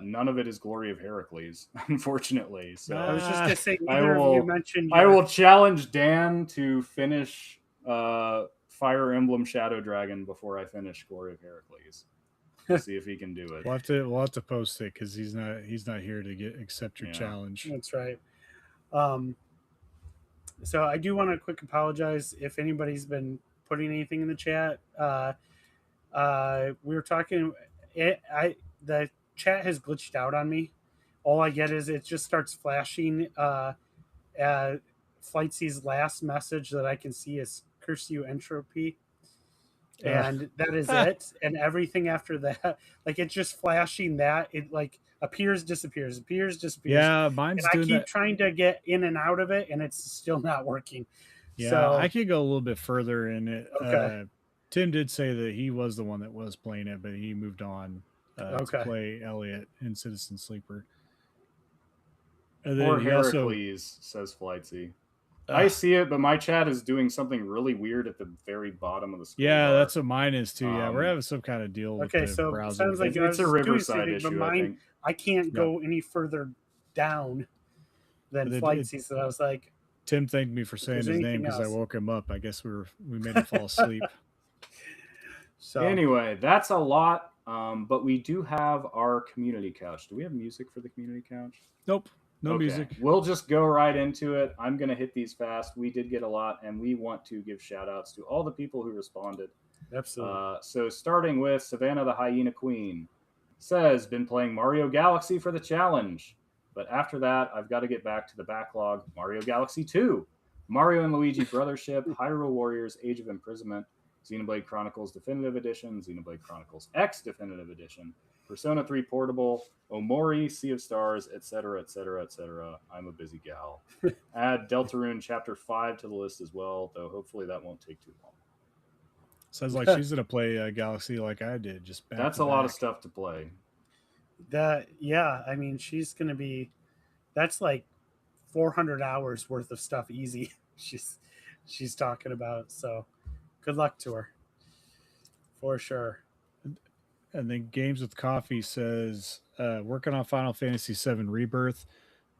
none of it is Glory of Heracles, unfortunately. So I was just gonna say, I will challenge Dan to finish Fire Emblem Shadow Dragon before I finish Glory of Heracles. See if he can do it. We'll have to post it because he's not here to accept your challenge. That's right. So I do want to quick apologize if anybody's been putting anything in the chat. We were talking. The chat has glitched out on me. All I get is it just starts flashing. Flightsy's last message that I can see is "Curse you, entropy." and that is it. And everything after that, like it's just flashing that it like appears, disappears, appears, disappears. Yeah, And mine's I doing keep that. trying to get in and out of it, and it's still not working. Yeah, So I could go a little bit further in it. Okay. Tim did say that he was the one that was playing it, but he moved on to Okay. play Elliot in Citizen Sleeper. And Or then he also, Heracles, says Flightsy. I see it, but my chat is doing something really weird at the very bottom of the screen. yeah, that's what mine is too. Yeah, we're Um, having some kind of deal with Okay, the so browser. sounds like It's a yours is doing Riverside something, issue, but I mine think. I can't go any further down than But it- flight it- seats. That I was like, Tim thanked me for saying there's his name anything because I else. woke him up. I guess we made him fall asleep. so Anyway, that's a lot. But we do have our community couch. Do we have music for the community couch? Nope, no Okay, music. We'll just go right into it. I'm going to hit these fast. We did get a lot, and we want to give shout outs to all the people who responded. absolutely. So starting with Savannah the Hyena Queen, says, been playing Mario Galaxy for the challenge. But after that, I've got to get back to the backlog. Mario Galaxy 2, Mario and Luigi Brothership, Hyrule Warriors Age of Imprisonment, Xenoblade Chronicles Definitive Edition, Xenoblade Chronicles X Definitive Edition, Persona 3 Portable, Omori, Sea of Stars, etc., etc., etc. I'm a busy gal. Add Deltarune Chapter 5 to the list as well, though hopefully that won't take too long. Sounds like she's gonna play Galaxy like I did. Just back That's to a lot of back. stuff to play. I mean, she's gonna be. That's like 400 hours worth of stuff easy. she's talking about. So, good luck to her, for sure. And then Games with Coffee says, working on Final Fantasy VII Rebirth,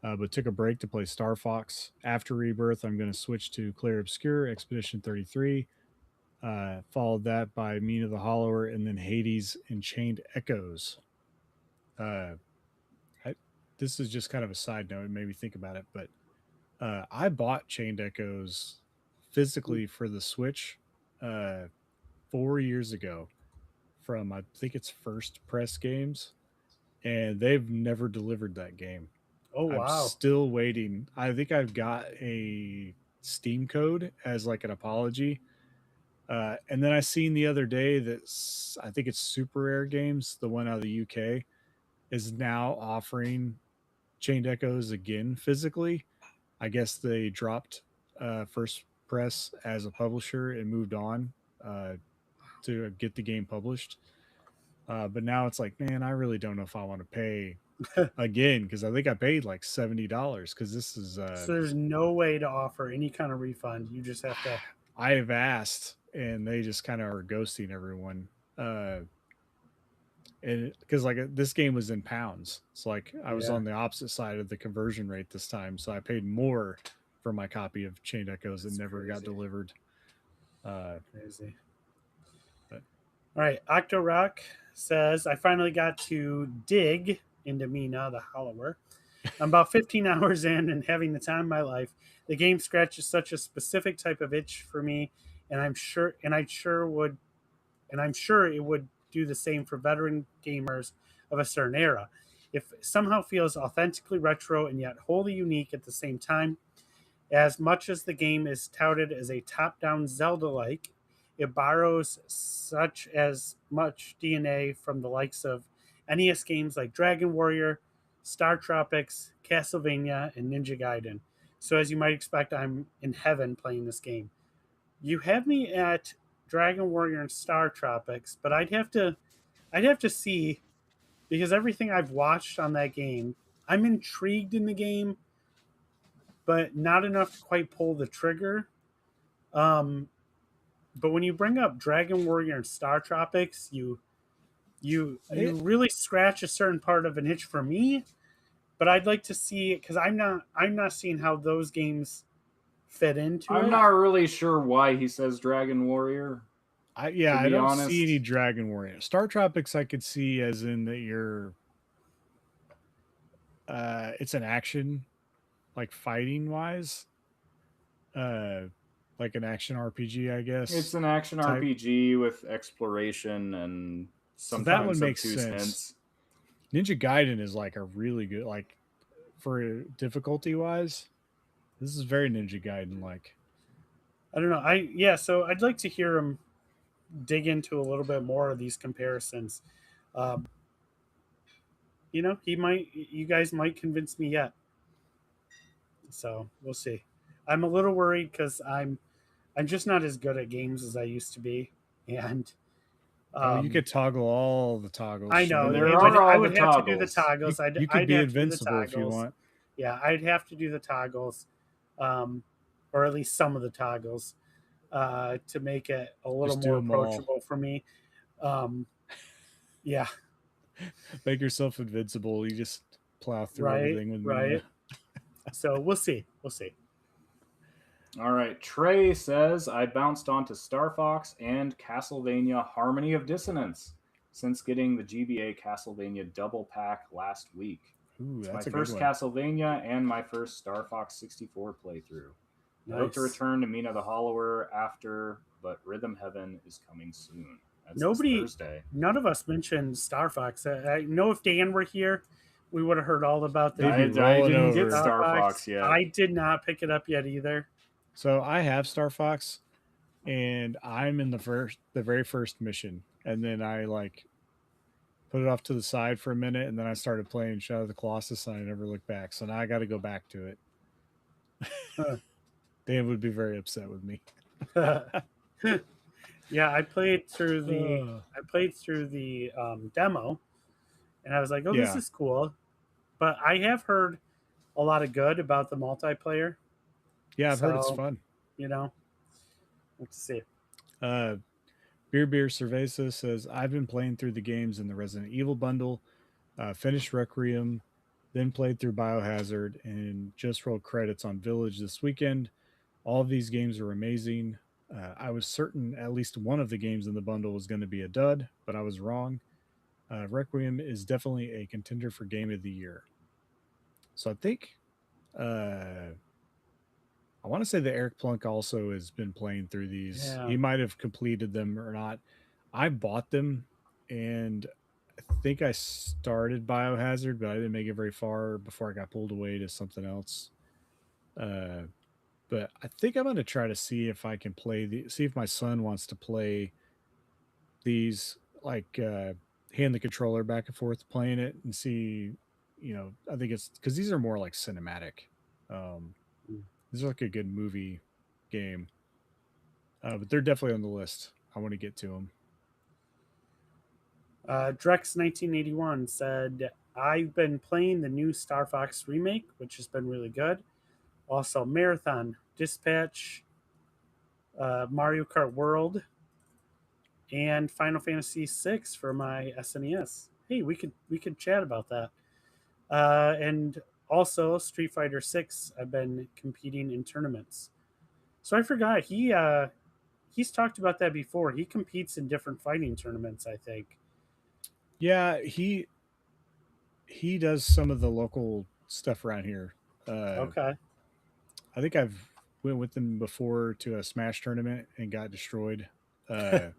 but took a break to play Star Fox. After Rebirth, I'm going to switch to Clair Obscure, Expedition 33. Followed that by Mina the Hollower, and then Hades and Chained Echoes. This is just kind of a side note. It made me think about it, but I bought Chained Echoes physically for the Switch 4 years ago from, I think it's First Press Games, and they've never delivered that game. Oh wow! I'm still waiting. I think I've got a Steam code as like an apology. And then I seen the other day that I think it's Super Rare Games, the one out of the UK, is now offering Chained Echoes again physically. I guess they dropped First Press as a publisher and moved on to get the game published. But now it's like, man, I really don't know if I want to pay again, because I think I paid like $70 because this is. So there's no way to offer any kind of refund. You just have to. I have asked, and they just kind of are ghosting everyone. And because like this game was in pounds, so like I was on the opposite side of the conversion rate this time, so I paid more for my copy of Chained Echoes that never got delivered. Crazy. But. All right, Octorock says, I finally got to dig into Mina the Hollower. I'm about 15 hours in and having the time of my life. The game scratches such a specific type of itch for me, and I'm sure it would do the same for veteran gamers of a certain era. It somehow feels authentically retro and yet wholly unique at the same time. As much as the game is touted as a top-down Zelda-like, it borrows such as much DNA from the likes of NES games like Dragon Warrior, Star Tropics, Castlevania, and Ninja Gaiden. So as you might expect, I'm in heaven playing this game. You have me at Dragon Warrior and Star Tropics, but I'd have to see, because everything I've watched on that game, I'm intrigued in the game, but not enough to quite pull the trigger. But when you bring up Dragon Warrior and Star Tropics, you really scratch a certain part of an itch for me. But I'd like to see it, because I'm not seeing how those games fit into it. I'm not really sure why he says Dragon Warrior. I don't see any Dragon Warrior. Star Tropics I could see as in that you're it's an action, like fighting wise. Like an action RPG, I guess. It's an action RPG with exploration and sometimes so that one makes obtuse sense. hints. Ninja Gaiden is like a really good, like for difficulty wise, this is very Ninja Gaiden like. I don't know. So I'd like to hear him dig into a little bit more of these comparisons. You know, you guys might convince me yet. So we'll see. I'm a little worried because I'm just not as good at games as I used to be, and You could toggle all the toggles. I know There are all I the would have to do the toggles. toggles. You could I'd be have to do the invincible if you toggles. want. Yeah, I'd have to do the toggles, or at least some of the toggles, to make it a little Just do more 'em all. approachable for me. Yeah, Make yourself invincible. You just plow through everything with right. So we'll see. We'll see. All right. Trey says, I bounced onto Star Fox and Castlevania Harmony of Dissonance since getting the GBA Castlevania double pack last week. Ooh, It's my that's a first good one. Castlevania and my first Star Fox 64 playthrough. I hope to Nice. return to Mina the Hollower after, but Rhythm Heaven is coming soon. That's Nobody- this Thursday. None of us mentioned Star Fox. I know if Dan were here, we would have heard all about They'd that. be I rolling didn't over. get Star Fox yet. I did not pick it up yet either. So I have Star Fox, and I'm in the very first mission, and then I like put it off to the side for a minute, and then I started playing Shadow of the Colossus, and I never looked back. So now I got to go back to it. Dan would be very upset with me. Yeah, I played through the demo, and I was like, "Oh, this Yeah. is cool," but I have heard a lot of good about the multiplayer. Yeah, I've heard it's So- fun. You know, let's see. Beer Cerveza says, I've been playing through the games in the Resident Evil bundle, finished Requiem, then played through Biohazard, and just rolled credits on Village this weekend. All of these games are amazing. I was certain at least one of the games in the bundle was going to be a dud, but I was wrong. Requiem is definitely a contender for Game of the Year. So I think I want to say that Eric Plunk also has been playing through these. Yeah. He might have completed them or not. I bought them, and I think I started Biohazard, but I didn't make it very far before I got pulled away to something else. But I think I'm going to try to see if I can see if my son wants to play these, like hand the controller back and forth playing it and see, I think it's because these are more like cinematic. These are like a good movie game. But they're definitely on the list. I want to get to them. Drex1981 said, I've been playing the new Star Fox remake, which has been really good. Also, Marathon, Dispatch, Mario Kart World, and Final Fantasy VI for my SNES. Hey, we could chat about that. And also Street Fighter 6. I've been competing in tournaments. So I forgot he's talked about that before. He competes in different fighting tournaments, I think. Yeah, he does some of the local stuff around here. Okay. I think I've went with him before to a Smash tournament and got destroyed. But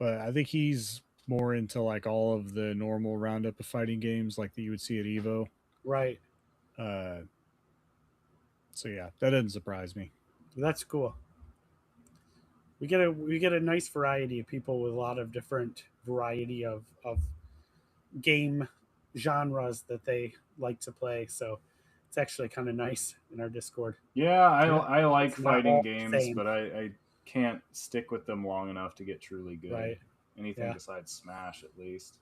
I think he's more into like all of the normal roundup of fighting games like that you would see at Evo. Right. So yeah, that doesn't surprise me. That's cool. We get a nice variety of people with a lot of different variety of game genres that they like to play. So it's actually kind of nice in our Discord. Yeah, I like It's not fighting all games, the same. but I can't stick with them long enough to get truly good. Right. Anything Yeah. besides Smash, at least.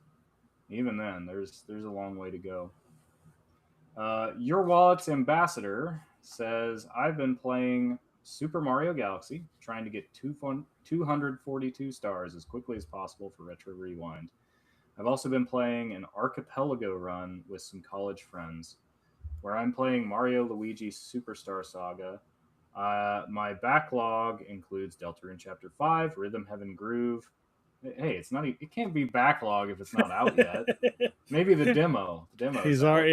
Even then, there's a long way to go. Your Wallet's Ambassador says, I've been playing Super Mario Galaxy, trying to get 242 stars as quickly as possible for Retro Rewind. I've also been playing an Archipelago run with some college friends, where I'm playing Mario Luigi Superstar Saga. My backlog includes Deltarune Chapter 5, Rhythm Heaven Groove. Hey, it can't be backlog if it's not out yet. Maybe the demo. He's like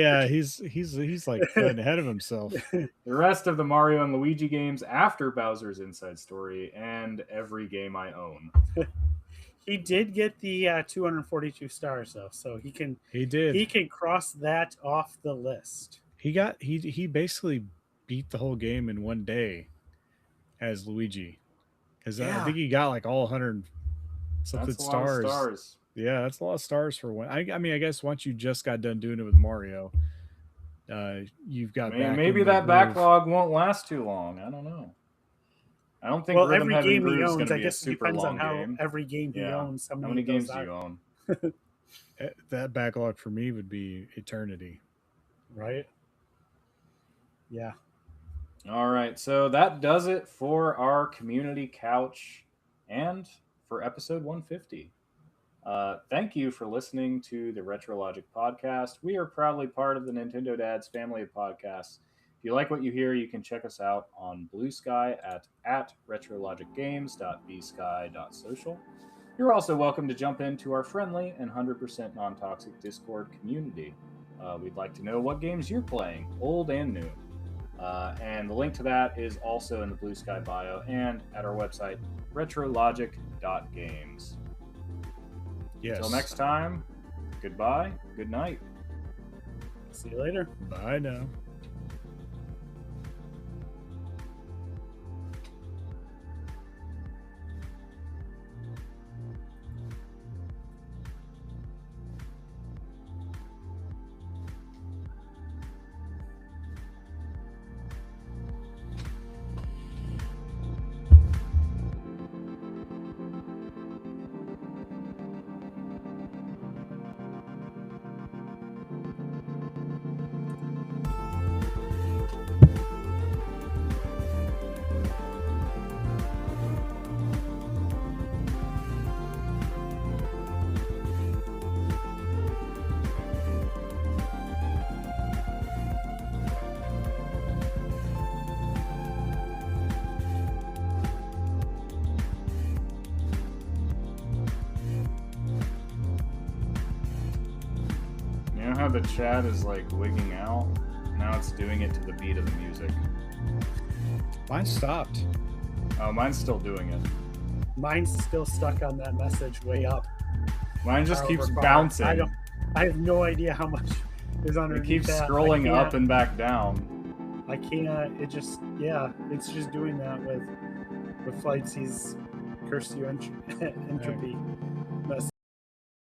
getting ahead of himself. The rest of the Mario and Luigi games after Bowser's Inside Story and every game I own. He did get the 242 stars though, so he can cross that off the list. He basically beat the whole game in one day as Luigi. Because Yeah. I think he got like all 100 something That's a lot of stars. stars. Yeah, that's a lot of stars for one. I mean, I guess once you just got done doing it with Mario, you've got back Maybe in the that groove. backlog won't last too long. I don't know. I don't think Well, Rhythm every Heaven game he Groove is owns, going to I be a guess it super depends long on how game. every game he Yeah. owns. How many games do you own? That backlog for me would be eternity. Right? Yeah. All right, so that does it for our community couch and for episode 150. Thank you for listening to the RetroLogic podcast. We are proudly part of the Nintendo Dads family of podcasts. If you like what you hear, you can check us out on Blue Sky at retrologicgames.bsky.social. You're also welcome to jump into our friendly and 100% non-toxic Discord community. We'd like to know what games you're playing, old and new. And the link to that is also in the Blue Sky bio and at our website, retrologic.games. Yes. Until next time, goodbye, good night. See you later. Bye now. You know how the chat is like wigging out? Now it's doing it to the beat of the music. Mine stopped. Oh, mine's still doing it. Mine's still stuck on that message way up. Mine just keeps Overfar. bouncing. I have no idea how much is It underneath keeps that. scrolling I up can't- and back down. I can't. It just, yeah, it's just doing that with flights. He's cursed you entropy.